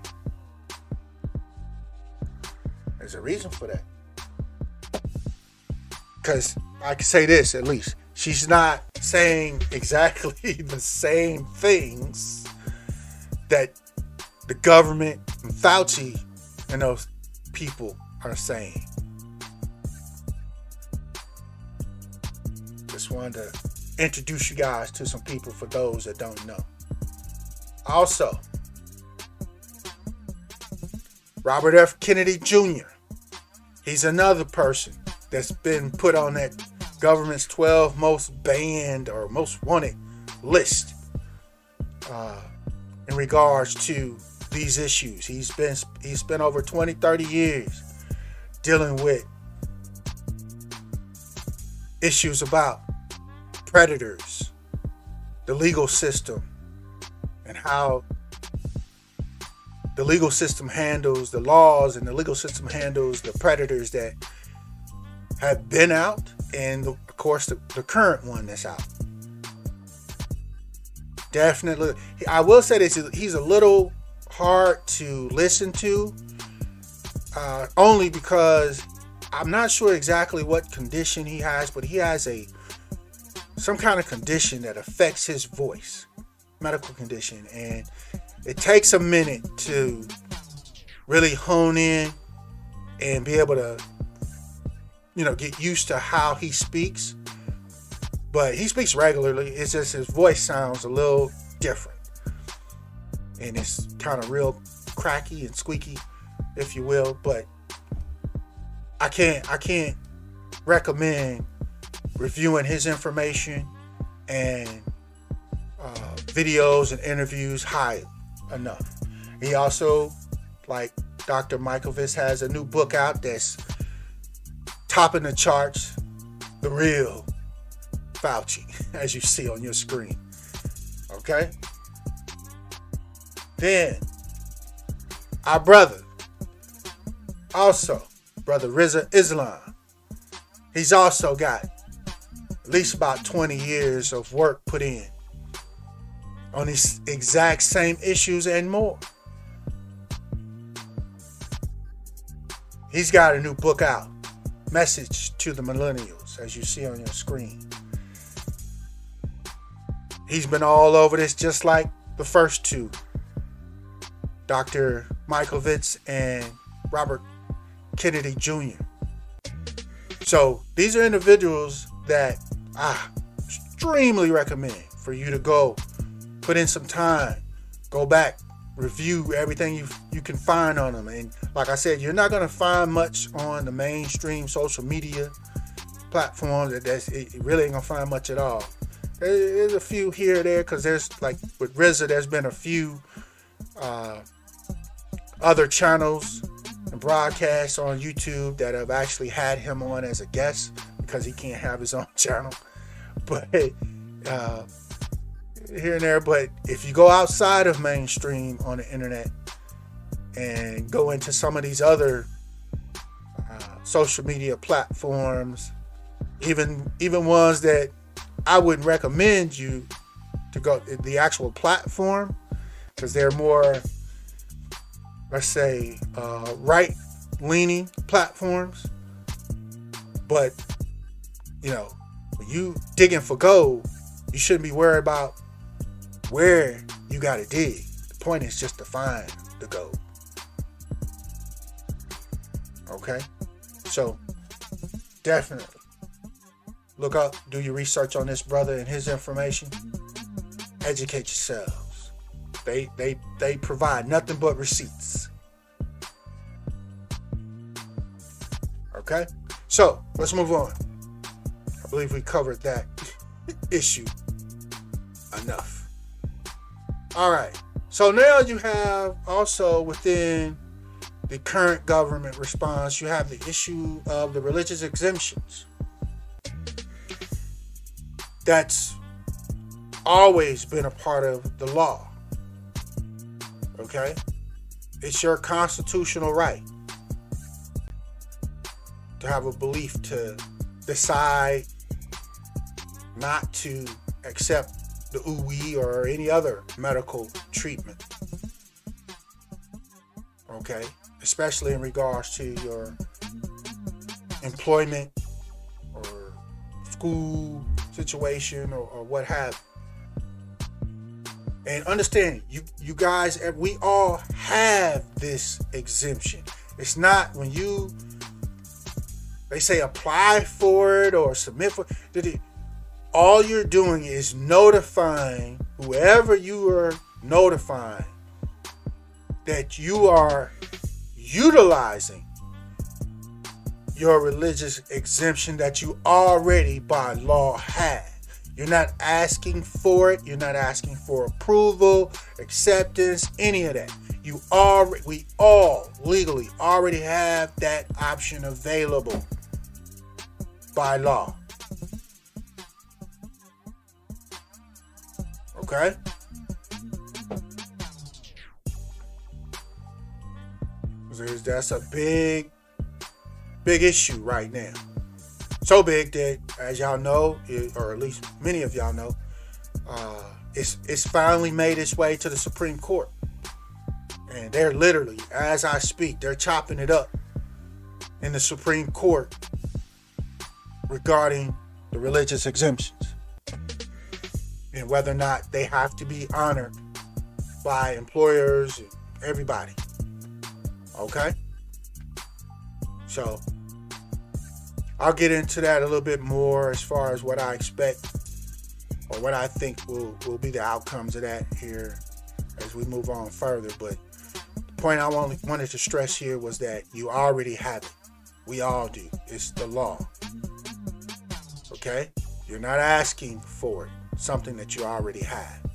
There's a reason for that. Because I can say this, at least. She's not saying exactly the same things that the government and Fauci and those people are saying. Just wanted to introduce you guys to some people for those that don't know. Also, Robert F. Kennedy Jr. He's another person that's been put on that government's 12 most banned or most wanted list in regards to these issues. He's spent over 20, 30 years dealing with issues about predators, the legal system, and how the legal system handles the laws and the legal system handles the predators that have been out, and of course the current one that's out. Definitely, I will say this: he's a little hard to listen to, only because I'm not sure exactly what condition he has, but he has some kind of condition that affects his voice, medical condition, and it takes a minute to really hone in and be able to, get used to how he speaks. But he speaks regularly. It's just his voice sounds a little different, and it's kind of real cracky and squeaky, if you will. But I can't recommend reviewing his information and videos and interviews high enough. He also, like Dr. Malkovich, has a new book out that's topping the charts, The Real Fauci, as you see on your screen. Okay? Then, our brother, also, Brother Islam, he's also got at least about 20 years of work put in on these exact same issues and more. He's got a new book out, Message to the Millennials, as you see on your screen. He's been all over this just like the first two, Dr. Malkovich and Robert Kennedy Jr. So these are individuals that I extremely recommend for you to go put in some time, go back, review everything you can find on them. And like I said, you're not going to find much on the mainstream social media platforms. It really ain't going to find much at all. There's a few here or there, because there's, like with RZA, there's been a few other channels and broadcasts on YouTube that have actually had him on as a guest, because he can't have his own channel. But here and there. But if you go outside of mainstream on the internet and go into some of these other social media platforms, even ones that I wouldn't recommend you to go the actual platform, because they're more, let's say, right-leaning platforms. But when you digging for gold, you shouldn't be worried about where you got to dig. The point is just to find the gold. Okay? So Definitely. Look up, do your research on this brother and his information. Educate yourselves. They provide nothing but receipts. Okay? So, let's move on. I believe we covered that issue enough. All right. So now you have also within the current government response, you have the issue of the religious exemptions. That's always been a part of the law. Okay? It's your constitutional right to have a belief, to decide not to accept the ooey or any other medical treatment. Okay? Especially in regards to your employment or school situation or what have you. And understand, you guys, we all have this exemption. It's not when they say apply for it or submit for it. All you're doing is notifying whoever you are notifying that you are utilizing your religious exemption that you already by law have. You're not asking for it. You're not asking for approval, acceptance, any of that. We all legally already have that option available by law. Okay? That's a big issue right now. So big that, as y'all know, or at least many of y'all know, it's finally made its way to the Supreme Court. And they're literally, as I speak, they're chopping it up in the Supreme Court regarding the religious exemptions and whether or not they have to be honored by employers and everybody. Okay? So, I'll get into that a little bit more as far as what I expect or what I think will be the outcomes of that here as we move on further. But the point I wanted to stress here was that you already have it. We all do. It's the law. Okay? You're not asking for it. Something that you already have.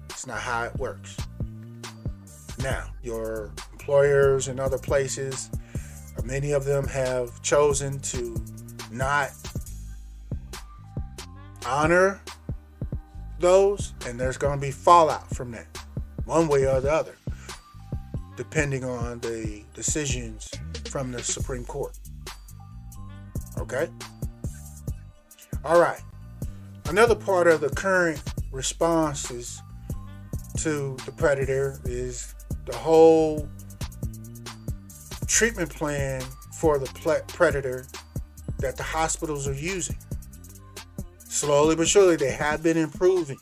It's not how it works. Now, your employers and other places, many of them have chosen to not honor those, and there's going to be fallout from that, one way or the other, depending on the decisions from the Supreme Court. Okay? All right. Another part of the current responses to the predator is the whole treatment plan for the predator that the hospitals are using. Slowly but surely, they have been improving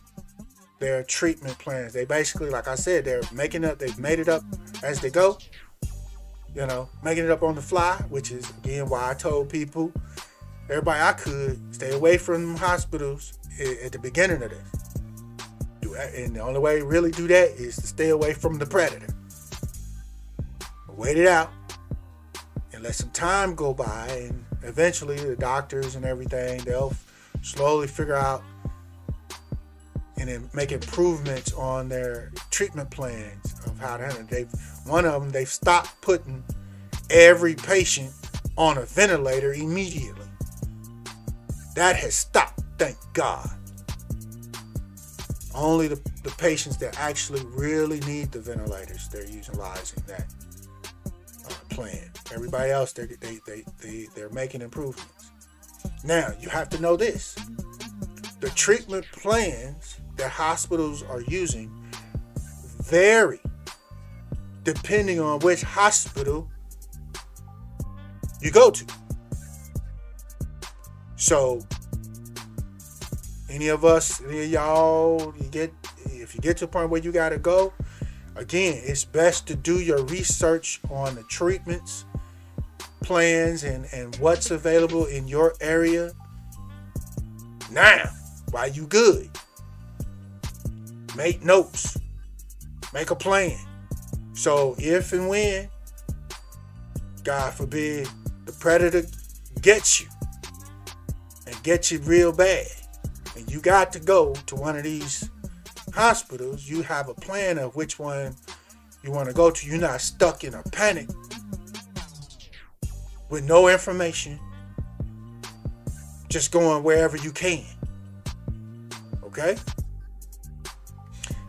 their treatment plans. They basically, like I said, they've made it up as they go. Making it up on the fly, which is, again, why I told people, everybody I could, stay away from hospitals at the beginning of this. And the only way to really do that is to stay away from the predator. Wait it out and let some time go by, and eventually the doctors and everything, they'll slowly figure out and then make improvements on their treatment plans of how to handle it. One of them, they've stopped putting every patient on a ventilator immediately. That has stopped, thank God. Only the patients that actually really need the ventilators, they're utilizing that plan. Everybody else, they're making improvements. Now, you have to know this. The treatment plans that hospitals are using vary depending on which hospital you go to. So, any of y'all, if you get to a point where you got to go, again, it's best to do your research on the treatments plans and what's available in your area now while you good. Make notes. Make a plan. So if and when, God forbid, the predator gets you and gets you real bad, and you got to go to one of these hospitals, you have a plan of which one you want to go to. You're not stuck in a panic with no information, just going wherever you can. Okay?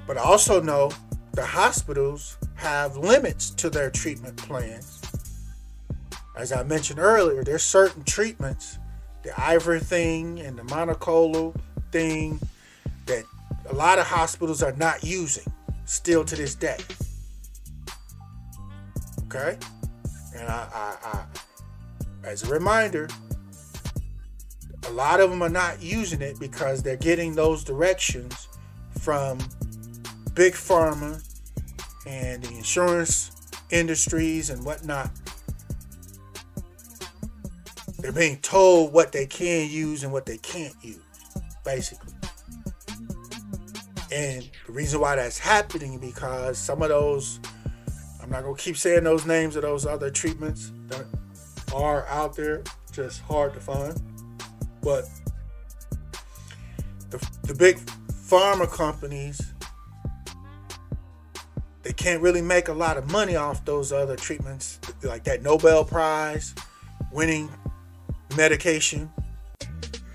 But I also know the hospitals have limits to their treatment plans. As I mentioned earlier, there's certain treatments, the ivory thing and the monoclonal thing, that a lot of hospitals are not using still to this day. Okay? And I as a reminder, a lot of them are not using it because they're getting those directions from big pharma and the insurance industries and whatnot. They're being told what they can use and what they can't use, basically. And the reason why that's happening because some of those, I'm not going to keep saying those names of those other treatments that are out there, just hard to find. But the big pharma companies, they can't really make a lot of money off those other treatments, like that Nobel Prize winning medication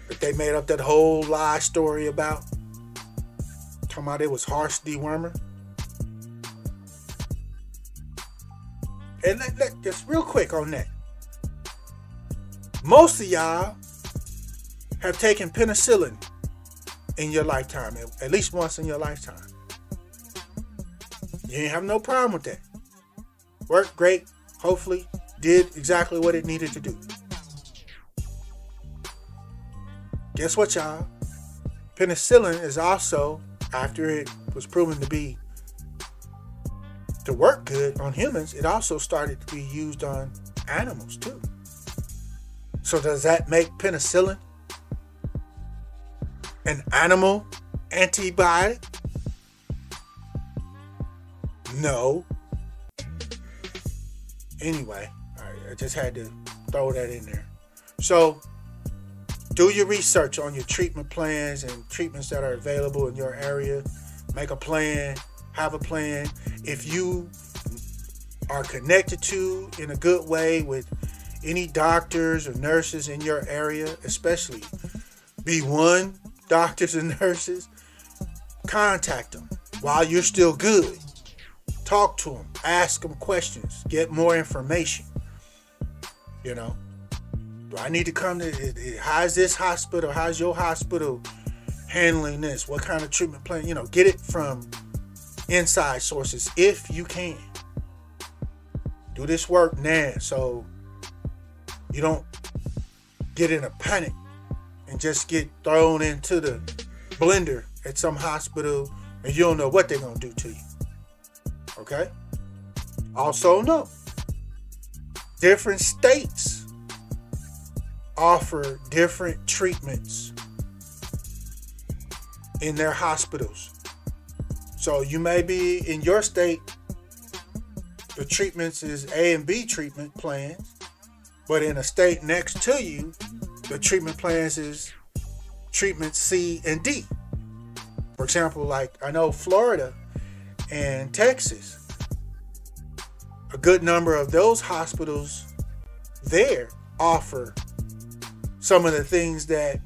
that they made up that whole lie story about. Talking about it was horse dewormer. And just real quick on that. Most of y'all have taken penicillin in your lifetime, at least once in your lifetime. You ain't have no problem with that. Worked great. Hopefully did exactly what it needed to do. Guess what, y'all? Penicillin is also, after it was proven to work good on humans, it also started to be used on animals too. So does that make penicillin an animal antibiotic? No. Anyway, I just had to throw that in there. So do your research on your treatment plans and treatments that are available in your area. Make a plan. Have a plan. If you are connected to in a good way with any doctors or nurses in your area, especially B1 doctors and nurses, contact them while you're still good. Talk to them. Ask them questions. Get more information. You know, do I need to come to, how's this hospital, how's your hospital handling this? What kind of treatment plan? You know, get it from inside sources if you can. Do this work now so you don't get in a panic and just get thrown into the blender at some hospital and you don't know what they're going to do to you. Okay? Also know, different states offer different treatments in their hospitals. So you may be in your state, the treatments is A and B treatment plans, but in a state next to you, the treatment plans is treatment C and D. For example, like I know Florida and Texas, a good number of those hospitals there offer some of the things that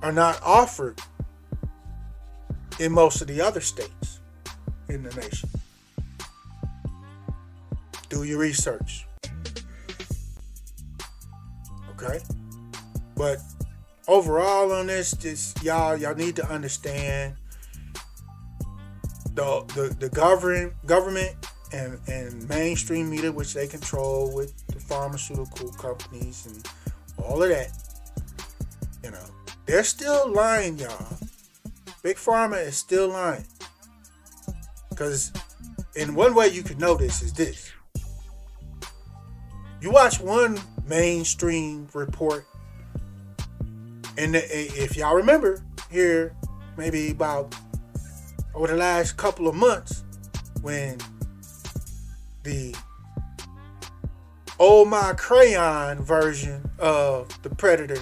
are not offered in most of the other states in the nation. Do your research. Okay? But overall on this, just y'all need to understand the government and mainstream media, which they control with the pharmaceutical companies and all of that. You know, they're still lying, y'all. Big Pharma is still lying. Because in one way you can know this is this. You watch one mainstream report, and if y'all remember here, maybe about over the last couple of months, when the Oh My Crayon version of the Predator,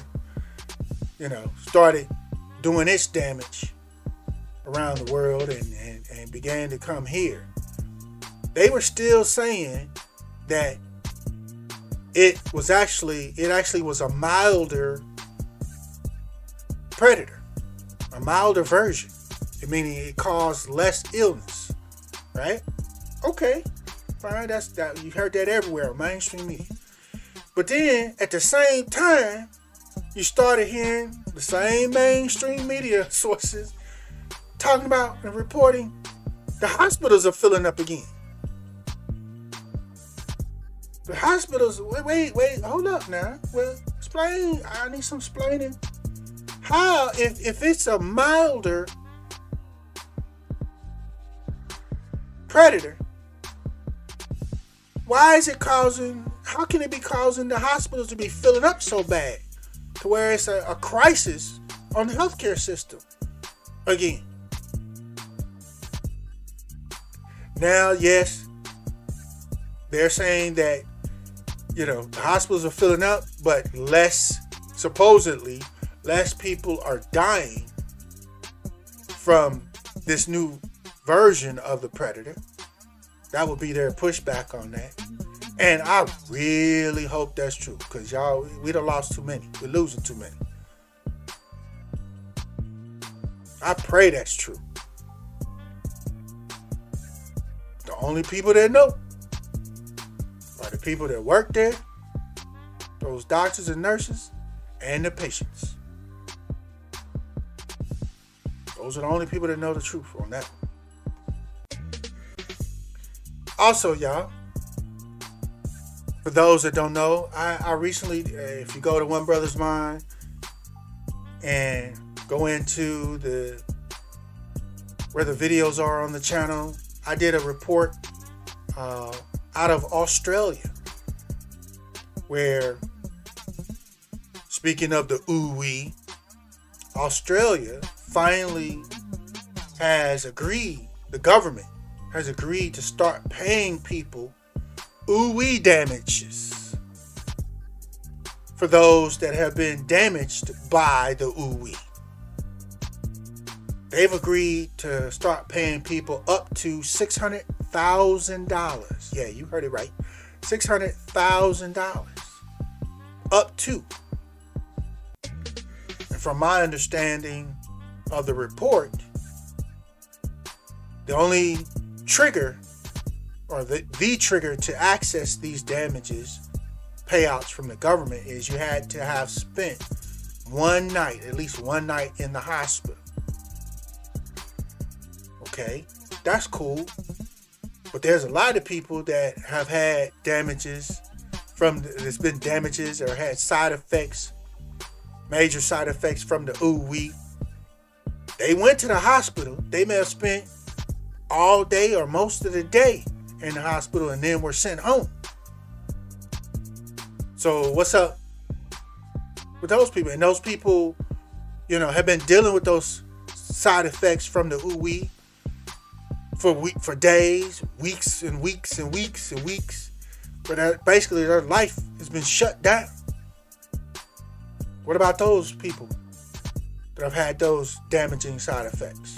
started doing its damage around the world and began to come here. They were still saying that it actually was a milder Predator, a milder version, meaning it caused less illness, right? Okay, fine. That's that. You heard that everywhere, mainstream media. But then at the same time, you started hearing the same mainstream media sources talking about and reporting the hospitals are filling up again. The hospitals, wait, hold up now. Well, explain. I need some explaining. How, if it's a milder Predator, how can it be causing the hospitals to be filling up so bad to where it's a crisis on the healthcare system again? Now, yes, they're saying that, the hospitals are filling up, but supposedly, less people are dying from this new version of the Predator. That would be their pushback on that. And I really hope that's true, because we done lost too many. We're losing too many. I pray that's true. The only people that know are the people that work there, those doctors and nurses, and the patients. Those are the only people that know the truth on that. Also, y'all, for those that don't know, I recently, if you go to One Brother's Mind and go into where the videos are on the channel, I did a report out of Australia, where, speaking of the ooh-wee, Australia finally the government has agreed to start paying people ooh-wee damages for those that have been damaged by the ooh-wee. They've agreed to start paying people up to $600,000. Yeah, you heard it right. $600,000. Up to. And from my understanding of the report, the only trigger, or the trigger to access these damages payouts from the government, is you had to have spent at least one night in the hospital. Okay, that's cool. But there's a lot of people that have had damages there's been damages or had side effects, major side effects from the ooh-wee. They went to the hospital. They may have spent all day or most of the day in the hospital and then were sent home. So what's up with those people? And those people, have been dealing with those side effects from the ooh-wee for days, weeks and weeks and weeks and weeks. But basically their life has been shut down. What about those people that have had those damaging side effects?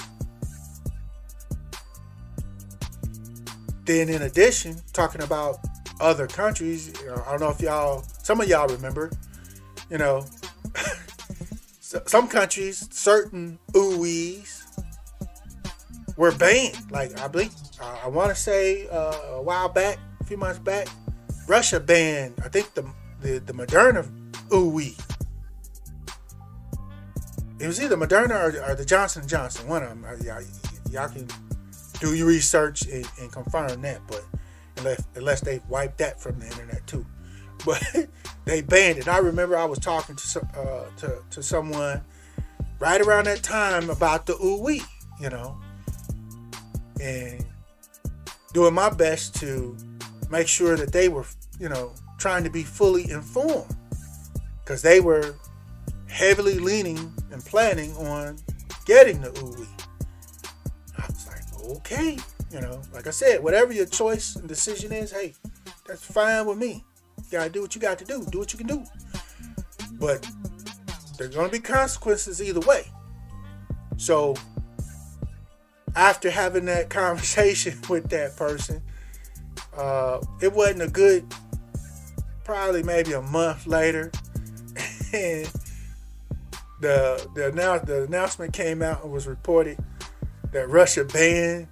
Then in addition, talking about other countries, I don't know if some of y'all remember, some countries, certain ooh-wees were banned. Like, I want to say a while back, a few months back, Russia banned, I think, the Moderna ooh-wee. It was either Moderna or the Johnson & Johnson, one of them. Y'all can do your research and confirm that, but unless they wiped that from the internet too. But they banned it. I remember I was talking to someone right around that time about the ooh-wee, and doing my best to make sure that they were, trying to be fully informed, because they were heavily leaning and planning on getting the ooh-wee. I was like, okay, like I said, whatever your choice and decision is, hey, that's fine with me. You gotta do what you got to do. Do what you can do. But there's gonna be consequences either way. So after having that conversation with that person, it wasn't a good, probably maybe a month later, and the announcement came out and was reported that Russia banned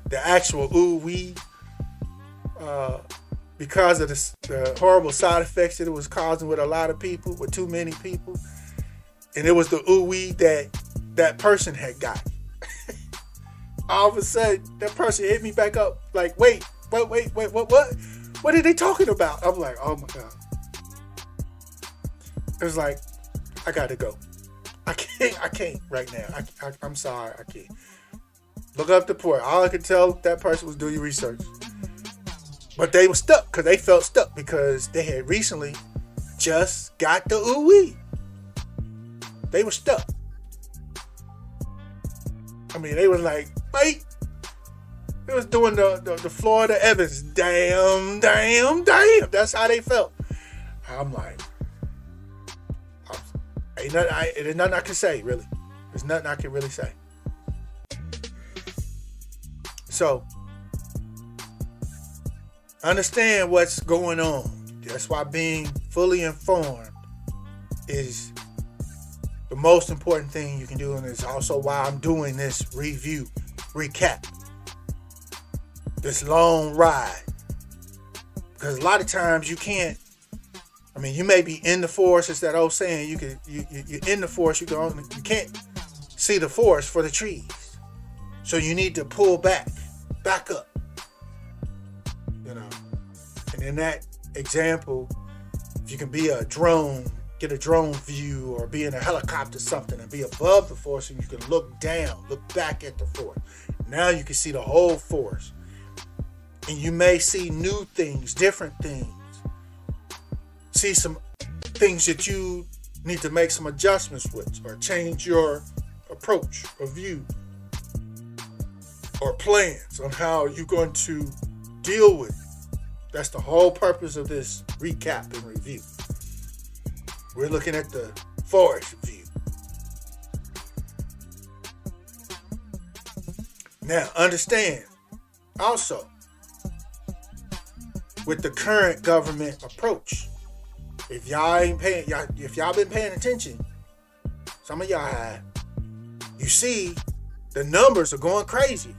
the actual ooh-wee because of the horrible side effects that it was causing with a lot of people, with too many people. And it was the ooh-wee that person had got. All of a sudden, that person hit me back up like, wait, what? What are they talking about? I'm like, oh my God. It was like, I gotta go. I can't right now. I'm sorry, I can't. Look up the report. All I could tell that person was do your research. But they were stuck because they felt stuck because they had recently just got the ooh-wee. They were stuck. I mean, they was like, wait. It was doing the Florida Evans. Damn. That's how they felt. I'm like, there's nothing I can say, really. There's nothing I can really say. So, understand what's going on. That's why being fully informed is the most important thing you can do, and it's also why I'm doing this recap, this long ride. Because a lot of times you can't. I mean, you may be in the forest. It's that old saying. You're in the forest. You can't see the forest for the trees. So you need to pull back up. And in that example, if you can be a drone, get a drone view, or be in a helicopter, something, and be above the forest, and you can look down, look back at the forest. Now you can see the whole forest, and you may see new things, different things. See some things that you need to make some adjustments with, or change your approach or view or plans on how you're going to deal with. That's the whole purpose of this recap and review. We're looking at the forest view. Now, understand also, with the current government approach, if y'all been paying attention, some of y'all have, you see the numbers are going crazy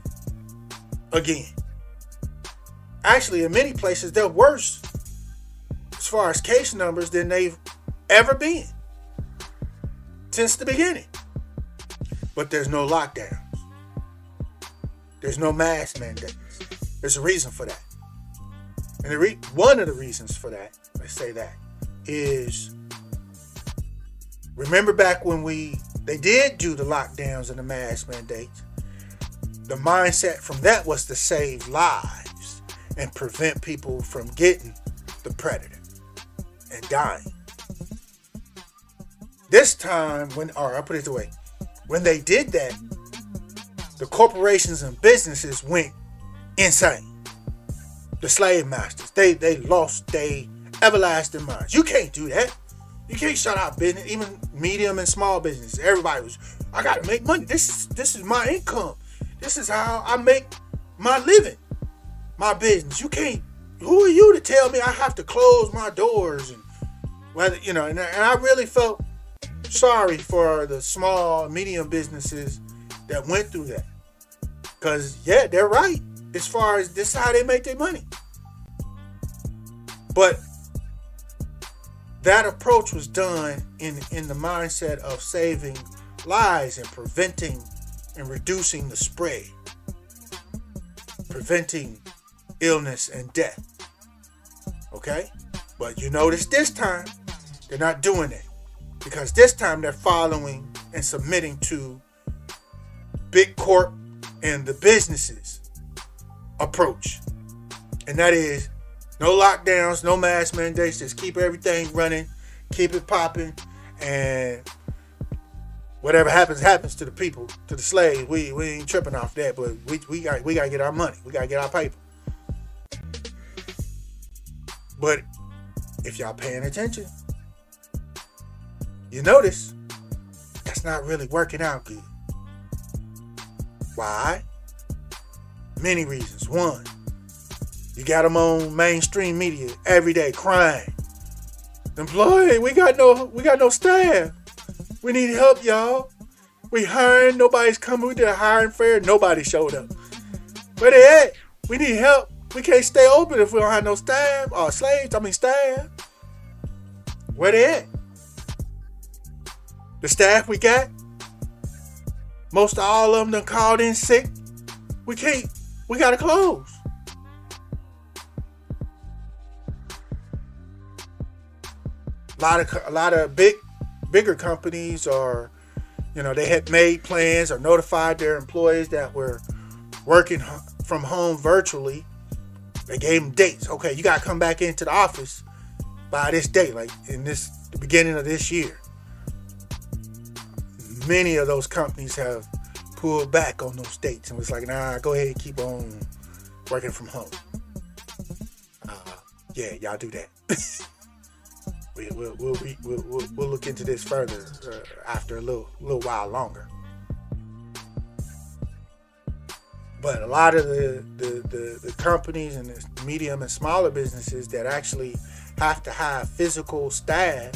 again. Actually, in many places, they're worse as far as case numbers than they've ever been since the beginning. But there's no lockdowns. There's no mask mandates. There's a reason for that. And one of the reasons for that, let's say that, is remember back when they did do the lockdowns and the mask mandates, the mindset from that was to save lives and prevent people from getting the predator and dying. This time, I'll put it this way, when they did that, the corporations and businesses went insane. The slave masters, they lost their everlasting minds. You can't do that. You can't shut out business, even medium and small business. Everybody was, I gotta make money. This is my income. This is how I make my living. My business. You can't. Who are you to tell me I have to close my doors and whether and I really felt sorry for the small, medium businesses that went through that. Because yeah, they're right. As far as this is how they make their money. But that approach was done in the mindset of saving lives and preventing and reducing the spread. Preventing illness and death. Okay? But you notice this time, they're not doing it. Because this time they're following and submitting to big corp and the businesses approach. And that is No lockdowns, no mask mandates. Just keep everything running, keep it popping, and whatever happens to the people, to the slaves. We ain't tripping off that, but we got to get our money. We got to get our paper. But if y'all paying attention, you notice that's not really working out good. Why? Many reasons. One, you got them on mainstream media every day crying. Employee, we got no staff. We need help, y'all. We hiring, nobody's coming. We did a hiring fair, nobody showed up. Where they at? We need help. We can't stay open if we don't have no staff. Or staff. Where they at? The staff we got, most of all of them done called in sick. We gotta close. A lot of bigger companies are, they had made plans or notified their employees that were working from home virtually. They gave them dates. Okay, you gotta come back into the office by this date, like the beginning of this year. Many of those companies have pulled back on those dates and was like, nah, go ahead and keep on working from home. Yeah, y'all do that. We'll look into this further after a little while longer. But a lot of the companies and the medium and smaller businesses that actually have to have physical staff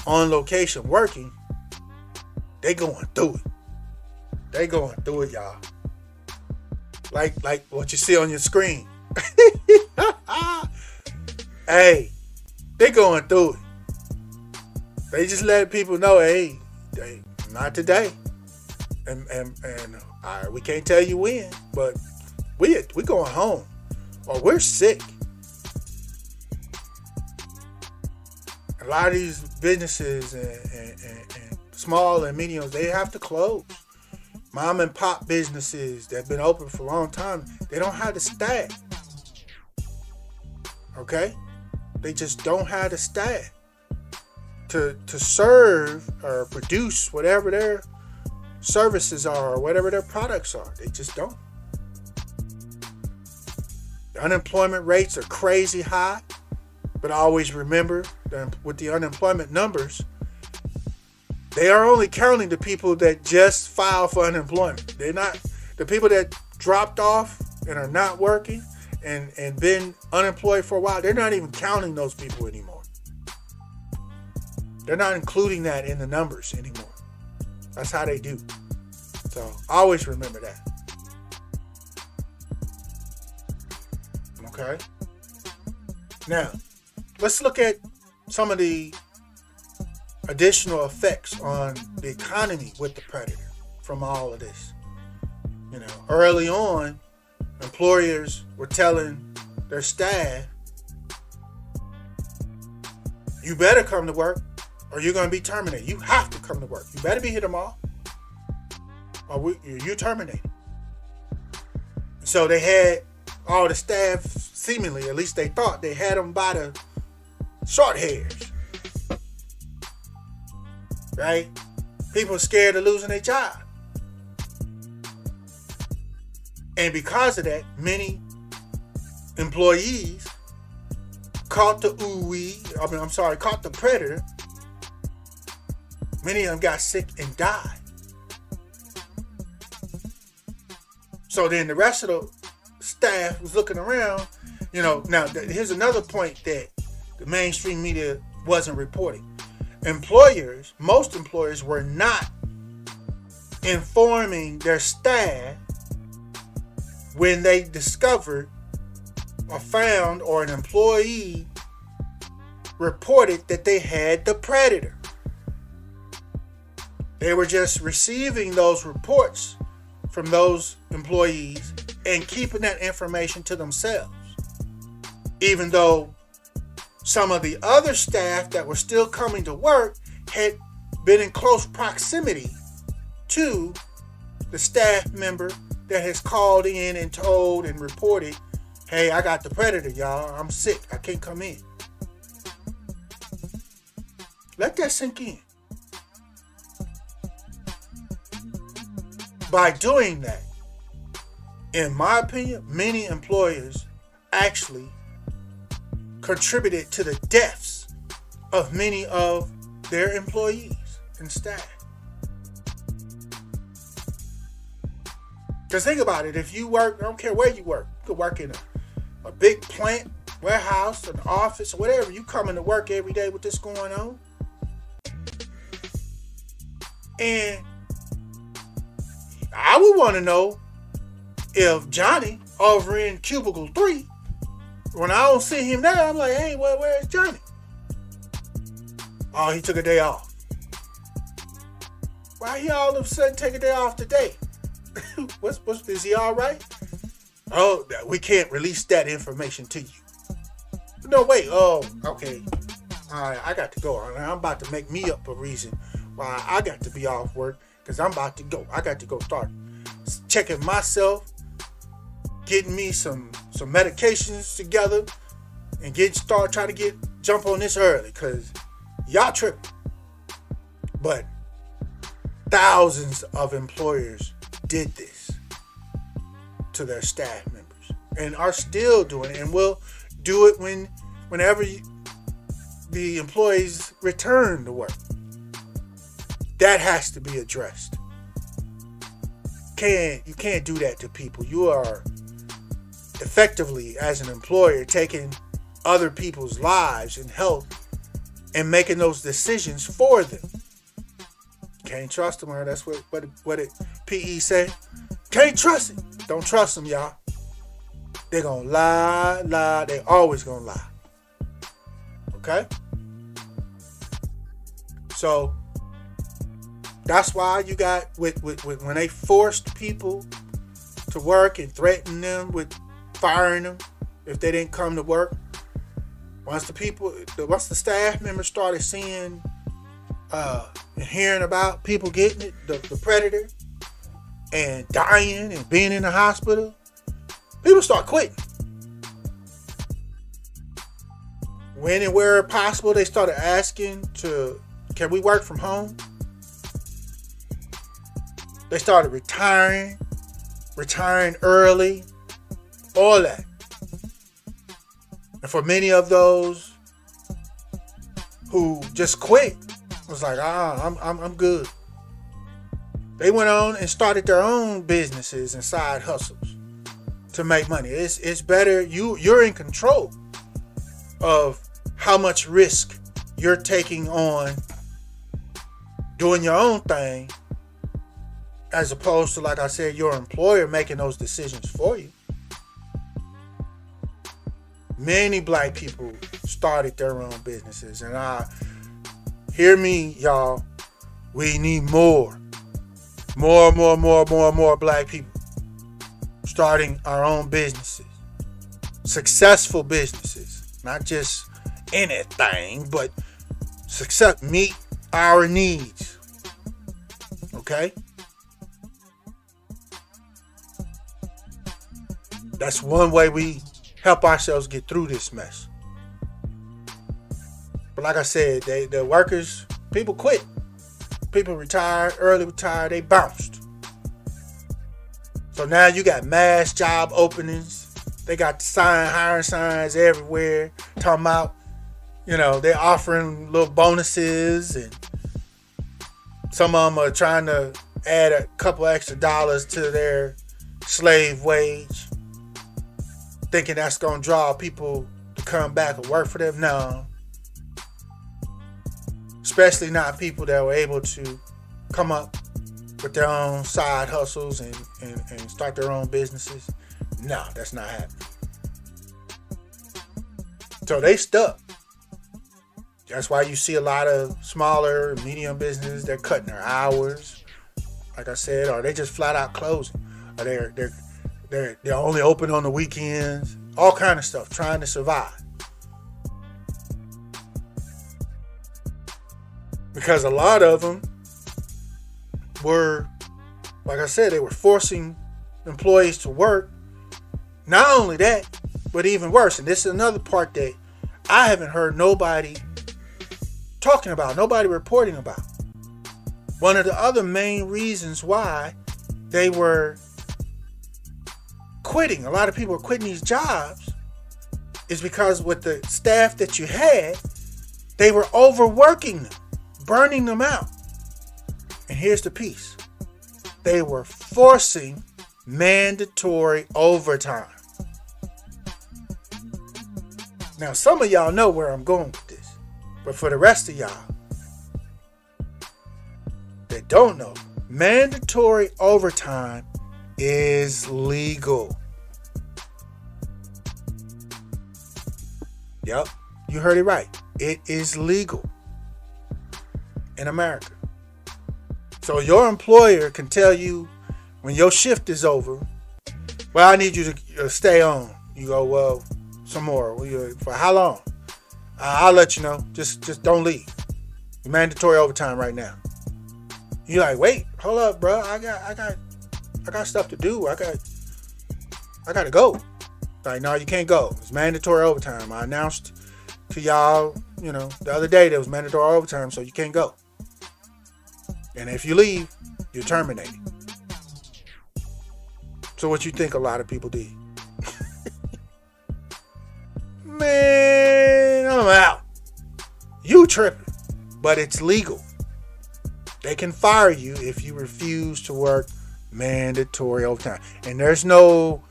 on location working, they going through it. They going through it, y'all. Like what you see on your screen. Hey, they going through it. They just let people know, hey, not today. And we can't tell you when, but we going home, or we're sick. A lot of these businesses and small and mediums, they have to close. Mom and pop businesses that have been open for a long time, they don't have the staff. Okay? They just don't have the staff to serve or produce whatever their services are or whatever their products are. They just don't. The unemployment rates are crazy high, but always remember that with the unemployment numbers, they are only counting the people that just filed for unemployment. They're not the people that dropped off and are not working and been unemployed for a while. They're not even counting those people anymore. They're not including that in the numbers anymore. That's how they do. So always remember that. Okay. Now, let's look at some of the additional effects on the economy with the predator from all of this. Early on, employers were telling their staff, you better come to work or you're going to be terminated. You have to come to work. You better be here tomorrow or you're terminated. So they had all the staff, seemingly, at least they thought, they had them by the short hairs. Right? People are scared of losing their job. And because of that, many employees caught the caught the predator. Many of them got sick and died. So then the rest of the staff was looking around. Now here's another point that the mainstream media wasn't reporting. Most employers were not informing their staff when they discovered or found or an employee reported that they had the predator. They were just receiving those reports from those employees and keeping that information to themselves. Even though some of the other staff that were still coming to work had been in close proximity to the staff member that has called in and told and reported Hey, I got the predator, y'all. I'm sick. I can't come in. Let that sink in. By doing that, in my opinion, many employers actually contributed to the deaths of many of their employees and staff. Because think about it, if you work, I don't care where you work, you could work in a big plant, warehouse, an office, or whatever, you coming to work every day with this going on. And I would want to know if Johnny over in cubicle 3, when I don't see him there, I'm like, hey, where's Johnny? Oh, he took a day off. Why he all of a sudden take a day off today? Is he all right? Oh, we can't release that information to you. No, wait. Oh, okay. All right, I got to go. I'm about to make me up a reason why I got to be off work, because I'm about to go. I got to go start checking myself, getting me some medications together, and try to jump on this early, because y'all tripping. But thousands of employers did this to their staff members and are still doing it, and will do it whenever the employees return to work. That has to be addressed. You can't do that to people. You are effectively, as an employer, taking other people's lives and health and making those decisions for them. Can't trust them, or that's what it PE say. Can't trust it. Don't trust them, y'all. They're gonna lie. They always gonna lie. Okay? So that's why you got with when they forced people to work and threatened them with firing them if they didn't come to work. Once the staff members started seeing and hearing about people getting it, the predator, and dying and being in the hospital, people start quitting. When and where possible, they started asking can we work from home? They started retiring early, all that. And for many of those who just quit, was like, I'm good. They went on and started their own businesses and side hustles to make money. It's better. You're in control of how much risk you're taking on doing your own thing, as opposed to, like I said, your employer making those decisions for you. Many black people started their own businesses, and hear me, y'all. We need more black people starting our own businesses, successful businesses, not just anything, but success meet our needs. Okay? That's one way we help ourselves get through this mess. But like I said, the workers, people quit. People early retired, they bounced. So now you got mass job openings. They got hiring signs everywhere talking about, they're offering little bonuses, and some of them are trying to add a couple extra dollars to their slave wage, thinking that's going to draw people to come back and work for them. No. Especially not people that were able to come up with their own side hustles and start their own businesses. No, that's not happening. So they stuck. That's why you see a lot of smaller and medium businesses, they're cutting their hours, like I said, or they just flat out closing. Or they're only open on the weekends. All kind of stuff, trying to survive. Because a lot of them were, like I said, they were forcing employees to work. Not only that, But even worse, and this is another part that I haven't heard nobody talking about, nobody reporting about. One of the other main reasons why they were quitting, a lot of people were quitting these jobs, is because with the staff that you had, they were overworking them, burning them out. And here's the piece. They were forcing mandatory overtime. Now, some of y'all know where I'm going with this. But for the rest of y'all that don't know, mandatory overtime is legal. Yep, you heard it right. It is legal in America. So your employer can tell you when your shift is over, well, I need you to stay on. You go, well, some more. For how long? I'll let you know. Just don't leave. Mandatory overtime right now. You're like, wait, hold up, bro. I got stuff to do. I gotta go. Like, no, you can't go. It's mandatory overtime. I announced to y'all, the other day there was mandatory overtime, so you can't go. And if you leave, you're terminated. So what you think a lot of people did? Man, I'm out. You tripping. But it's legal. They can fire you if you refuse to work mandatory overtime. And there's no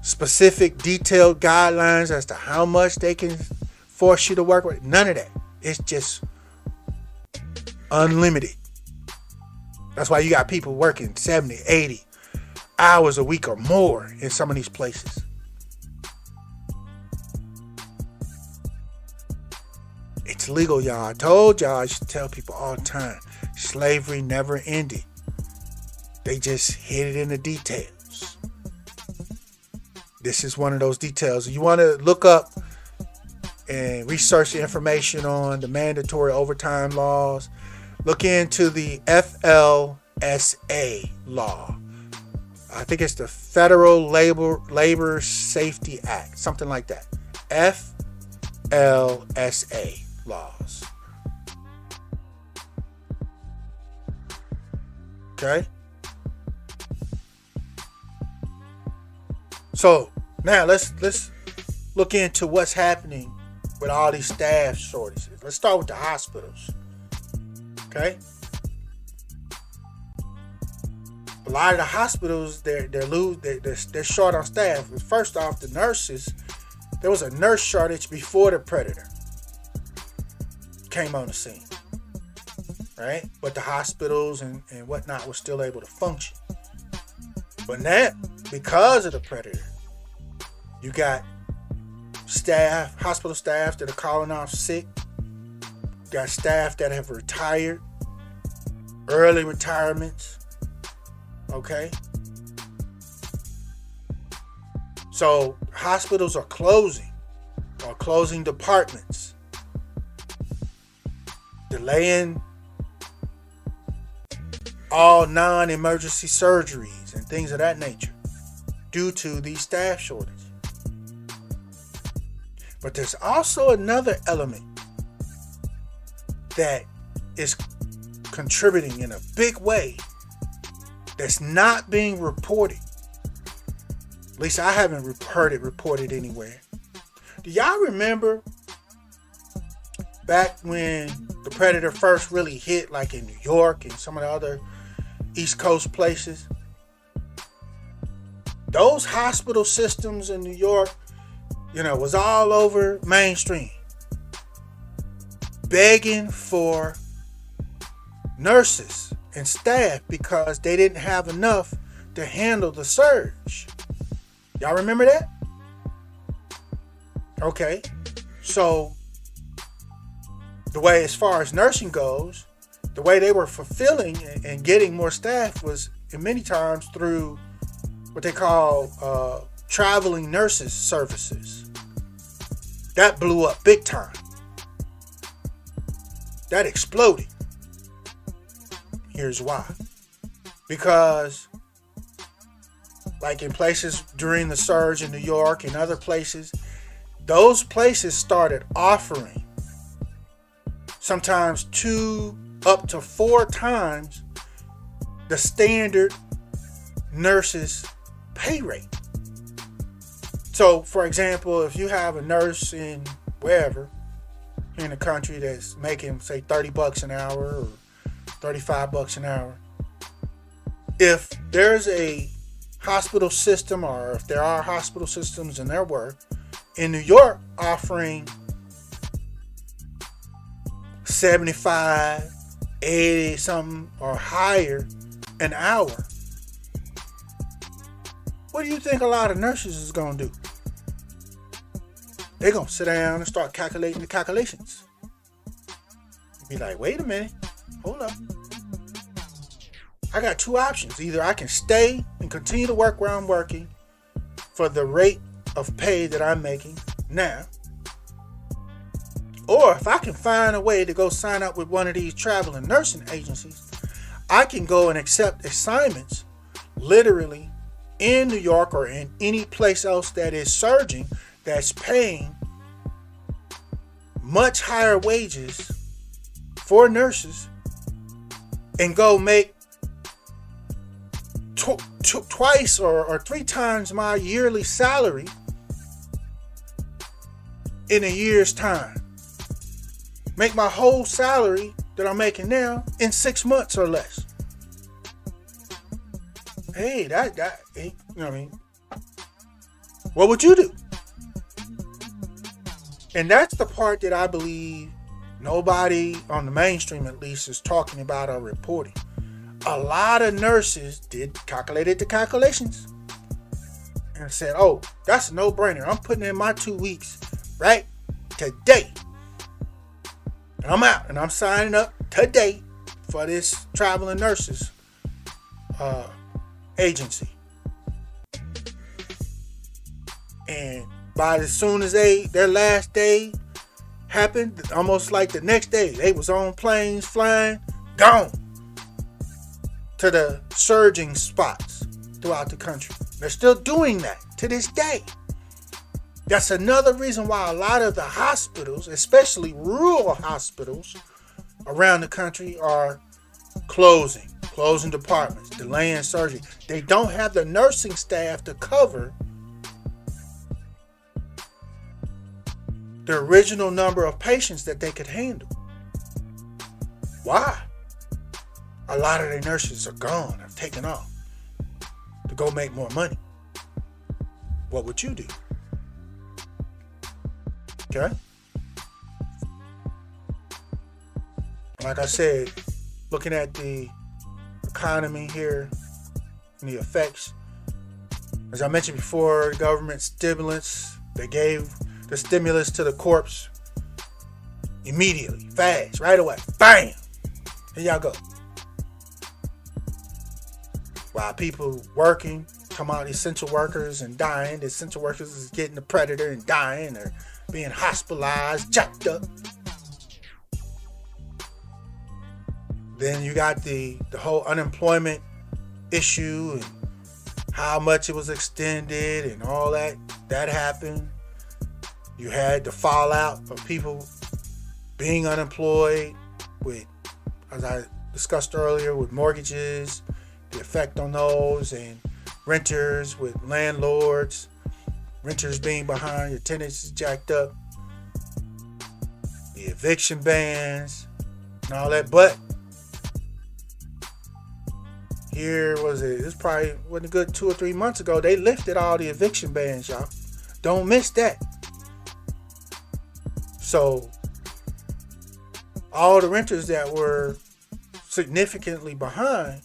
specific detailed guidelines as to how much they can force you to work with. None of that. It's just unlimited. That's why you got people working 70, 80 hours a week or more in some of these places. It's legal, y'all. I told y'all, I should tell people all the time. Slavery never ended. They just hid it in the details. This is one of those details. You want to look up and research the information on the mandatory overtime laws. Look into the FLSA law. I think it's the Federal Labor Safety Act, something like that. FLSA laws. Okay? So now let's look into what's happening with all these staff shortages. Let's start with the hospitals. Okay? A lot of the hospitals, they're short on staff. First off, the nurses, there was a nurse shortage before the predator came on the scene. Right? But the hospitals and whatnot were still able to function. But now, because of the predator, you got hospital staff that are calling off sick. You got staff that have retired, early retirements. Okay? So hospitals are closing departments, delaying all non-emergency surgeries and things of that nature due to these staff shortages. But there's also another element that is contributing in a big way that's not being reported. At least I haven't heard it reported anywhere. Do y'all remember back when the predator first really hit, like in New York and some of the other East Coast places? Those hospital systems in New York, was all over mainstream, begging for nurses and staff because they didn't have enough to handle the surge. Y'all remember that? Okay. So the way, as far as nursing goes, the way they were fulfilling and getting more staff was in many times through what they call traveling nurses services. That blew up big time. That exploded. Here's why. Because like in places during the surge in New York and other places, those places started offering sometimes 2 up to 4 times the standard nurses' pay rate. So, for example, if you have a nurse in wherever in the country that's making, say, $30 an hour or $35 an hour, if there's a hospital system, or if there are hospital systems and there were in New York offering 75, 80 something or higher an hour, what do you think a lot of nurses is going to do? They're going to sit down and start calculating the calculations. Be like, wait a minute, hold up. I got 2 options. Either I can stay and continue to work where I'm working for the rate of pay that I'm making now, or if I can find a way to go sign up with one of these traveling nursing agencies, I can go and accept assignments literally in New York or in any place else that is surging, that's paying much higher wages for nurses, and go make twice or 3 times my yearly salary in a year's time. Make my whole salary that I'm making now in 6 months or less. Hey, that you know what I mean? What would you do? And that's the part that I believe nobody on the mainstream, at least, is talking about or reporting. A lot of nurses calculated the calculations and said, oh, that's a no-brainer. I'm putting in my 2 weeks right today. And I'm out and I'm signing up today for this traveling nurses agency. And by as soon as their last day happened, almost like the next day, they was on planes flying, gone to the surging spots throughout the country. They're still doing that to this day. That's another reason why a lot of the hospitals, especially rural hospitals around the country, are closing departments, delaying surgery. They don't have the nursing staff to cover the original number of patients that they could handle. Why? A lot of their nurses are gone, have taken off to go make more money. What would you do? Okay? Like I said, looking at the economy here and the effects, as I mentioned before, government stimulus, they gave the stimulus to the corpse immediately, fast, right away. Bam! Here y'all go. While people working, come out essential workers and dying, the essential workers is getting the predator and dying, or being hospitalized, jacked up. Then you got the whole unemployment issue and how much it was extended and all that happened. You had the fallout of people being unemployed with, as I discussed earlier, with mortgages, the effect on those, and renters with landlords, renters being behind, your tenants is jacked up, the eviction bans and all that. But here was it. This probably wasn't a good 2 or 3 months ago. They lifted all the eviction bans, y'all. Don't miss that. So all the renters that were significantly behind,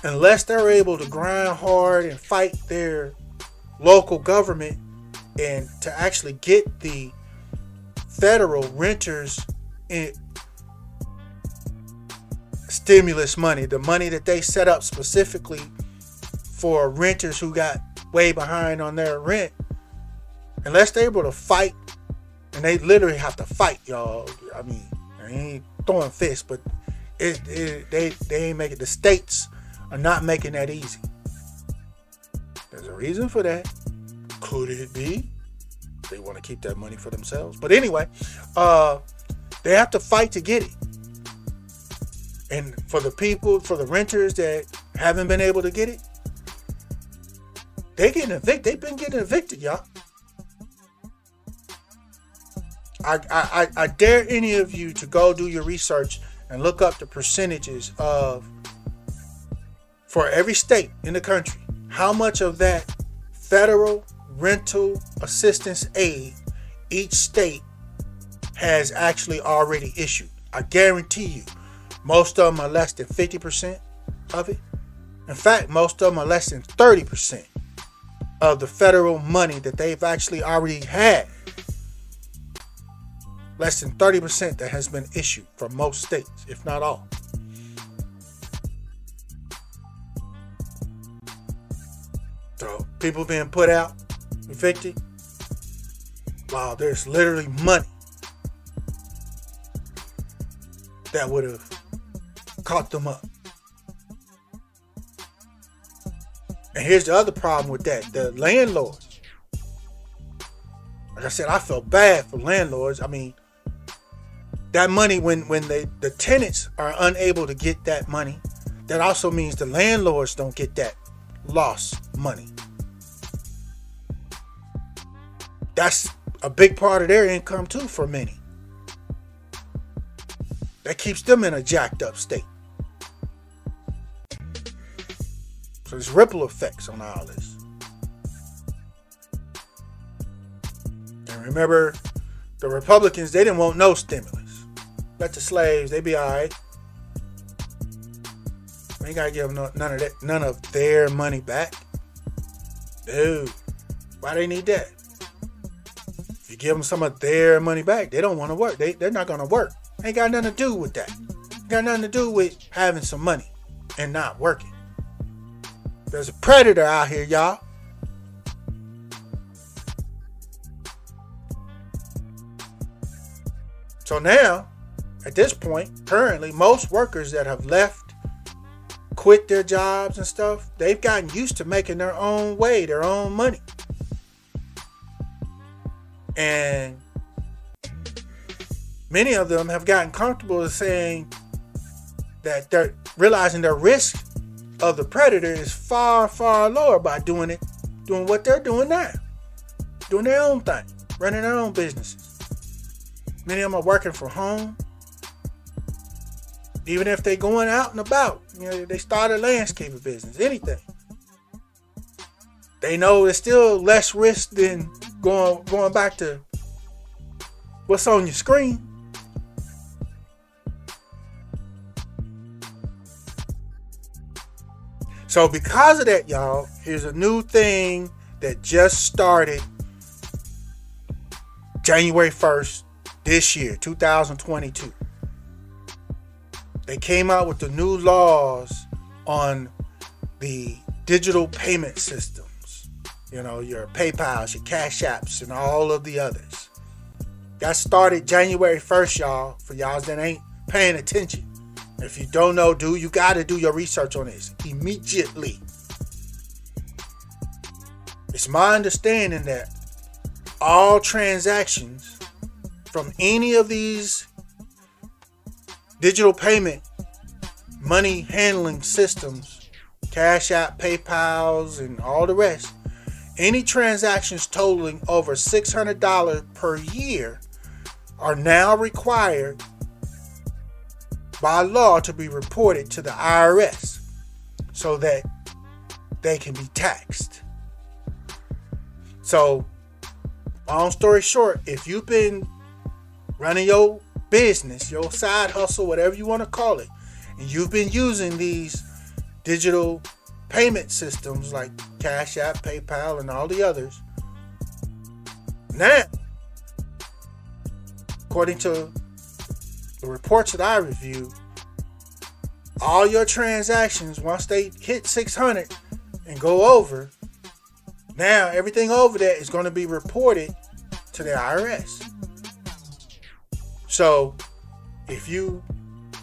unless they're able to grind hard and fight their local government and to actually get the federal renters in stimulus money, the money that they set up specifically for renters who got way behind on their rent, unless they're able to fight, and they literally have to fight, y'all. I mean, I ain't throwing fists, but they ain't making, the states are not making that easy. There's a reason for that. Could it be they want to keep that money for themselves? But anyway, they have to fight to get it. And for the people, for the renters that haven't been able to get it, they getting evicted. They've been getting evicted, y'all. I dare any of you to go do your research and look up the percentages of, for every state in the country, how much of that federal rental assistance aid each state has actually already issued. I guarantee you, most of them are less than 50% of it. In fact, most of them are less than 30% of the federal money that they've actually already had. Less than 30% that has been issued from most states, if not all. So people being put out, evicted. Wow, there's literally money that would have caught them up. And here's the other problem with that. The landlords. Like I said, I felt bad for landlords. I mean, that money, when the tenants are unable to get that money, that also means the landlords don't get that lost money. That's a big part of their income too for many. That keeps them in a jacked up state. So there's ripple effects on all this. And remember, the Republicans, they didn't want no stimulus. Let the slaves, they be all right. We ain't gotta give them none of their money back. Dude, why they need that? If you give them some of their money back, they don't want to work. They're not gonna work. Ain't got nothing to do with that. Got nothing to do with having some money and not working. There's a predator out here, y'all. So now, at this point, currently, most workers that have left, quit their jobs and stuff, they've gotten used to making their own way, their own money. And many of them have gotten comfortable with saying that they're realizing their risk of the predator is far, far lower by doing what they're doing now. Doing their own thing, running their own businesses. Many of them are working from home. Even if they're going out and about, they start a landscaping business, anything. They know it's still less risk than going back to what's on your screen. So because of that, y'all, here's a new thing that just started January 1st this year, 2022. They came out with the new laws on the digital payment systems. Your PayPals, your Cash Apps, and all of the others. That started January 1st, y'all, for y'all that ain't paying attention. If you don't know, you got to do your research on this immediately. It's my understanding that all transactions from any of these digital payment money handling systems, Cash App, PayPals, and all the rest, any transactions totaling over $600 per year are now required by law to be reported to the IRS so that they can be taxed. So, long story short, if you've been running your business, your side hustle, whatever you want to call it, and you've been using these digital payment systems like Cash App, PayPal, and all the others, now, according to the reports that I reviewed, all your transactions, once they hit 600 and go over, now everything over that is going to be reported to the IRS. So if you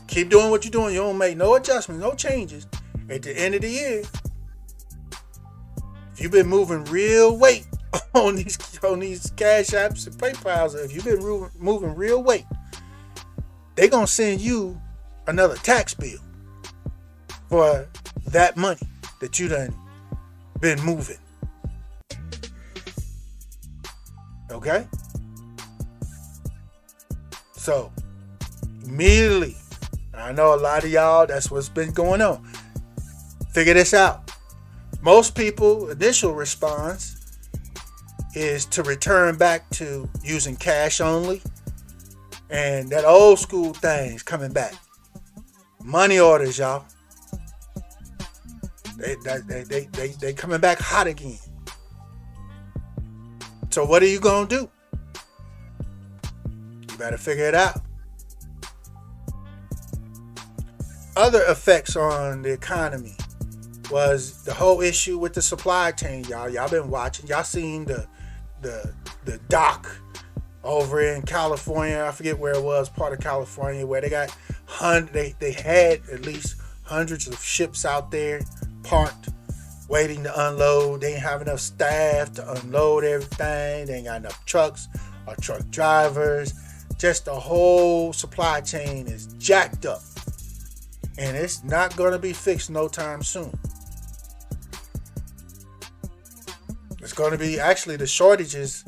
keep doing what you're doing, you don't make no adjustments, no changes, at the end of the year, If you've been moving real weight on these cash apps and PayPal's, if you've been moving real weight, they're gonna send you another tax bill for that money that you done been moving. Okay? So immediately, I know a lot of y'all, that's what's been going on. Figure this out. Most people, initial response is to return back to using cash only. And that old school thing's coming back. Money orders, y'all. They coming back hot again. So what are you gonna do? You better figure it out. Other effects on the economy was the whole issue with the supply chain, y'all. Y'all been watching. Y'all seen the dock over in California. I forget where it was, part of California, where they got they had at least hundreds of ships out there parked, waiting to unload. They ain't have enough staff to unload everything. They ain't got enough trucks or truck drivers. Just the whole supply chain is jacked up. And it's not going to be fixed no time soon. It's going to be actually the shortages,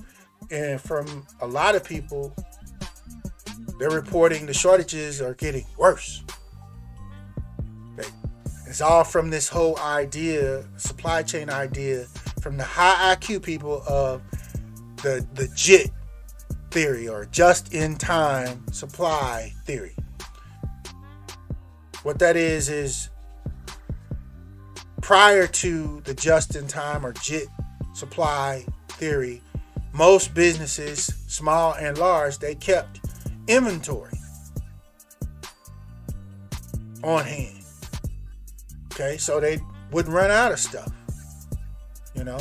and from a lot of people, they're reporting the shortages are getting worse. It's all from this whole idea, supply chain idea, from the high IQ people of the JIT theory, or just-in-time supply theory. What that is prior to the just-in-time or JIT supply theory, most businesses, small and large, they kept inventory on hand. Okay, so they wouldn't run out of stuff. You know,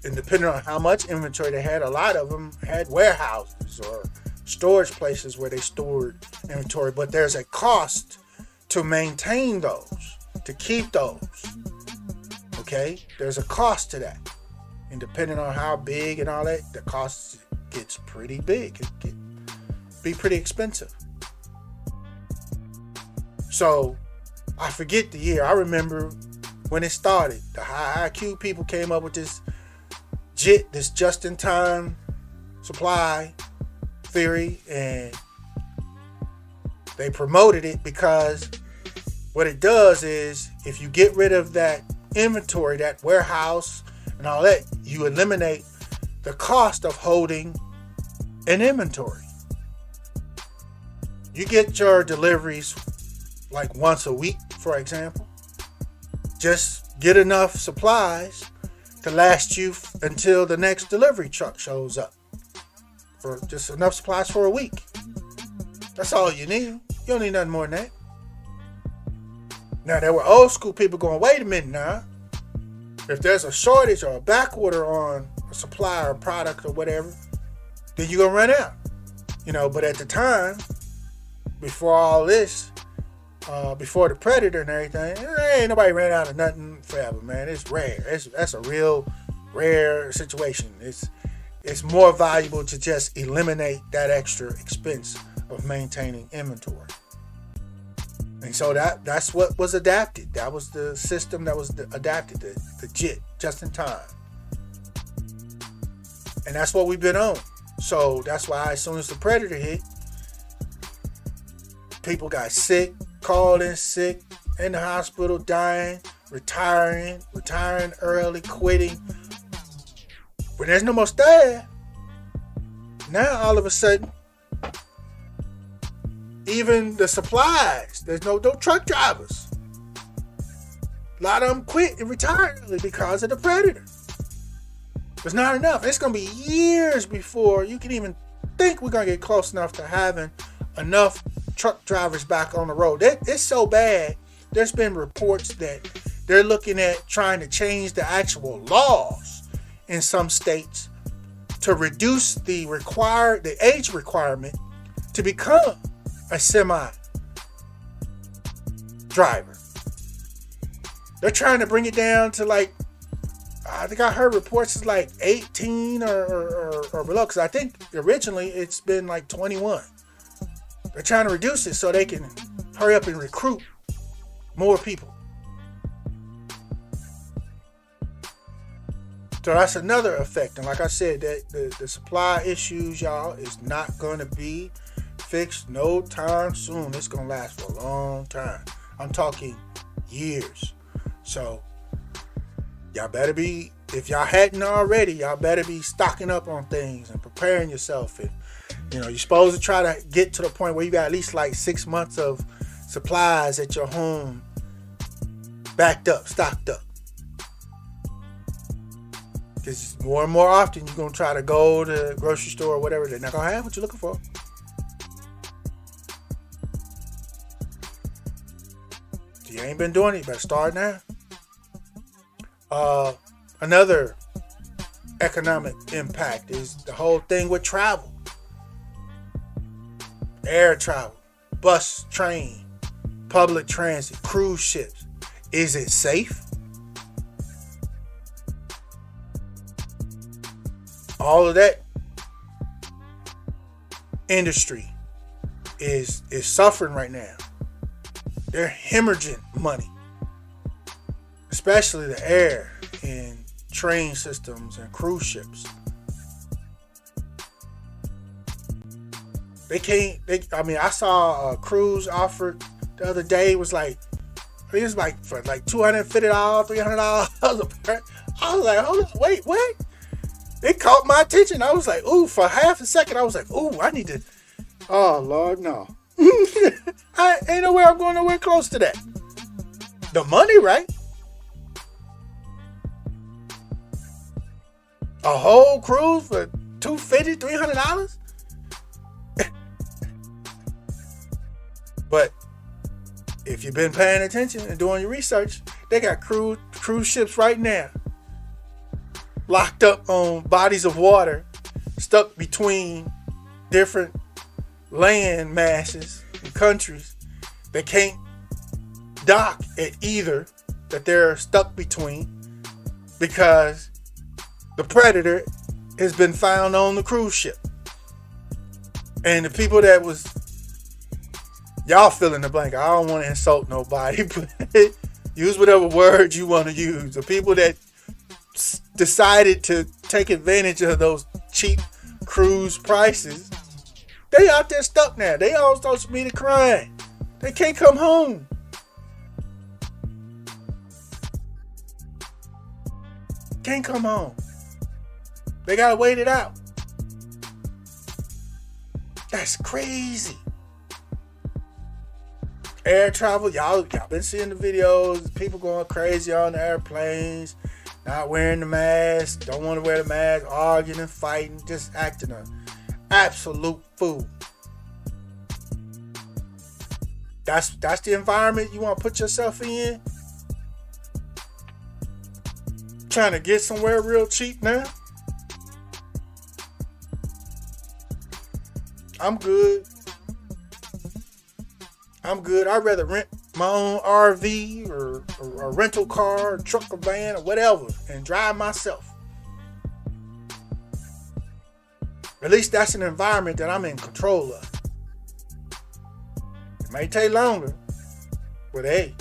and depending on how much inventory they had, a lot of them had warehouses or storage places where they stored inventory. But there's a cost to maintain those, to keep those. Okay, there's a cost to that, and depending on how big and all that, the cost gets pretty big. It can be pretty expensive. So I forget the year. I remember when it started. The high IQ people came up with this JIT, this just-in-time supply theory, and they promoted it because what it does is, if you get rid of that inventory, that warehouse and all that, you eliminate the cost of holding an inventory. You get your deliveries like once a week, for example. Just get enough supplies to last you until the next delivery truck shows up. For just enough supplies for a week. That's all you need. You don't need nothing more than that. Now, there were old school people going, wait a minute now. If there's a shortage or a back order on a supply or product or whatever, then you're going to run out. You know, but at the time, before all this, before the Predator and everything, ain't nobody ran out of nothing forever, man. It's rare. That's a real rare situation. It's more valuable to just eliminate that extra expense of maintaining inventory. And so that's what was adapted. That was the system that was adapted, the JIT, just in time. And that's what we've been on. So that's why as soon as the Predator hit, people got sick, called in sick, in the hospital, dying, retiring early, quitting. When there's no more staff, now all of a sudden, even the supplies, there's no truck drivers. A lot of them quit and retired early because of the Predator. There's not enough. It's going to be years before you can even think we're going to get close enough to having enough truck drivers back on the road. It's so bad. There's been reports that they're looking at trying to change the actual laws in some states to reduce the age requirement to become a semi driver. They're trying to bring it down to like, I think I heard reports is like 18 or below. Because I think originally it's been like 21. They're trying to reduce it so they can hurry up and recruit more people. So that's another effect. And like I said, that the supply issues, y'all, is not going to be fixed no time soon. It's going to last for a long time. I'm talking years. So y'all better be, if y'all hadn't already, y'all better be stocking up on things and preparing yourself. And, you know, you're supposed to try to get to the point where you got at least like 6 months of supplies at your home backed up, stocked up. Because more and more often you're going to try to go to the grocery store or whatever. They're not going to have what you're looking for. If you ain't been doing it, you better start now. Another economic impact is the whole thing with travel. Air travel, bus, train, public transit, cruise ships. Is it safe? All of that industry is suffering right now. They're hemorrhaging money, especially the air and train systems and cruise ships. I saw a cruise offered the other day. It was like, it was like for like $250, $300 a person. I was like, hold on, wait, what? It caught my attention. I was like, ooh, for half a second, I was like, ooh, I need to. Oh, Lord, no. I ain't nowhere I'm going nowhere close to that. The money, right? A whole cruise for $250, $300? But if you've been paying attention and doing your research, they got cruise ships right now locked up on bodies of water, stuck between different land masses and countries. They can't dock at either that they're stuck between because the predator has been found on the cruise ship. And the people that was, y'all fill in the blank. I don't want to insult nobody, but use whatever word you want to use. The people that decided to take advantage of those cheap cruise prices, they out there stuck now. They all social media crying. They can't come home. Can't come home. They gotta wait it out. That's crazy. Air travel, y'all been seeing the videos. People going crazy on the airplanes. Not wearing the mask, don't want to wear the mask, arguing and fighting, just acting an absolute fool. That's the environment you want to put yourself in? Trying to get somewhere real cheap now? I'm good. I'd rather rent my own RV or a rental car, or truck or van or whatever and drive myself. At least that's an environment that I'm in control of. It may take longer, but hey,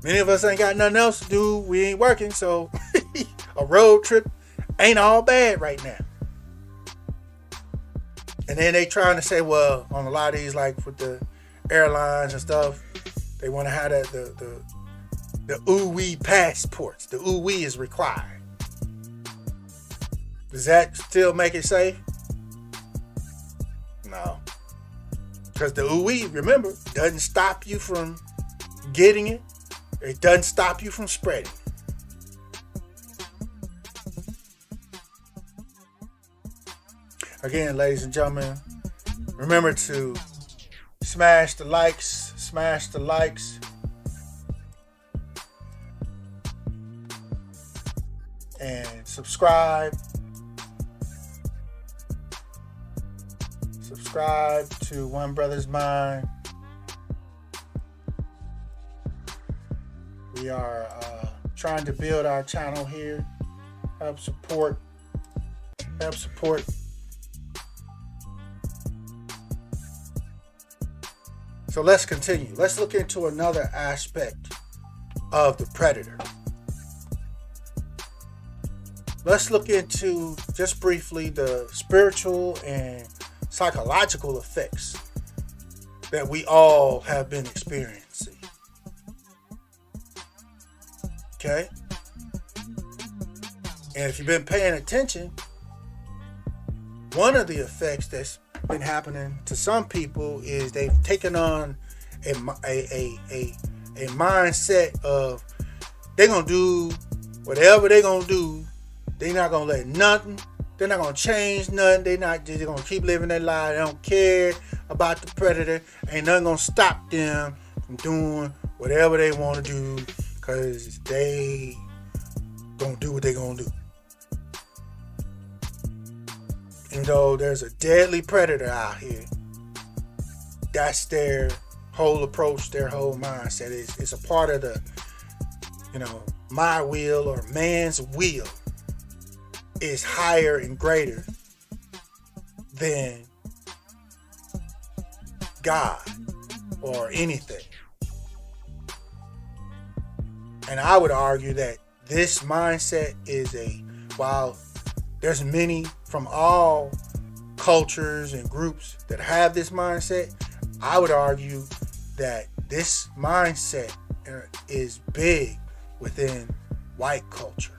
many of us ain't got nothing else to do. We ain't working, so a road trip ain't all bad right now. And then they trying to say, well, on a lot of these, like with the airlines and stuff, they want to have the ooh-wee passports. The ooh-wee is required. Does that still make it safe? No. Because the ooh-wee, remember, doesn't stop you from getting it. It doesn't stop you from spreading. Again, ladies and gentlemen, remember to smash the likes, and subscribe. Subscribe to One Brother's Mind. We are trying to build our channel here, help support. So let's continue. Let's look into another aspect of the predator. Let's look into, just briefly, the spiritual and psychological effects that we all have been experiencing. Okay? And if you've been paying attention, one of the effects that's been happening to some people is they've taken on a mindset of they're going to do whatever they're going to do. They're not going to let nothing. They're not going to change nothing. They're going to keep living their life. They don't care about the predator. Ain't nothing going to stop them from doing whatever they want to do because they going to do what they're going to do. And though there's a deadly predator out here, that's their whole approach, their whole mindset. It's a part of the, my will or man's will is higher and greater than God or anything. And I would argue that this mindset is while there's many from all cultures and groups that have this mindset, I would argue that this mindset is big within white culture.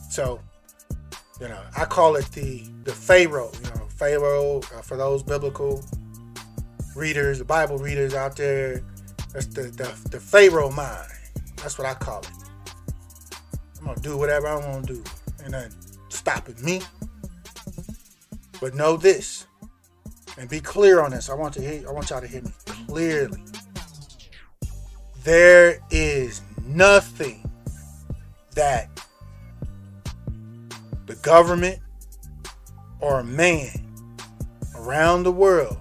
So, I call it the Pharaoh. Pharaoh, for those biblical readers, the Bible readers out there, that's the Pharaoh mind. That's what I call it. I'm going to do whatever I want to do. Ain't nothing stopping me. But know this, and be clear on this. I want y'all to hear me clearly. There is nothing that the government or a man around the world,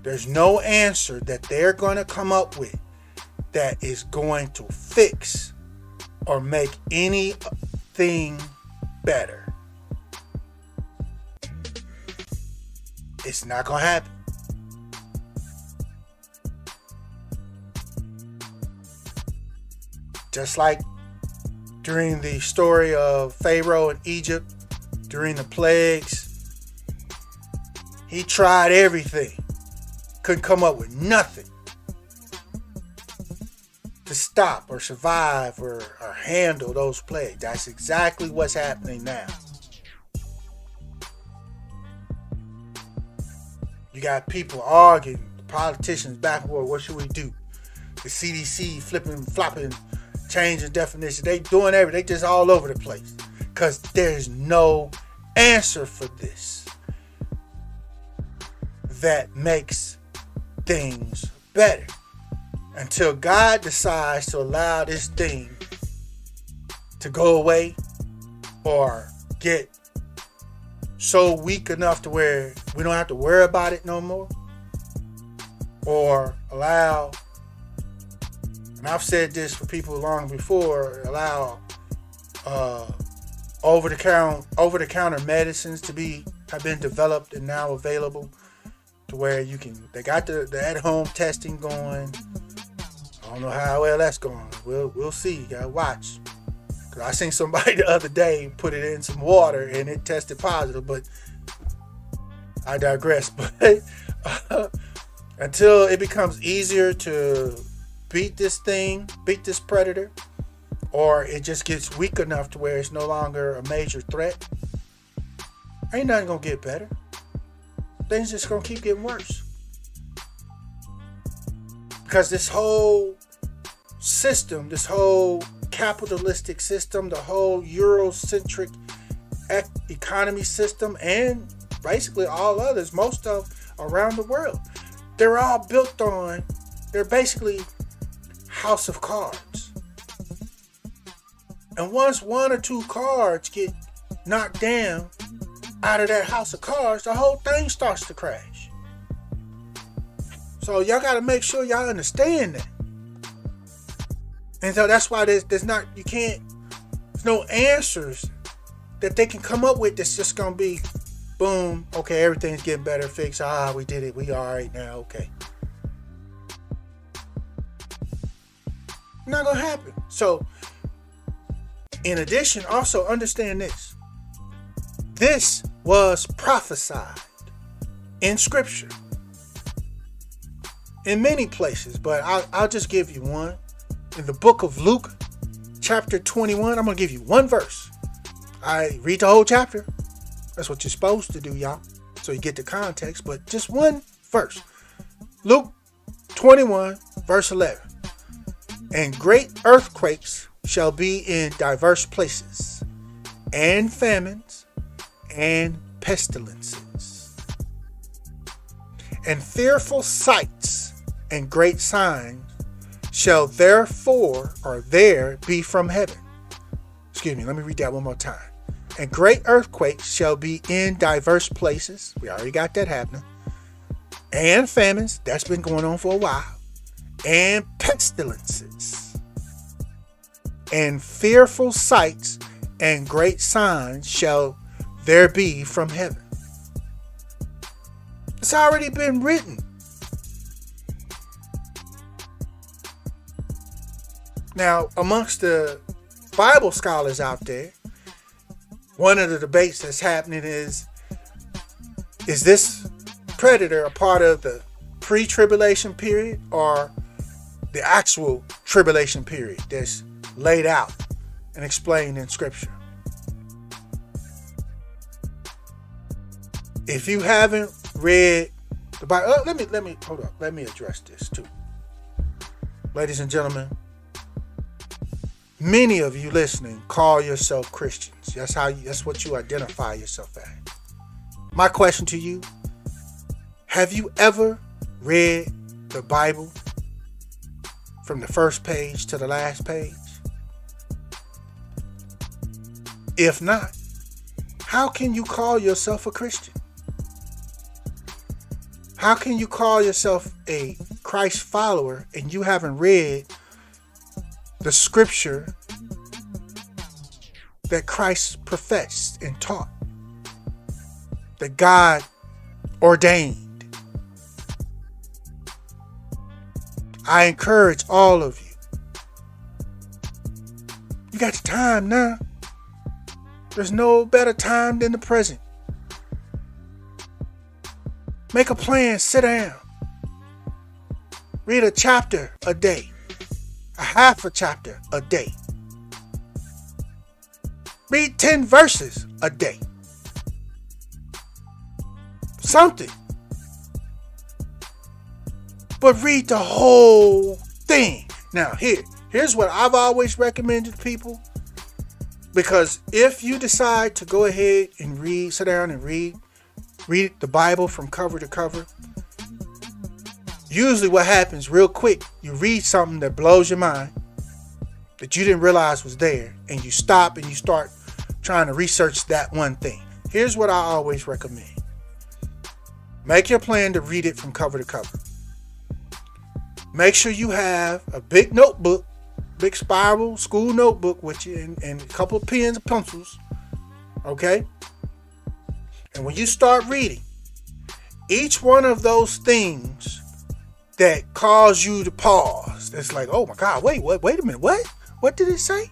there's no answer that they're going to come up with that is going to fix or make anything better. It's not going to happen. Just like during the story of Pharaoh in Egypt, during the plagues, he tried everything. Couldn't come up with nothing to stop or survive or handle those plagues. That's exactly what's happening now. You got people arguing, politicians back and forth, what should we do? The CDC flopping, changing definitions. They doing everything. They just all over the place. Because there's no answer for this that makes things better. Until God decides to allow this thing to go away or get so weak enough to where we don't have to worry about it no more, or allow, and I've said this for people long before, allow over-the-counter medicines have been developed and now available to where they got the at-home testing going. I don't know how well that's going. We'll see. You gotta watch. Cause I seen somebody the other day put it in some water and it tested positive, but I digress. But until it becomes easier to beat this predator, or it just gets weak enough to where it's no longer a major threat, ain't nothing gonna get better. Things just gonna keep getting worse. Because this whole system, this whole capitalistic system, the whole Eurocentric economy system, and basically all others, most of around the world, they're all built on, they're basically house of cards. And once one or two cards get knocked down, out of that house of cards, the whole thing starts to crash. So y'all got to make sure y'all understand that. And so that's why there's no answers that they can come up with that's just going to be, boom, okay, everything's getting better, fixed, we did it, we all right now, okay. Not going to happen. So, in addition, also understand this. This was prophesied in Scripture. In many places, but I'll just give you one. In the book of Luke, chapter 21, I'm going to give you one verse. I read the whole chapter. That's what you're supposed to do, y'all. So you get the context, but just one verse. Luke 21, verse 11. And great earthquakes shall be in diverse places, and famines, and pestilences, and fearful sights, and great signs shall therefore or there be from heaven. Excuse me, let me read that one more time. And great earthquakes shall be in diverse places. We already got that happening. And famines, that's been going on for a while. And pestilences. And fearful sights and great signs shall there be from heaven. It's already been written. Now, amongst the Bible scholars out there, one of the debates that's happening is this predator a part of the pre-tribulation period or the actual tribulation period that's laid out and explained in Scripture? If you haven't read the Bible, let me address this too. Ladies and gentlemen, many of you listening call yourself Christians. That's what you identify yourself as. My question to you, have you ever read the Bible from the first page to the last page? If not, how can you call yourself a Christian? How can you call yourself a Christ follower and you haven't read the Scripture that Christ professed and taught, that God ordained? I encourage all of you. You got the time now. There's no better time than the present. Make a plan, sit down. Read a chapter a day. A half a chapter a day. Read 10 verses a day. Something. But read the whole thing. Now, here's what I've always recommended to people. Because if you decide to go ahead and sit down and read the Bible from cover to cover, usually what happens real quick, you read something that blows your mind, that you didn't realize was there, and you stop and you start trying to research that one thing. Here's what I always recommend. Make your plan to read it from cover to cover. Make sure you have a big notebook, big spiral school notebook with you, and a couple of pens and pencils. Okay? And when you start reading, each one of those things that cause you to pause, it's like, oh my God, wait a minute, what? What did it say?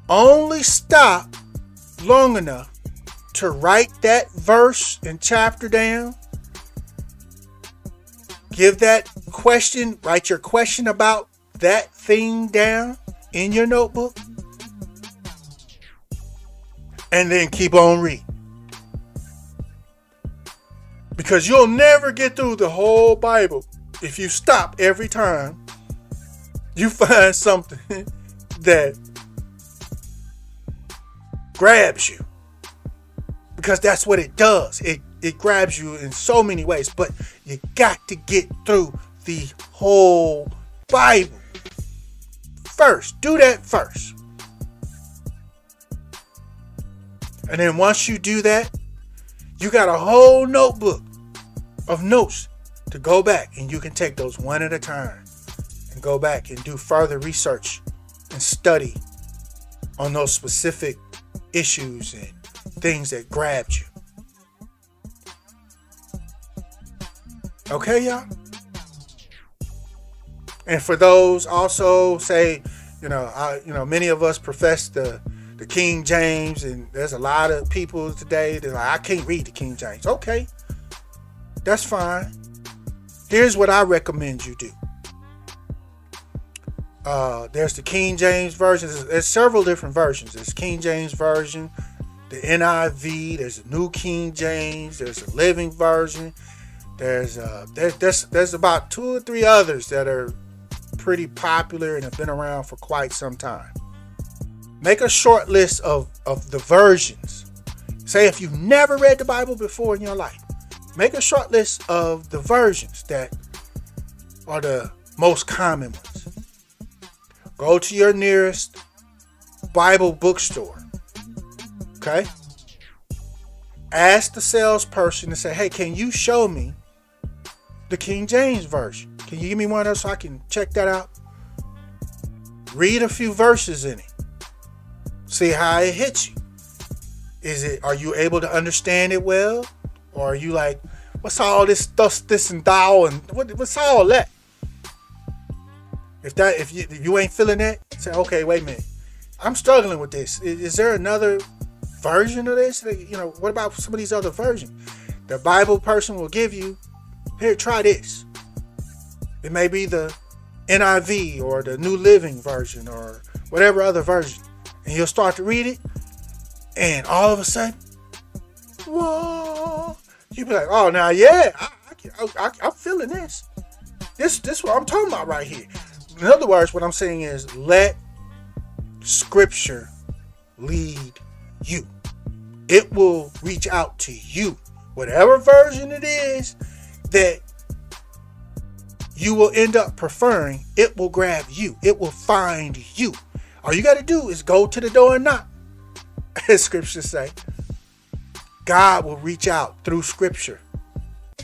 Only stop long enough to write that verse and chapter down. Give that question, write your question about that thing down in your notebook. And then keep on reading. Because you'll never get through the whole Bible if you stop every time you find something that grabs you. Because that's what it does. It grabs you in so many ways. But you got to get through the whole Bible first. Do that first. And then once you do that, you got a whole notebook of notes to go back, and you can take those one at a time and go back and do further research and study on those specific issues and things that grabbed you. Okay, y'all? And for those also say, many of us profess the King James, and there's a lot of people today that are like, I can't read the King James. Okay, that's fine. Here's what I recommend you do. There's the King James version. There's several different versions. There's King James version, the NIV. There's a New King James. There's a Living version. There's about 2 or 3 others that are pretty popular and have been around for quite some time. Make a short list of the versions. Say if you've never read the Bible before in your life, make a short list of the versions that are the most common ones. Go to your nearest Bible bookstore. Okay? Ask the salesperson to say, hey, can you show me the King James version? Can you give me one of those so I can check that out? Read a few verses in it. See how it hits you. Are you able to understand it well? Or are you like, what's all this stuff, this and thou, and what's all that? If you ain't feeling that, say, okay, wait a minute. I'm struggling with this. Is there another version of this? What about some of these other versions? The Bible person will give you, here, try this. It may be the NIV or the New Living version or whatever other version. And you'll start to read it, and all of a sudden, whoa, you'll be like, oh, now, yeah, I'm feeling this. This what I'm talking about right here. In other words, what I'm saying is let Scripture lead you. It will reach out to you. Whatever version it is that you will end up preferring, it will grab you. It will find you. All you got to do is go to the door and knock, as Scripture say. God will reach out through Scripture.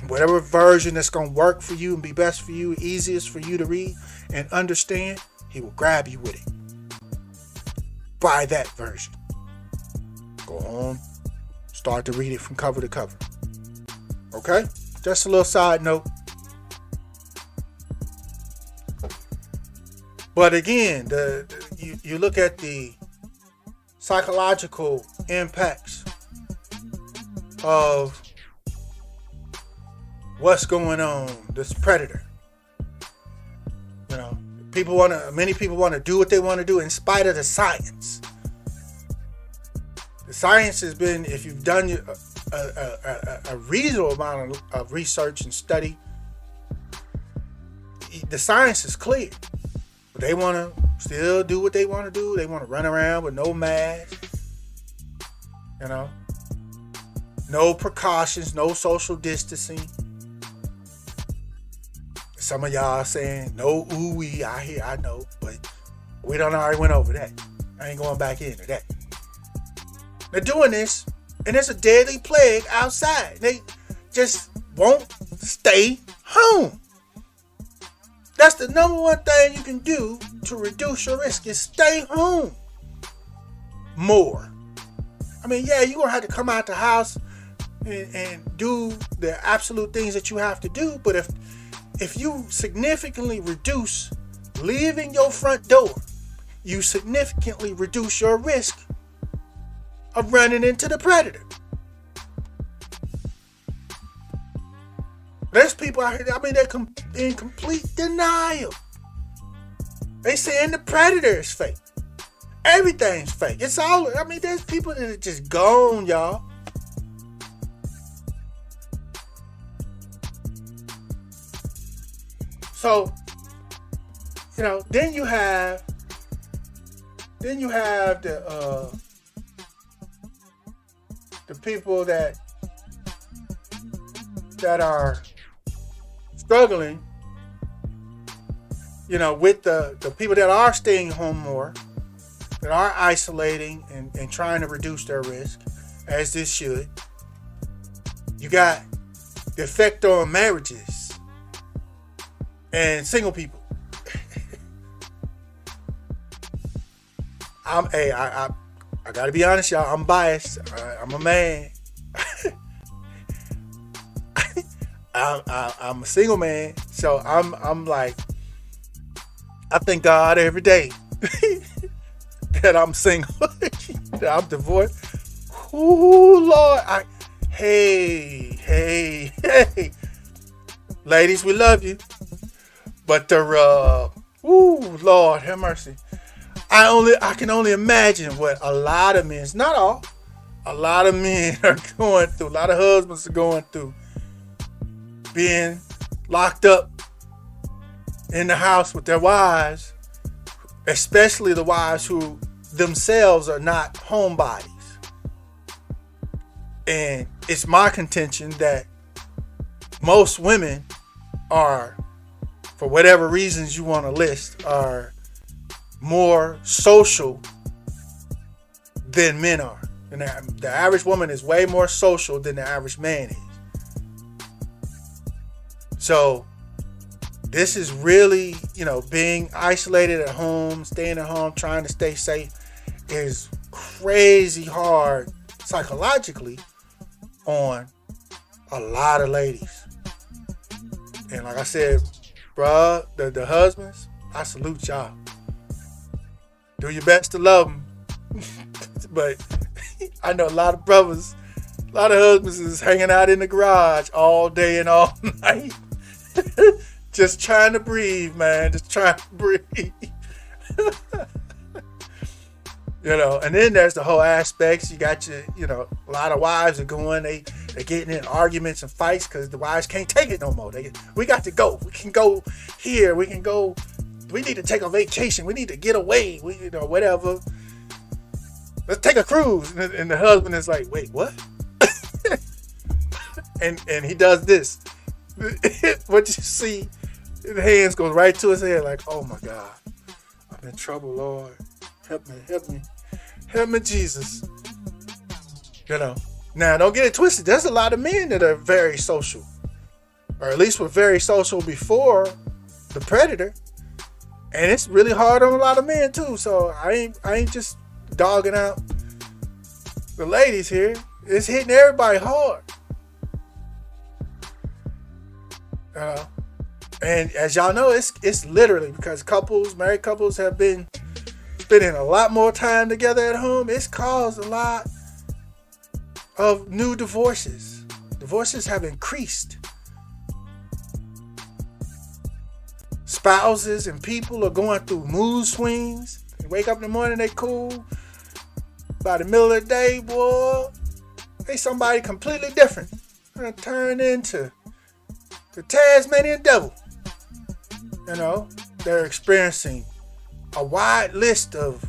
Whatever version that's going to work for you and be best for you, easiest for you to read and understand, He will grab you with it. Buy that version. Go home, start to read it from cover to cover. Okay? Just a little side note. But again, you look at the psychological impacts of what's going on, this predator. Many people want to do what they want to do in spite of the science. The science has been, if you've done a reasonable amount of research and study, the science is clear. But they want to still do what they want to do. They want to run around with no mask, no precautions, no social distancing. Some of y'all are saying no ooh-wee. I know, but we done already went over that. I ain't going back into that. They're doing this, and it's a deadly plague outside. They just won't stay home. That's the number one thing you can do to reduce your risk is stay home more. I mean, yeah, you're going to have to come out the house and do the absolute things that you have to do, but if you significantly reduce leaving your front door, you significantly reduce your risk of running into the predator. There's people out here, they're in complete denial. They saying the predator is fake. Everything's fake. It's all, there's people that are just gone, y'all. So, then you have the people that are struggling, with the people that are staying home more, that are isolating and trying to reduce their risk. as this should. You got the effect on marriages and single people. I gotta be honest, y'all. I'm biased. I'm a man. I'm a single man, so I'm like, I thank God every day that I'm single, that I'm divorced. Ooh, Lord, hey, ladies, we love you, but ooh, Lord, have mercy. I can only imagine what a lot of men, not all, a lot of men are going through. A lot of husbands are going through being locked up in the house with their wives, especially the wives who themselves are not homebodies. And it's my contention that most women are, for whatever reasons you want to list, are more social than men are. And the average woman is way more social than the average man is. So this is really, being isolated at home, staying at home, trying to stay safe is crazy hard psychologically on a lot of ladies. And like I said, bruh, the husbands, I salute y'all. Do your best to love them. But I know a lot of brothers, a lot of husbands is hanging out in the garage all day and all night. Just trying to breathe, man. Just trying to breathe. And then there's the whole aspects. You got a lot of wives are going, they're getting in arguments and fights because the wives can't take it no more. We got to go. We can go here. We can go. We need to take a vacation. We need to get away. Whatever. Let's take a cruise. And the husband is like, wait, what? and he does this. What you see, the hands goes right to his head like, oh my God, I'm in trouble, Lord. Help me, Jesus. Now don't get it twisted. There's a lot of men that are very social, or at least were very social before the predator, and it's really hard on a lot of men too. So I ain't just dogging out the ladies here. It's hitting everybody hard. And as y'all know, it's literally because married couples have been spending a lot more time together at home. It's caused a lot of new divorces. Divorces have increased. Spouses and people are going through mood swings. They wake up in the morning, they cool. By the middle of the day, boy, they somebody completely different. Gonna turn into the Tasmanian devil. They're experiencing a wide list of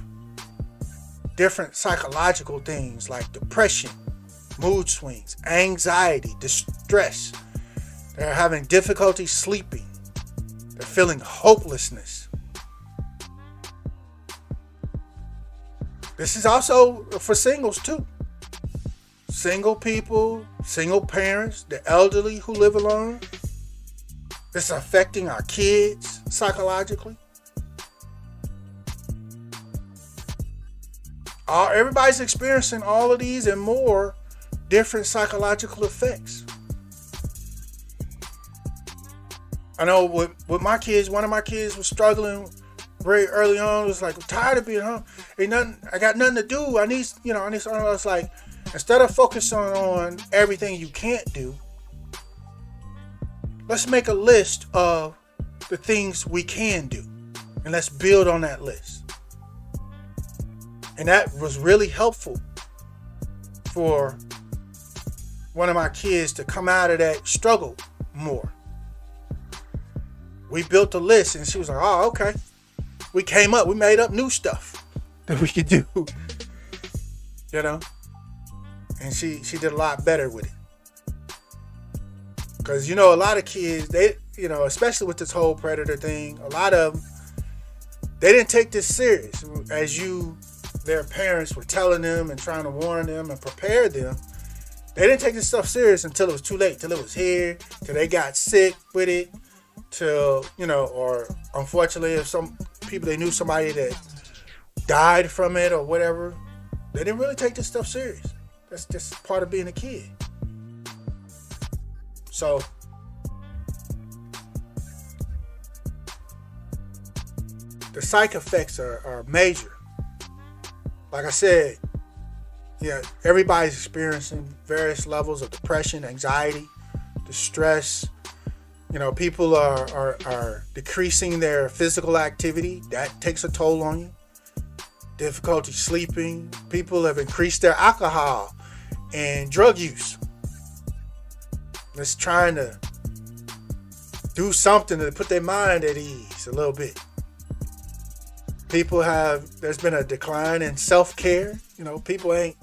different psychological things like depression, mood swings, anxiety, distress. They're having difficulty sleeping. They're feeling hopelessness. This is also for singles too. Single people, single parents, the elderly who live alone. It's affecting our kids psychologically. Everybody's experiencing all of these and more different psychological effects. I know with my kids, one of my kids was struggling very early on. It was like, I'm tired of being home. I got nothing to do. I need something else. Like, instead of focusing on everything you can't do, let's make a list of the things we can do. And let's build on that list. And that was really helpful for one of my kids to come out of that struggle more. We built a list and she was like, oh, okay. We made up new stuff that we could do. And she did a lot better with it. Because, a lot of kids, they, especially with this whole predator thing, a lot of them, they didn't take this serious. As you their parents were telling them and trying to warn them and prepare them, they didn't take this stuff serious until it was too late, till it was here, till they got sick with it, till, or unfortunately, if some people, they knew somebody that died from it or whatever, they didn't really take this stuff serious. That's just part of being a kid. So, the psych effects are major. Like I said, everybody's experiencing various levels of depression, anxiety, distress. People are decreasing their physical activity. That takes a toll on you. Difficulty sleeping. People have increased their alcohol and drug use. Just trying to do something to put their mind at ease a little bit. There's been a decline in self-care. People ain't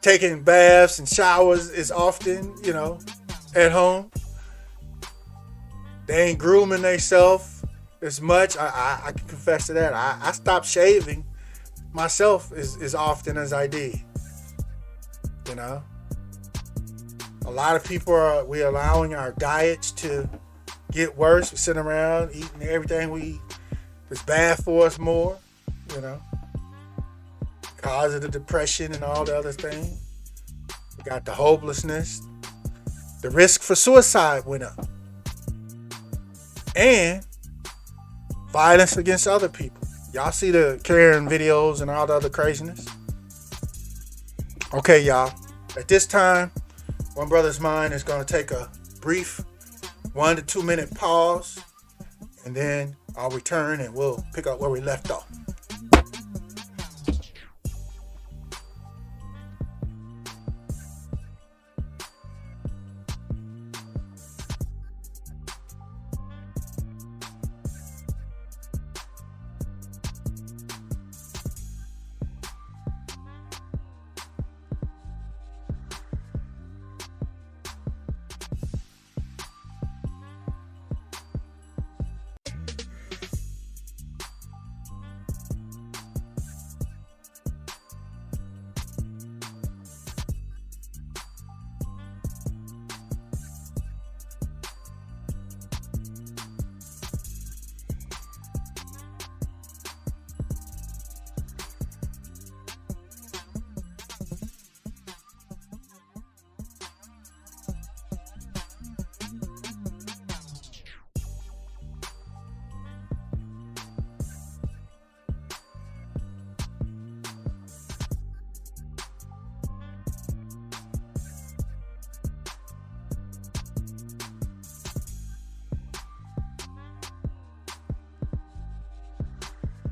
taking baths and showers as often, at home. They ain't grooming themselves as much. I can confess to that. I stopped shaving myself as often as I did. A lot of people we're allowing our diets to get worse. We're sitting around eating everything we eat that's bad for us more, because of the depression and all the other things. We got the hopelessness. The risk for suicide went up. And violence against other people. Y'all see the Karen videos and all the other craziness? Okay, y'all. At this time, One Brother's Mind is going to take a brief 1 to 2 minute pause. And then I'll return and we'll pick up where we left off.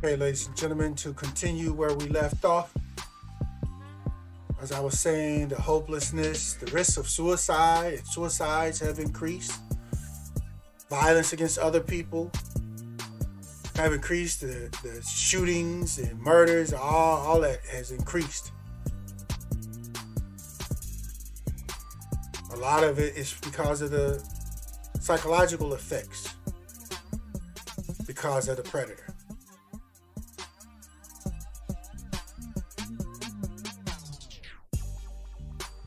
Okay, ladies and gentlemen, to continue where we left off, as I was saying, the hopelessness, the risk of suicide and suicides have increased. Violence against other people have increased. The shootings and murders, all that has increased. A lot of it is because of the psychological effects, because of the predator.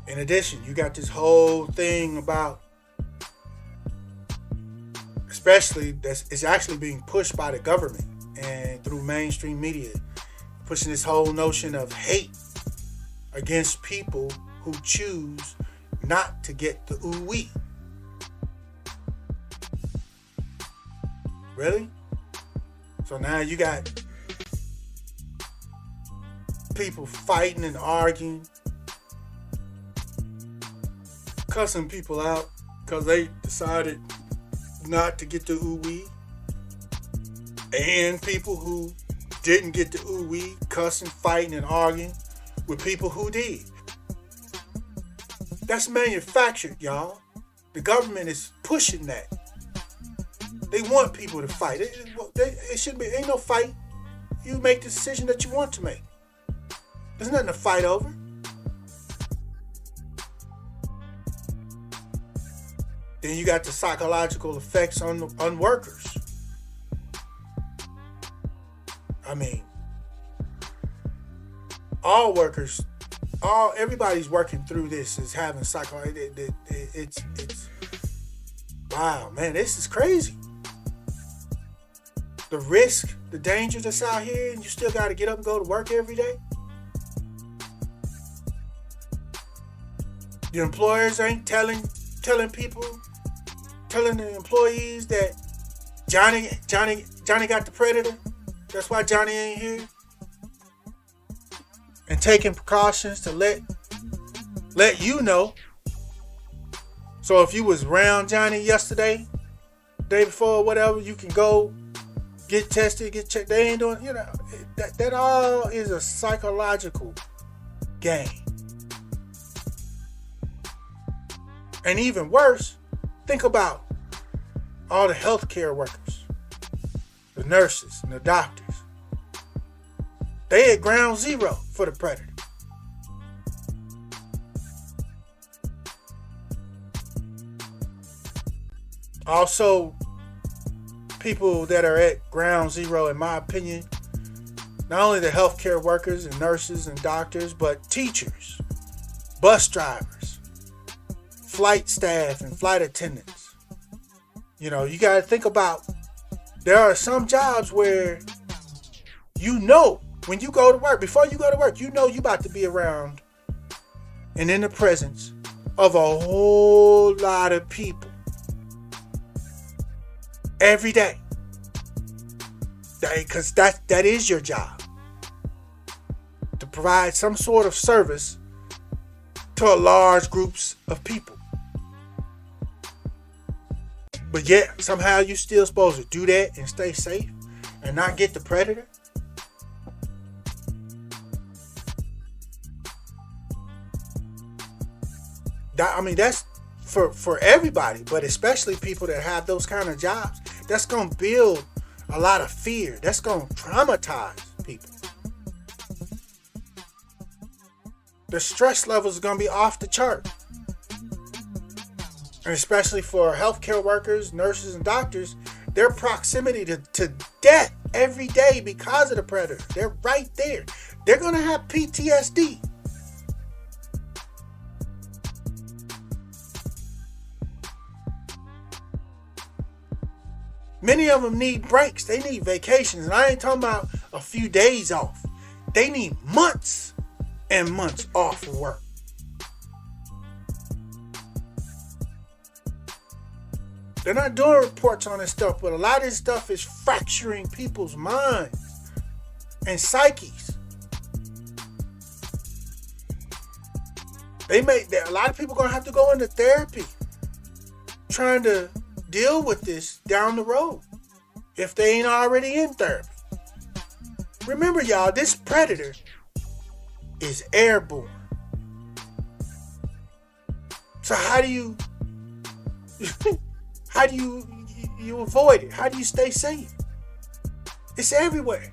In addition, you got this whole thing about, especially it's actually being pushed by the government and through mainstream media, pushing this whole notion of hate against people who choose not to get the ooh-wee. Really? So now you got people fighting and arguing, cussing people out because they decided not to get the ooh-wee, and people who didn't get the ooh-wee cussing, fighting, and arguing with people who did. That's manufactured, y'all. The government is pushing that. They want people to fight. It shouldn't be. Ain't no fight. You make the decision that you want to make. There's nothing to fight over. Then you got the psychological effects on workers. I mean, all workers, everybody's working through this is having it's wow, man, this is crazy. The risk, the danger that's out here, and you still got to get up and go to work every day. The employers ain't telling people, telling the employees that Johnny got the predator. That's why Johnny ain't here. And taking precautions to let you know. So if you was around Johnny yesterday, day before, whatever, you can go get tested, get checked. They ain't doing, that all is a psychological game. And even worse, think about all the healthcare workers, the nurses and the doctors. They at ground zero for the predator. Also, people that are at ground zero, in my opinion, not only the healthcare workers and nurses and doctors, but teachers, bus drivers, flight staff and flight attendants. You got to think about, there are some jobs where when you go to work, before you go to work, you about to be around and in the presence of a whole lot of people every day. Because that is your job, to provide some sort of service to a large groups of people. But yet, somehow you're still supposed to do that and stay safe and not get the predator. That's for everybody, but especially people that have those kind of jobs. That's going to build a lot of fear. That's going to traumatize people. The stress levels are going to be off the chart. And especially for healthcare workers, nurses, and doctors, their proximity to death every day because of the predator. They're right there. They're going to have PTSD. Many of them need breaks. They need vacations. And I ain't talking about a few days off. They need months and months off of work. They're not doing reports on this stuff, but a lot of this stuff is fracturing people's minds and psyches. A lot of people are going to have to go into therapy trying to deal with this down the road if they ain't already in therapy. Remember, y'all, this predator is airborne. So how do you avoid it? How do you stay safe? It's everywhere.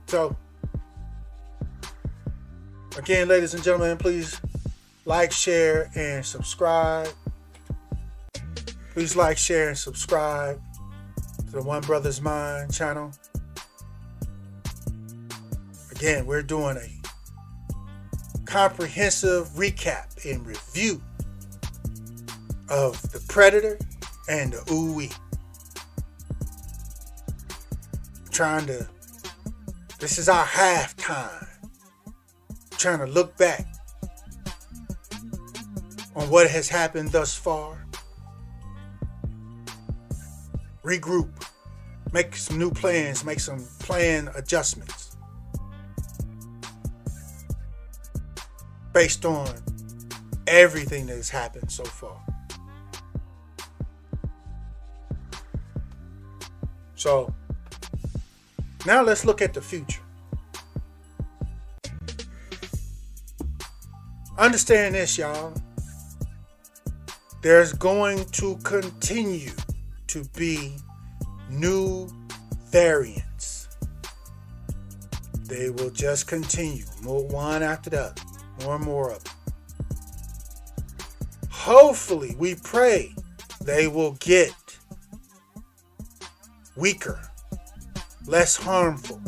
So again, ladies and gentlemen, please like, share, and subscribe. Please like, share, and subscribe to the One Brother's Mind channel. Again, we're doing a comprehensive recap and review of the Predator and the Ooey. This is our halftime. Trying to look back on what has happened thus far. Regroup. Make some new plans. Make some plan adjustments. Based on everything that has happened so far. So, now let's look at the future. Understand this, y'all. There's going to continue to be new variants. They will just continue, one after the other, more and more of them. Hopefully, we pray they will get weaker less harmful,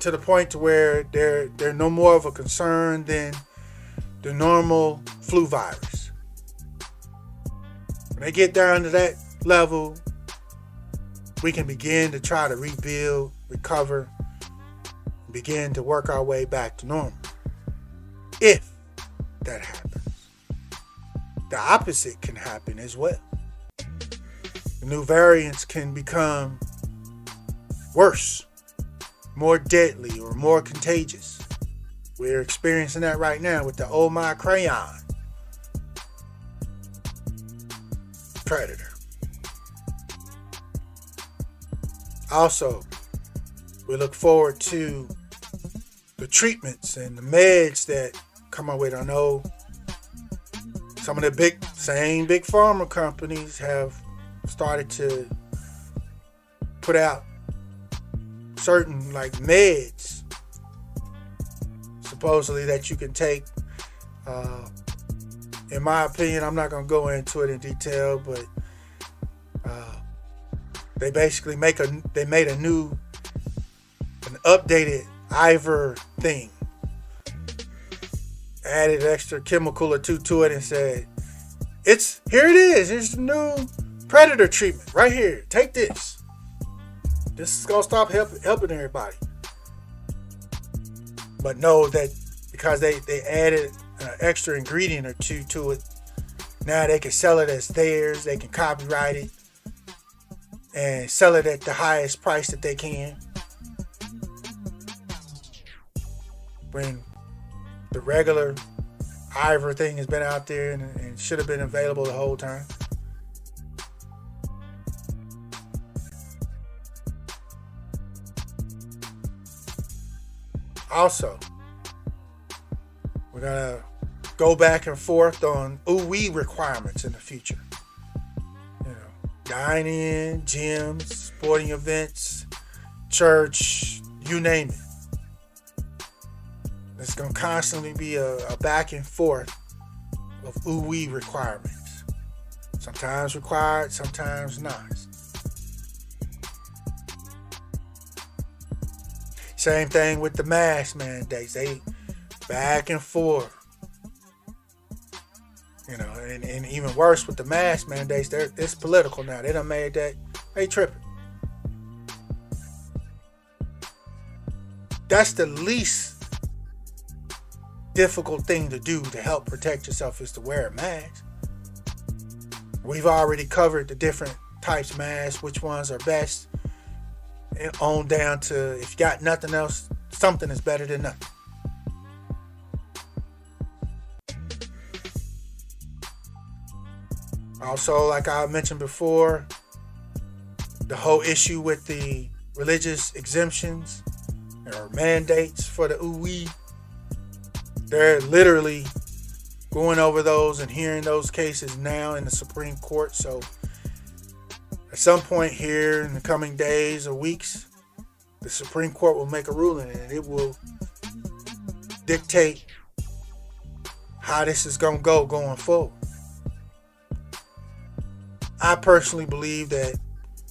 to the point to where they're no more of a concern than the normal flu virus. When they get down to that level, we can begin to try to rebuild, recover, begin to work our way back to normal. If that happens. The opposite can happen as well. The new variants can become worse, more deadly, or more contagious. We're experiencing that right now with the Omicron predator. Also, we look forward to the treatments and the meds that come our way. I know some of the big pharma companies have started to put out certain like meds, supposedly that you can take. In my opinion, I'm not going to go into it in detail, but they basically made an updated Ivor thing, added extra chemical or two to it, and said, here it is. Here's the new predator treatment right here. Take this. This is gonna stop helping everybody. But know that because they added an extra ingredient or two to it, now they can sell it as theirs. They can copyright it and sell it at the highest price that they can. When the regular Ivor thing has been out there and should have been available the whole time. Also, we're going to go back and forth on ooh-wee requirements in the future. Dine-in, gyms, sporting events, church, you name it. It's going to constantly be a back and forth of ooh-wee requirements. Sometimes required, sometimes not. Same thing with the mask mandates. They back and forth. And even worse with the mask mandates, it's political now. They done made that, they tripping. That's the least difficult thing to do to help protect yourself, is to wear a mask. We've already covered the different types of masks, which ones are best, and on down to if you got nothing else, something is better than nothing. Also, like I mentioned before, the whole issue with the religious exemptions or mandates for the ooh-wee, they're literally going over those and hearing those cases now in the Supreme Court. So at some point here in the coming days or weeks, the Supreme Court will make a ruling, and it will dictate how this is going to go going forward. I personally believe that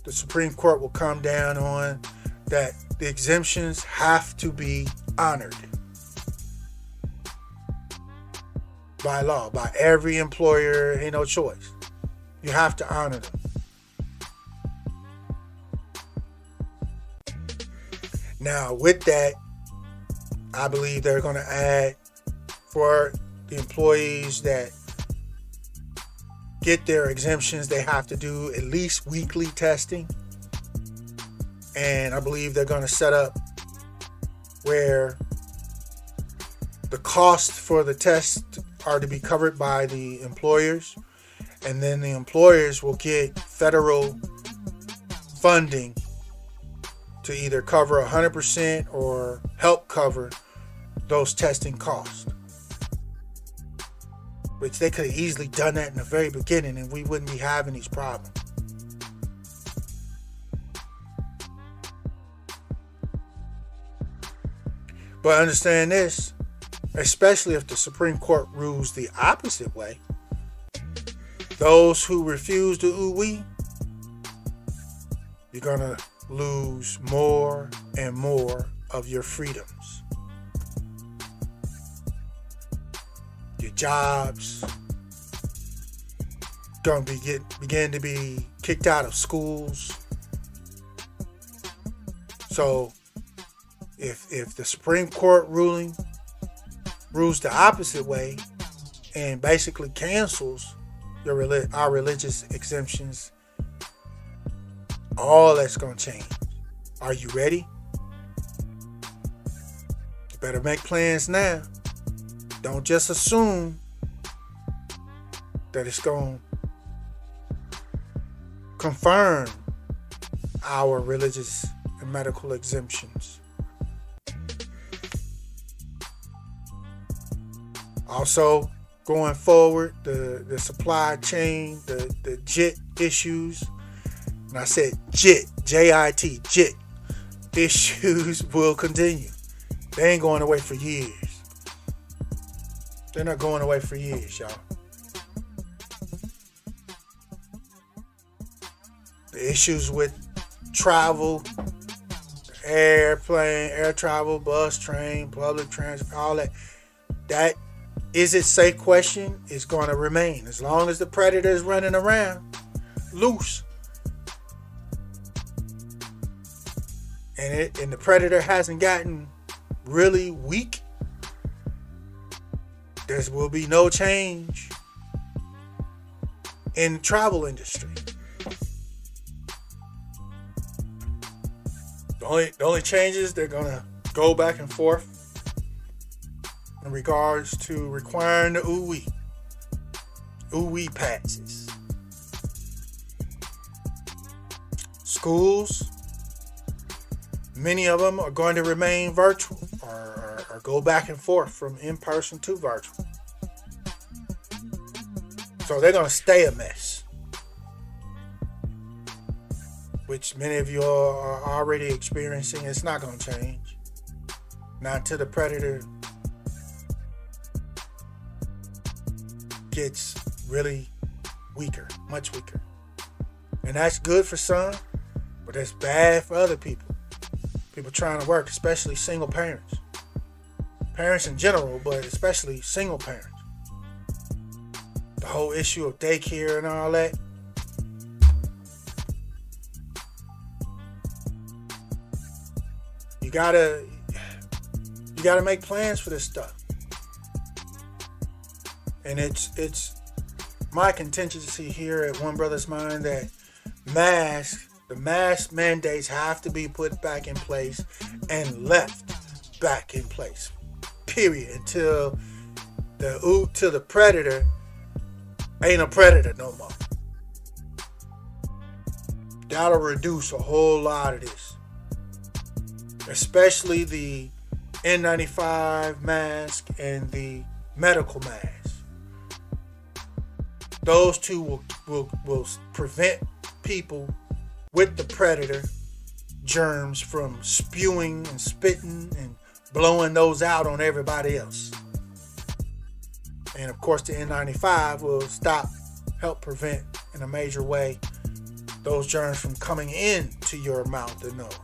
the Supreme Court will come down on that the exemptions have to be honored by law, by every employer. Ain't no choice. You have to honor them. Now, with that, I believe they're going to add for the employees that get their exemptions, they have to do at least weekly testing. And I believe they're going to set up where the cost for the test are to be covered by the employers, and then the employers will get federal funding to either cover 100% or help cover those testing costs. Which they could have easily done that in the very beginning, and we wouldn't be having these problems. But understand this, especially if the Supreme Court rules the opposite way, those who refuse to ooh-wee, you're going to lose more and more of your freedoms. Your jobs going to begin to be kicked out of schools. So if the Supreme Court rules the opposite way and basically cancels our religious exemptions, all that's going to change. Are you ready? You better make plans now. Don't just assume that it's going to confirm our religious and medical exemptions. Also, going forward, the supply chain, the JIT issues, and I said JIT, J-I-T, JIT issues will continue. They ain't going away for years. They're not going away for years, y'all. The issues with travel, airplane, air travel, bus, train, public transit, all that is it safe question is going to remain as long as the predator is running around loose, and the predator hasn't gotten really weak. There will be no change in the travel industry. The only changes, they're going to go back and forth in regards to requiring the ooh-wee passes. Schools, many of them are going to remain virtual or go back and forth from in-person to virtual. So they're going to stay a mess, which many of you are already experiencing. It's not going to change. Not until the predator gets really weaker, much weaker. And that's good for some, but that's bad for other people. People trying to work, especially single parents. Parents in general, but especially single parents. The whole issue of daycare and all that. You gotta make plans for this stuff. And it's my contingency here at One Brother's Mind that the mask mandates have to be put back in place and left back in place. Period. Until the predator ain't a predator no more. That'll reduce a whole lot of this. Especially the N95 mask and the medical mask. Those two will prevent people with the predator germs from spewing and spitting and blowing those out on everybody else. And of course the N95 will help prevent in a major way those germs from coming into your mouth and nose.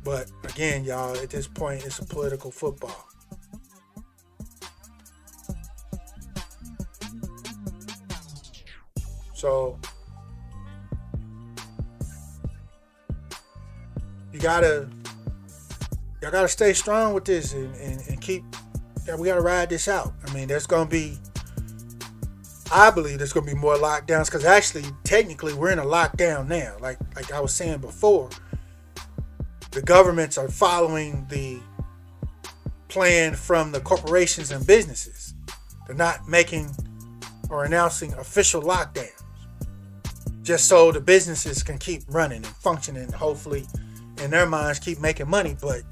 But again, y'all, at this point it's a political football. So y'all gotta stay strong with this and keep. We gotta ride this out. I mean, I believe there's gonna be more lockdowns because actually, technically, we're in a lockdown now. Like I was saying before, the governments are following the plan from the corporations and businesses. They're not making or announcing official lockdowns. Just so the businesses can keep running and functioning and hopefully in their minds keep making money. But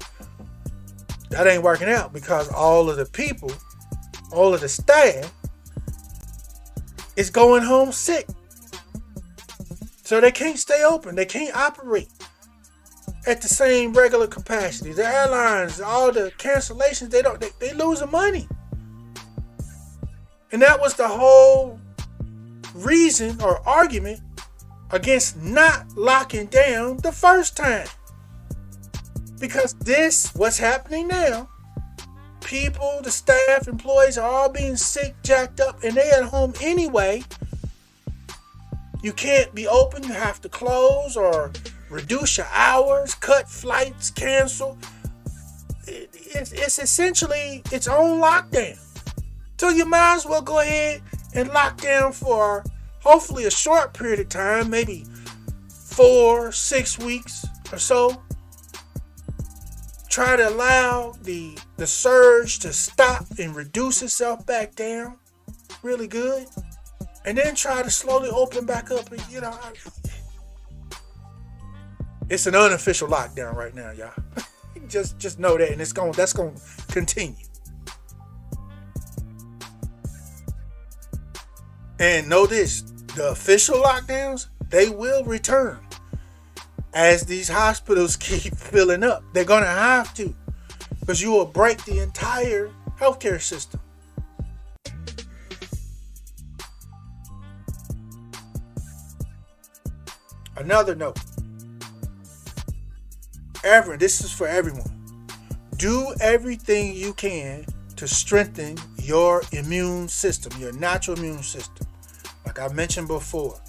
that ain't working out because all of the people, all of the staff is going home sick. So they can't stay open. They can't operate at the same regular capacity. The airlines, all the cancellations, they losing money. And that was the whole reason or argument against not locking down the first time. Because this, what's happening now, people, the staff, employees are all being sick, jacked up, and they at home anyway. You can't be open, you have to close or reduce your hours, cut flights, cancel. It's essentially its own lockdown. So you might as well go ahead and lock down for hopefully a short period of time, maybe 4-6 weeks or so. Try to allow the surge to stop and reduce itself back down really good. And then try to slowly open back up. And, it's an unofficial lockdown right now, y'all. just know that, and that's gonna continue. And know this: the official lockdowns, they will return as these hospitals keep filling up. They're gonna have to, because you will break the entire healthcare system. Another note. This is for everyone. Do everything you can to strengthen your immune system, your natural immune system. Like I mentioned before.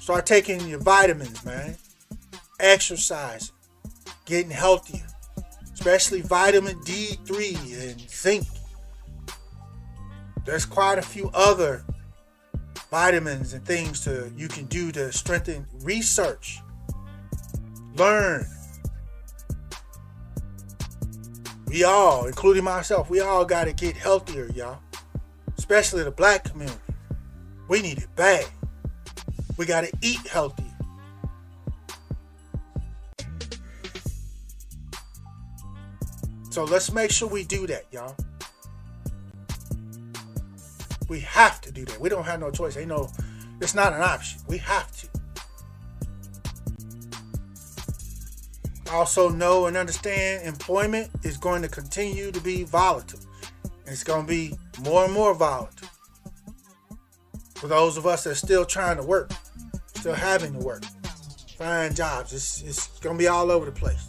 Start taking your vitamins, man. Exercising. Getting healthier. Especially vitamin D3 and zinc. There's quite a few other vitamins and things you can do to strengthen. Research. Learn. We all, including myself, we all got to get healthier, y'all. Especially the black community. We need it bad. We got to eat healthier. So let's make sure we do that, y'all. We have to do that. We don't have no choice. It's not an option. We have to. Also know and understand employment is going to continue to be volatile. It's going to be more and more volatile. For those of us that are still trying to work, still having to work, find jobs, it's going to be all over the place.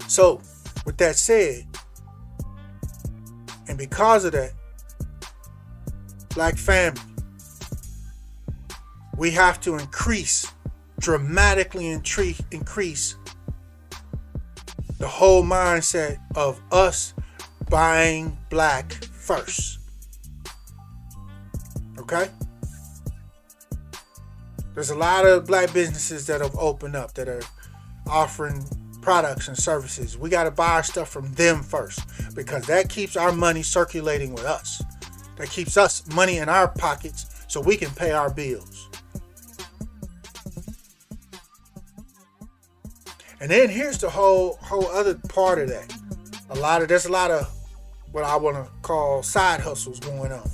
So, with that said, and because of that, black family, we have to dramatically increase the whole mindset of us buying black first. Okay? There's a lot of black businesses that have opened up that are offering products and services. We got to buy our stuff from them first, because that keeps our money circulating with us. That keeps us money in our pockets so we can pay our bills. And then here's the whole other part of that. There's a lot of what I want to call side hustles going on.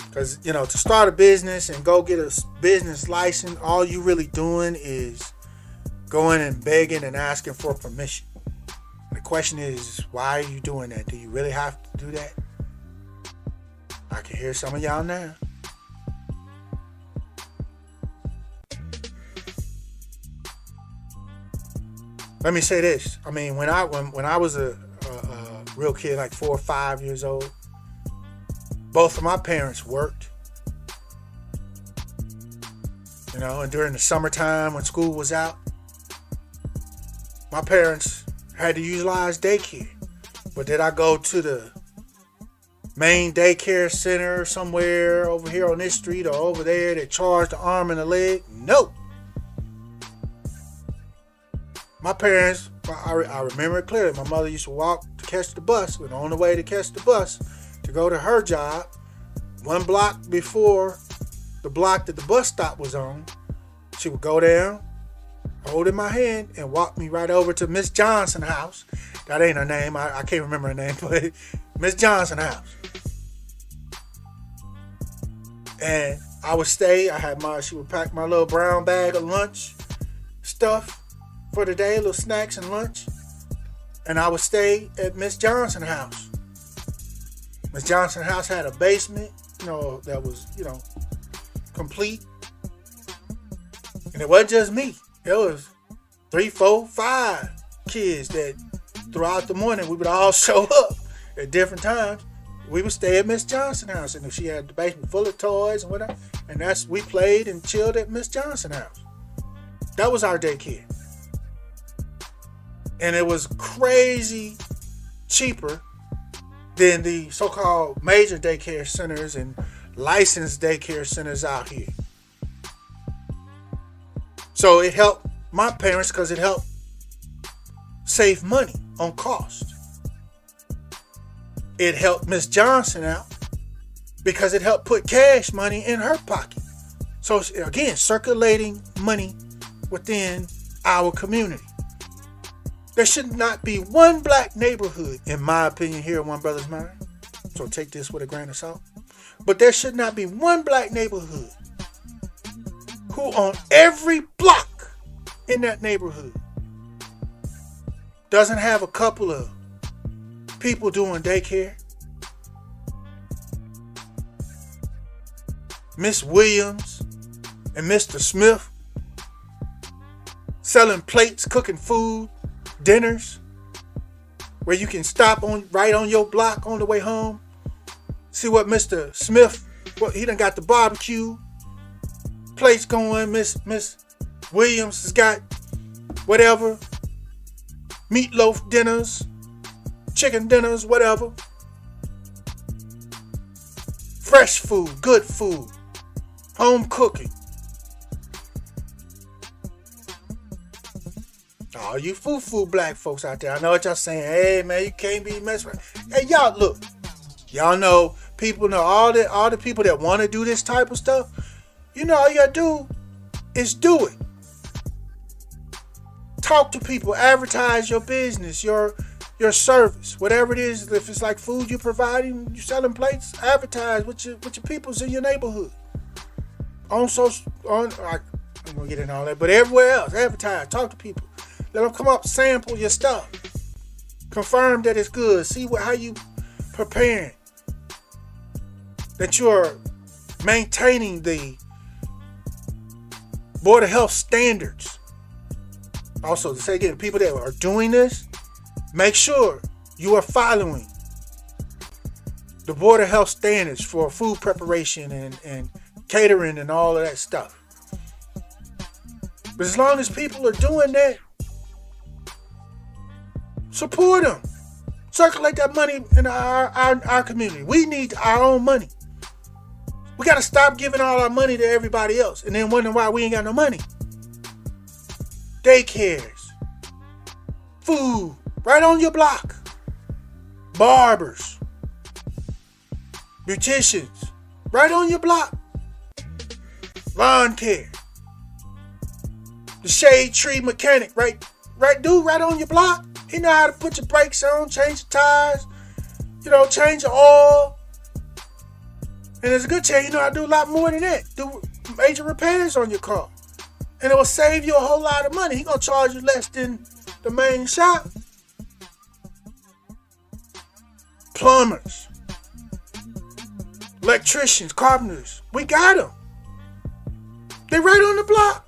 Because, to start a business and go get a business license, all you really doing is going and begging and asking for permission. And the question is, why are you doing that? Do you really have to do that? I can hear some of y'all now. Let me say this. When I was a real kid, like 4 or 5 years old, both of my parents worked. And during the summertime when school was out, my parents had to utilize daycare. But did I go to the main daycare center somewhere over here on this street or over there that charged the arm and a leg? No. My parents, I remember it clearly. My mother used to walk to catch the bus, and on the way to catch the bus to go to her job, 1 block before the block that the bus stop was on, she would go down, holding my hand, and walk me right over to Miss Johnson's house. That ain't her name. I can't remember her name, but Miss Johnson's house. And I would stay. She would pack my little brown bag of lunch stuff for the day, little snacks and lunch. And I would stay at Miss Johnson's house. Miss Johnson house had a basement, that was, complete. And it wasn't just me. There was 3, 4, 5 kids that throughout the morning we would all show up at different times. We would stay at Miss Johnson house, and if she had the basement full of toys and whatnot, and we played and chilled at Miss Johnson house. That was our daycare. And it was crazy cheaper than the so-called major daycare centers and licensed daycare centers out here. So it helped my parents because it helped save money on cost. It helped Miss Johnson out because it helped put cash money in her pocket. So again, circulating money within our community. There should not be one black neighborhood, in my opinion, here in One Brother's Mind. So take this with a grain of salt. But there should not be one black neighborhood who on every block in that neighborhood doesn't have a couple of people doing daycare. Miss Williams and Mr. Smith selling plates, cooking food, dinners, where you can stop right on your block on the way home. See what Mr. Smith, he done got the barbecue plates going. Miss Williams has got whatever, meatloaf dinners, chicken dinners, whatever. Fresh food, good food, home cooking. Oh, you foo-foo black folks out there, I know what y'all saying. Hey, man, you can't be messing with. Hey, y'all, look. Y'all know, people know, all the people that want to do this type of stuff, all you got to do is do it. Talk to people, advertise your business, your service, whatever it is. If it's like food you're providing, you selling plates, advertise with your peoples in your neighborhood. I'm gonna get in all that, but everywhere else, advertise, talk to people. Let them come up, sample your stuff. Confirm that it's good. See how you preparing. That you're maintaining the Board of Health standards. Also, to say again, people that are doing this, make sure you are following the Board of Health standards for food preparation and catering and all of that stuff. But as long as people are doing that, support them. Circulate that money in our community. We need our own money. We got to stop giving all our money to everybody else and then wondering why we ain't got no money. Daycares. Food. Right on your block. Barbers. Beauticians. Right on your block. Lawn care. The shade tree mechanic. Right on your block. He know how to put your brakes on, change the tires, change the oil. And there's a good chance you know how to do a lot more than that. Do major repairs on your car. And it will save you a whole lot of money. He gonna charge you less than the main shop. Plumbers, electricians, carpenters. We got them. They right on the block.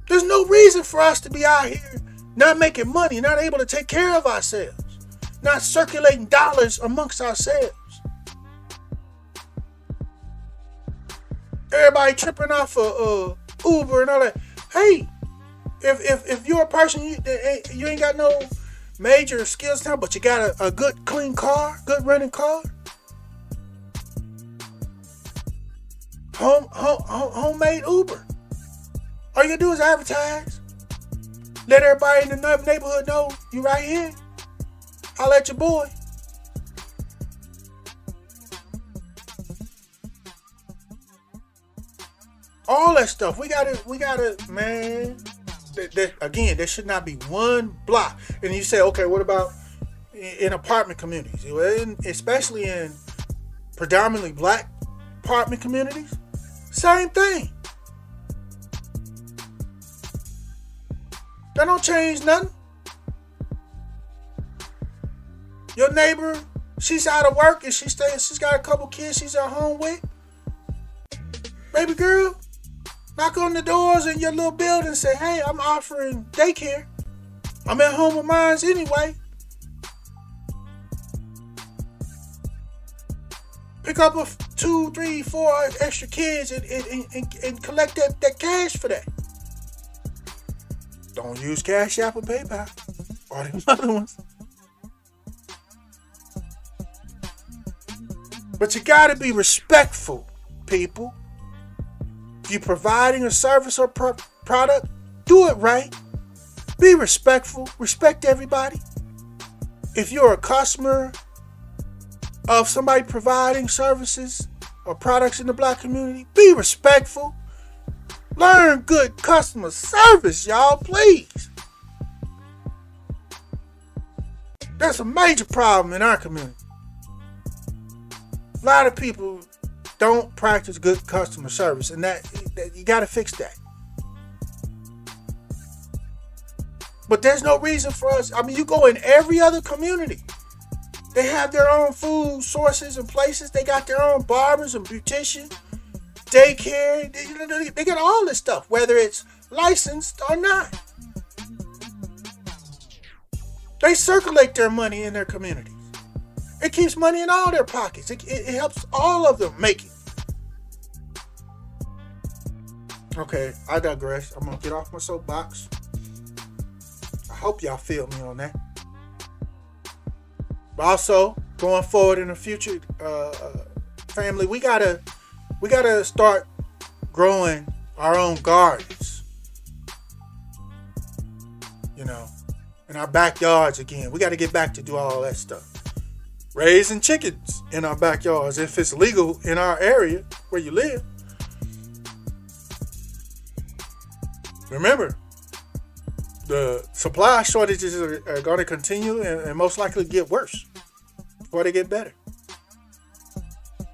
There's no reason for us to be out here not making money, not able to take care of ourselves, not circulating dollars amongst ourselves. Everybody tripping off of Uber and all that. Hey, if you're a person, you ain't got no major skills now, but you got a good clean car, good running car, homemade Uber. All you gotta do is advertise. Let everybody in the neighborhood know you right here. Holla at your boy. All that stuff. We gotta, man. Again, there should not be one block. And you say, okay, what about in apartment communities? Especially in predominantly black apartment communities? Same thing. That don't change nothing. Your neighbor, she's out of work and she's got a couple kids she's at home with. Baby girl, knock on the doors in your little building and say, hey, I'm offering daycare. I'm at home with mine anyway. Pick up 2, 3, 4 extra kids and collect that cash for that. Don't use Cash App or PayPal or the other ones. But you gotta be respectful, people. If you're providing a service or product, do it right. Be respectful. Respect everybody. If you're a customer of somebody providing services or products in the black community, be respectful. Learn good customer service, y'all, please. That's a major problem in our community. A lot of people don't practice good customer service, and that you got to fix that. But there's no reason for us. I mean, you go in every other community. They have their own food sources and places. They got their own barbers and beauticians, daycare. They got all this stuff, whether it's licensed or not. They circulate their money in their communities. It keeps money in all their pockets. It helps all of them make it. Okay, I digress. I'm going to get off my soapbox. I hope y'all feel me on that. But also, going forward in the future, family, we gotta start growing our own gardens. You know, in our backyards again. We got to get back to do all that stuff. Raising chickens in our backyards if it's legal in our area where you live. Remember, the supply shortages are going to continue and most likely get worse before they get better.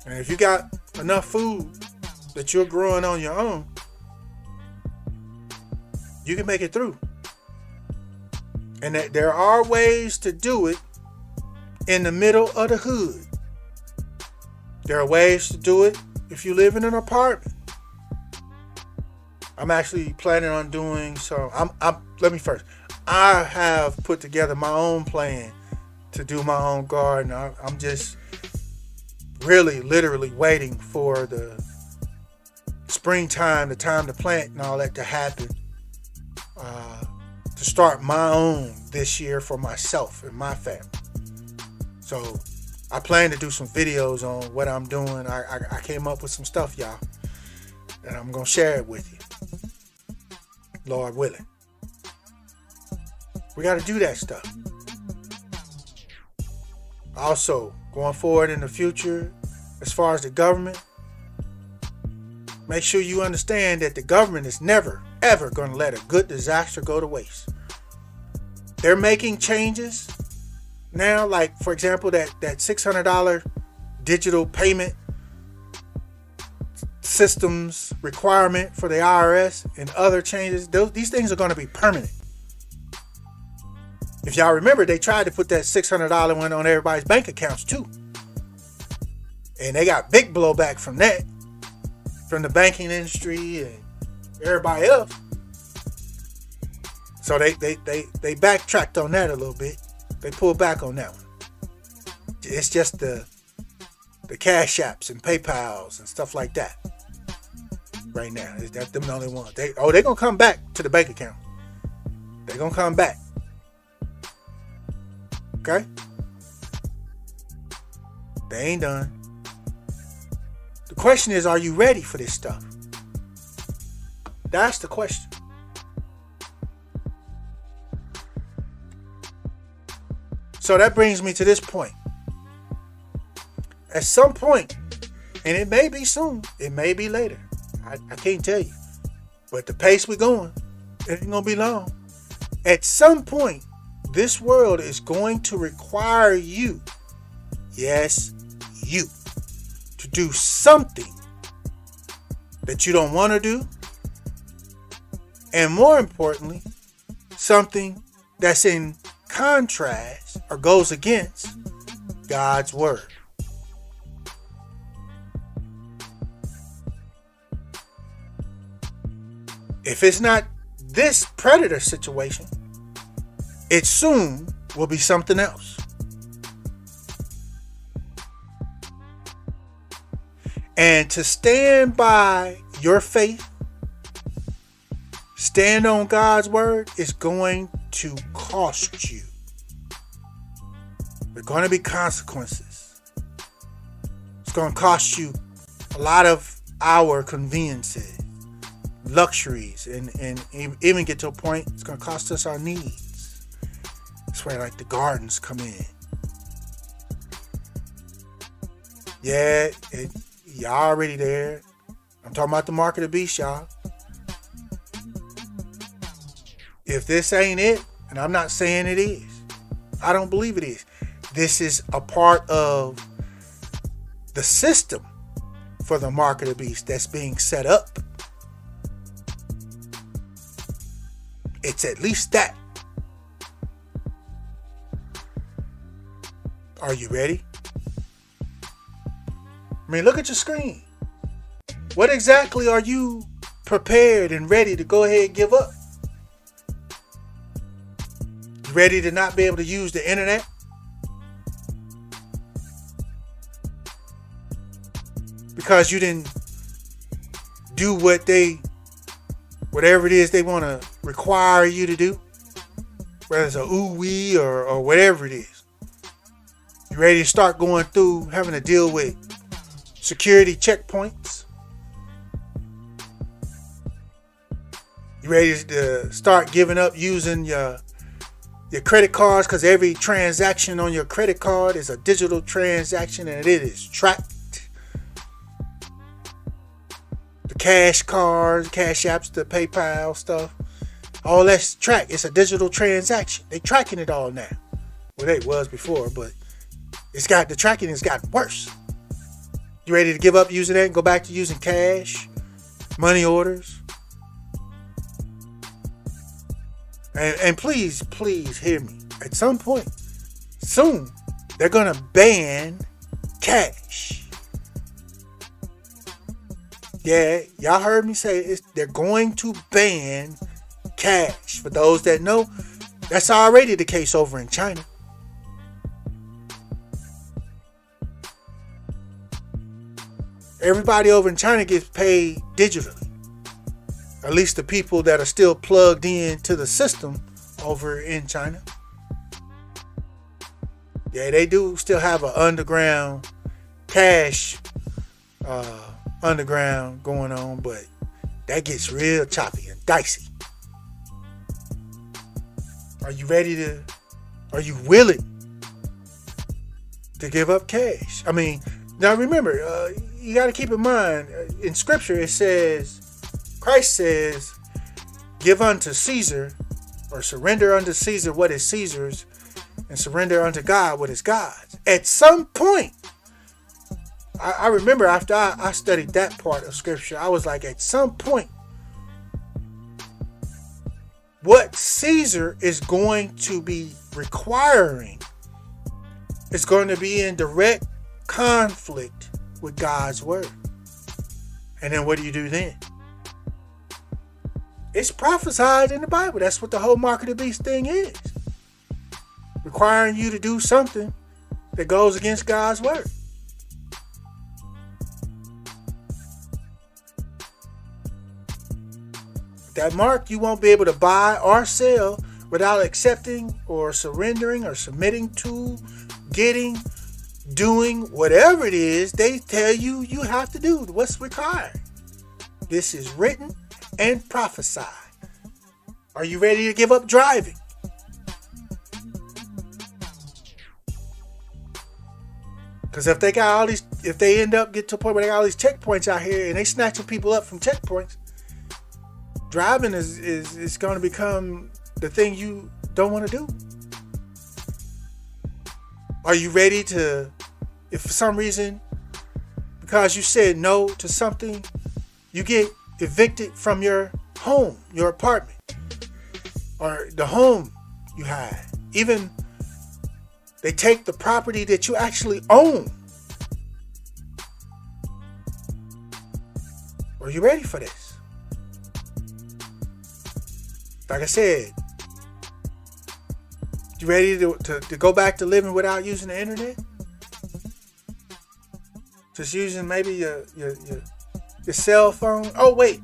And if you got enough food that you're growing on your own, you can make it through. And that there are ways to do it in the middle of the hood. There are ways to do it if you live in an apartment. I'm actually planning on doing so. Let me first. I have put together my own plan to do my own garden. I'm just really, literally waiting for the springtime, the time to plant and all that to happen. To start my own this year for myself and my family. So I plan to do some videos on what I'm doing. I came up with some stuff, y'all, and I'm going to share it with you. Lord willing. We got to do that stuff. Also, going forward in the future, as far as the government, make sure you understand that the government is never, ever going to let a good disaster go to waste. They're making changes now, like, for example, that $600 digital payment systems requirement for the IRS and other changes. These things are going to be permanent. If y'all remember, they tried to put that $600 one on everybody's bank accounts too. And they got big blowback from that, from the banking industry and everybody else. So they backtracked on that a little bit. They pulled back on that one. It's just the Cash Apps and PayPals and stuff like that. Right now, is that them the only ones? They're gonna come back to the bank account. They're gonna come back. Okay? They ain't done. The question is, are you ready for this stuff? That's the question. So that brings me to this point. At some point, and it may be soon, it may be later. I can't tell you. But the pace we're going, it ain't going to be long. At some point, this world is going to require you, yes, you, to do something that you don't want to do. And more importantly, something that's in contrast or goes against God's word. If it's not this predator situation, it soon will be something else. And to stand by your faith, stand on God's word, is going to cost you. There are going to be consequences. It's going to cost you a lot of our conveniences, luxuries, and even get to a point it's going to cost us our needs. That's where like the gardens come in. Yeah, y'all already there. I'm talking about the mark of the beast, y'all. If this ain't it, and I'm not saying it is, I don't believe it is. This is a part of the system for the mark of the beast that's being set up. It's at least that. Are you ready? I mean, look at your screen. What exactly are you prepared and ready to go ahead and give up? You ready to not be able to use the internet? Because you didn't do whatever it is they want to require you to do, whether it's a ooh-wee or whatever it is. You ready to start going through having to deal with security checkpoints? You ready to start giving up using your credit cards, because every transaction on your credit card is a digital transaction and it is tracked? Cash cards, cash apps, the PayPal stuff, all that's tracked. It's a digital transaction. They tracking it all now. Well, it was before, but the tracking has gotten worse. You ready to give up using that and go back to using cash, money orders? And please hear me. At some point, soon, they're gonna ban cash. Yeah, y'all heard me say they're going to ban cash. For those that know, that's already the case over in China. Everybody over in China gets paid digitally. At least the people that are still plugged in to the system over in China. Yeah, they do still have an underground cash underground going on, but that gets real choppy and dicey. Are you willing to give up cash? I mean, now remember, you got to keep in mind, in scripture it says, Christ says, give unto Caesar, or surrender unto Caesar what is Caesar's, and surrender unto God what is God's. At some point, I remember after I studied that part of scripture, I was like, at some point, what Caesar is going to be requiring is going to be in direct conflict with God's word. And then what do you do then? It's prophesied in the Bible. That's what the whole mark of the beast thing is. Requiring you to do something that goes against God's word. That mark you won't be able to buy or sell without accepting or surrendering or submitting to, getting, doing whatever it is they tell you you have to do. What's required? This is written and prophesied. Are you ready to give up driving? Because if they end up get to a point where they got all these checkpoints out here and they snatching people up from checkpoints, driving is going to become the thing you don't want to do. Are you ready to, if for some reason, because you said no to something, you get evicted from your home, your apartment, or the home you had? Even They take the property that you actually own. Are you ready for this? Like I said, you ready to go back to living without using the internet? Just using maybe your cell phone? Oh wait.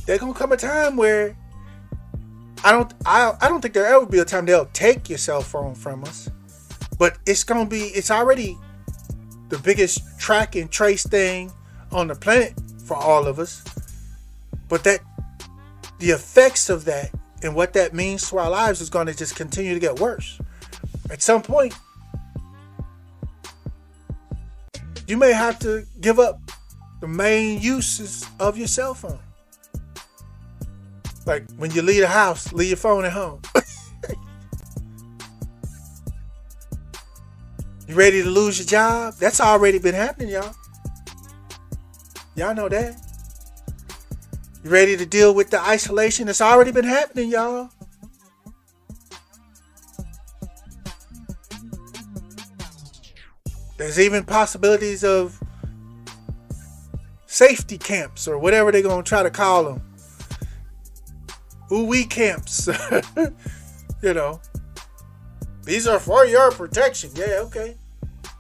There's gonna come a time where I don't think there'll ever be a time they'll take your cell phone from us. But it's already the biggest track and trace thing on the planet for all of us. But the effects of that and what that means to our lives is going to just continue to get worse. At some point, you may have to give up the main uses of your cell phone. Like when you leave the house, leave your phone at home. You ready to lose your job? That's already been happening, y'all. Y'all know that. You ready to deal with the isolation? It's already been happening, y'all. There's even possibilities of safety camps or whatever they're going to try to call them. Ooh-wee camps. You know. These are for your protection. Yeah, okay.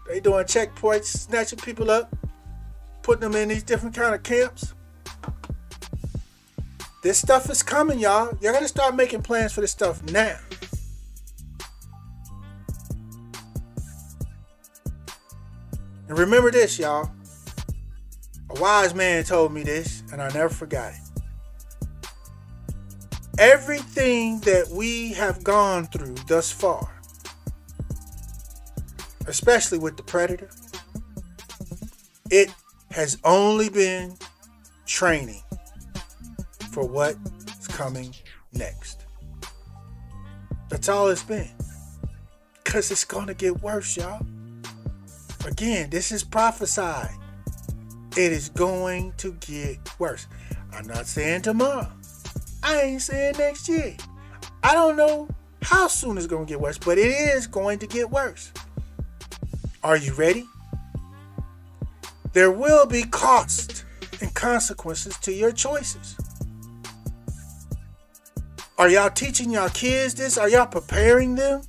They doing checkpoints, snatching people up, putting them in these different kind of camps. This stuff is coming, y'all. You're going to start making plans for this stuff now. And remember this, y'all. A wise man told me this, and I never forgot it. Everything that we have gone through thus far, especially with the predator, it has only been training for what's coming next. That's all it's been. Because it's going to get worse, y'all. Again, this is prophesied. It is going to get worse. I'm not saying tomorrow. I ain't saying next year. I don't know how soon it's going to get worse, but it is going to get worse. Are you ready? There will be costs and consequences to your choices. Are y'all teaching y'all kids this? Are y'all preparing them?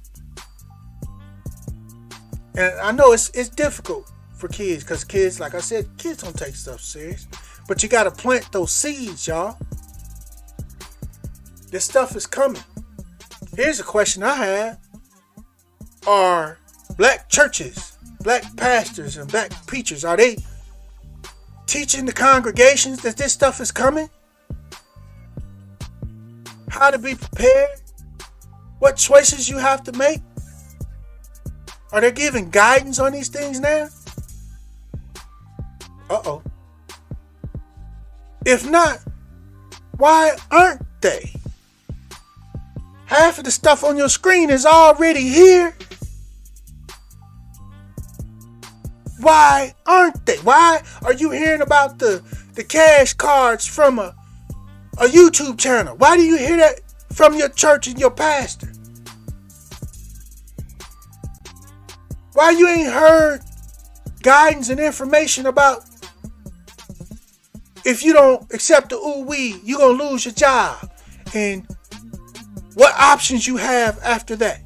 And I know it's difficult for kids because kids, like I said, kids don't take stuff serious. But you got to plant those seeds, y'all. This stuff is coming. Here's a question I have. Are black churches, black pastors, and black preachers, are they teaching the congregations that this stuff is coming? How to be prepared? What choices you have to make? Are they giving guidance on these things now? Uh-oh. If not, why aren't they? Half of the stuff on your screen is already here. Why aren't they? Why are you hearing about the cash cards from a YouTube channel? Why do you hear that from your church and your pastor? Why you ain't heard guidance and information about if you don't accept the ooh-wee, you're going to lose your job? And what options you have after that?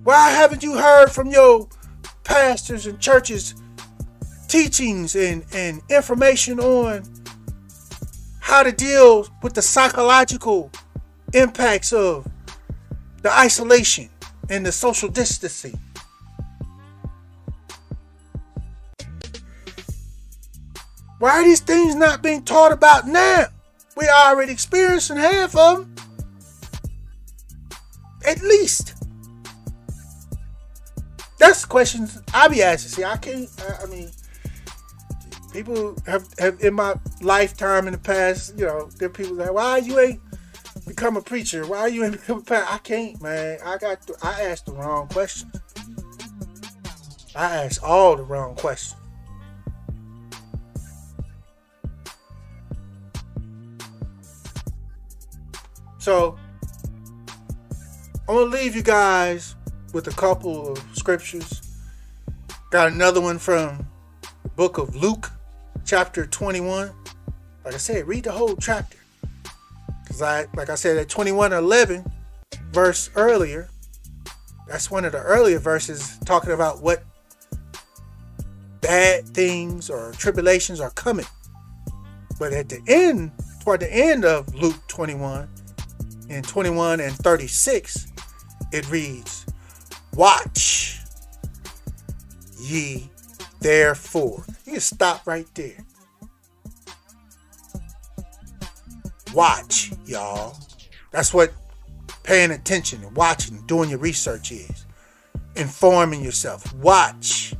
Why haven't you heard from your pastors and churches teachings and information on how to deal with the psychological impacts of the isolation and the social distancing? Why are these things not being taught about now? We're already experiencing half of them. At least. That's the questions I be asking. See, I mean, people have in my lifetime in the past, you know, there are people like, why you ain't become a preacher? Why you ain't become a pastor? I can't, man. I asked the wrong questions. I asked all the wrong questions. So I'm going to leave you guys with a couple of scriptures. Got another one from the book of Luke, chapter 21. Like I said, read the whole chapter. Because like I said, at 21:11 verse earlier, that's one of the earlier verses talking about what bad things or tribulations are coming. But at the end, toward the end of Luke 21, in 21 and 36, it reads, "Watch ye therefore." You can stop right there. Watch, y'all. That's what paying attention and watching, doing your research is. Informing yourself. Watch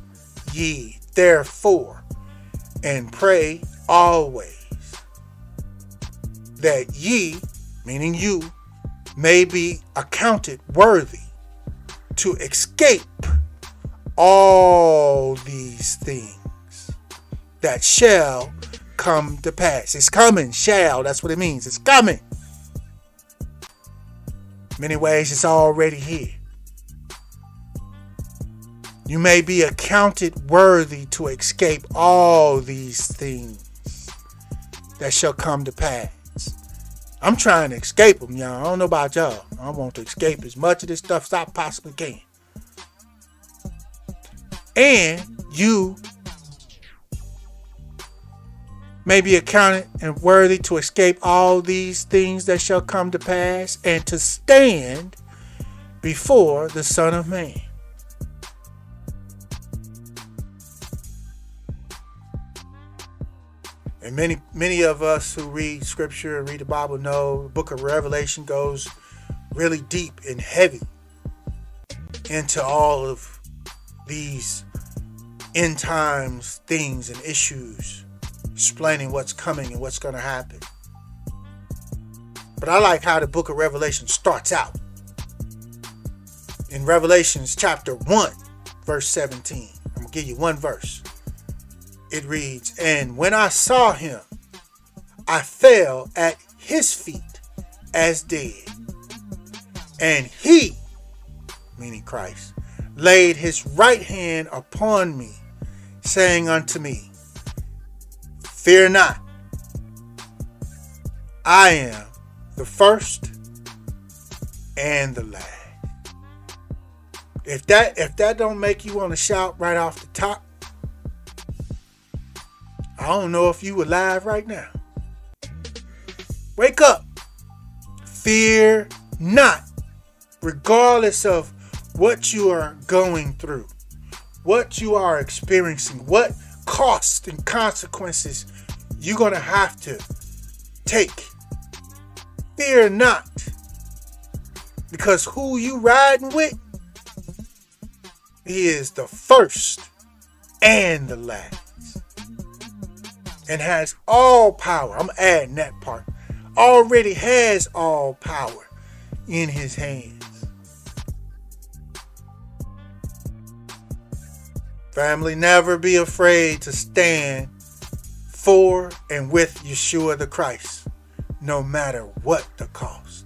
ye therefore, and pray always, that ye, meaning you, may be accounted worthy to escape all these things that shall come to pass. It's coming, shall, that's what it means. It's coming. Many ways it's already here. You may be accounted worthy to escape all these things that shall come to pass. I'm trying to escape them, y'all. I don't know about y'all. I want to escape as much of this stuff as I possibly can. And you may be accounted and worthy to escape all these things that shall come to pass, and to stand before the Son of Man. And many of us who read scripture and read the Bible know the book of Revelation goes really deep and heavy into all of these end times things and issues, explaining what's coming and what's going to happen. But I like how the book of Revelation starts out. In Revelations chapter 1, verse 17. I'm going to give you one verse. It reads, "And when I saw him, I fell at his feet as dead. And he," meaning Christ, "laid his right hand upon me, saying unto me, Fear not. I am the first and the last." If that don't make you want to shout right off the top, I don't know if you alive right now. Wake up. Fear not. Regardless of what you are going through, what you are experiencing, what costs and consequences you're going to have to take. Fear not. Because who you riding with, he is the first and the last. And has all power. I'm adding that part. Already has all power in his hands. Family, never be afraid to stand for and with Yeshua the Christ, no matter what the cost.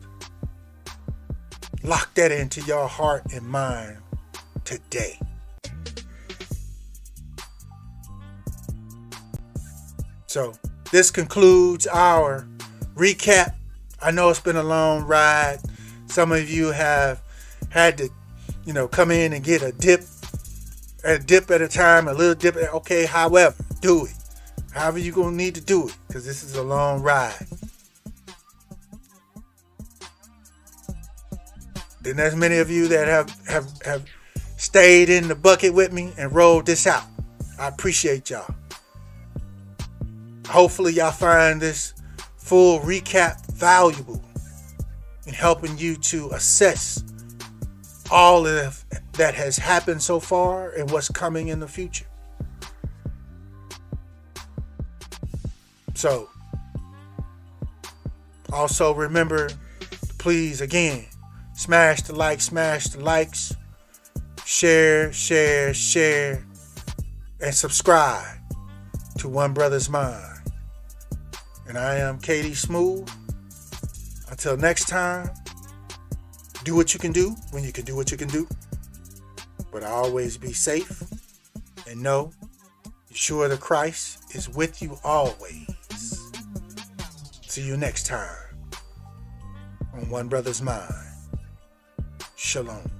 Lock that into your heart and mind today. So this concludes our recap. I know it's been a long ride. Some of you have had to, come in and get a dip at a time, a little dip. Okay, however, do it. However you're going to need to do it, because this is a long ride. And there's many of you that have stayed in the bucket with me and rolled this out. I appreciate y'all. Hopefully y'all find this full recap valuable in helping you to assess all of that has happened so far and what's coming in the future. So, also remember, please, again, smash the likes, share, and subscribe to One Brother's Mind. And I am KD Smooth. Until next time, do what you can do when you can do what you can do. But always be safe and know Yeshua the Christ is with you always. See you next time on One Brother's Mind. Shalom.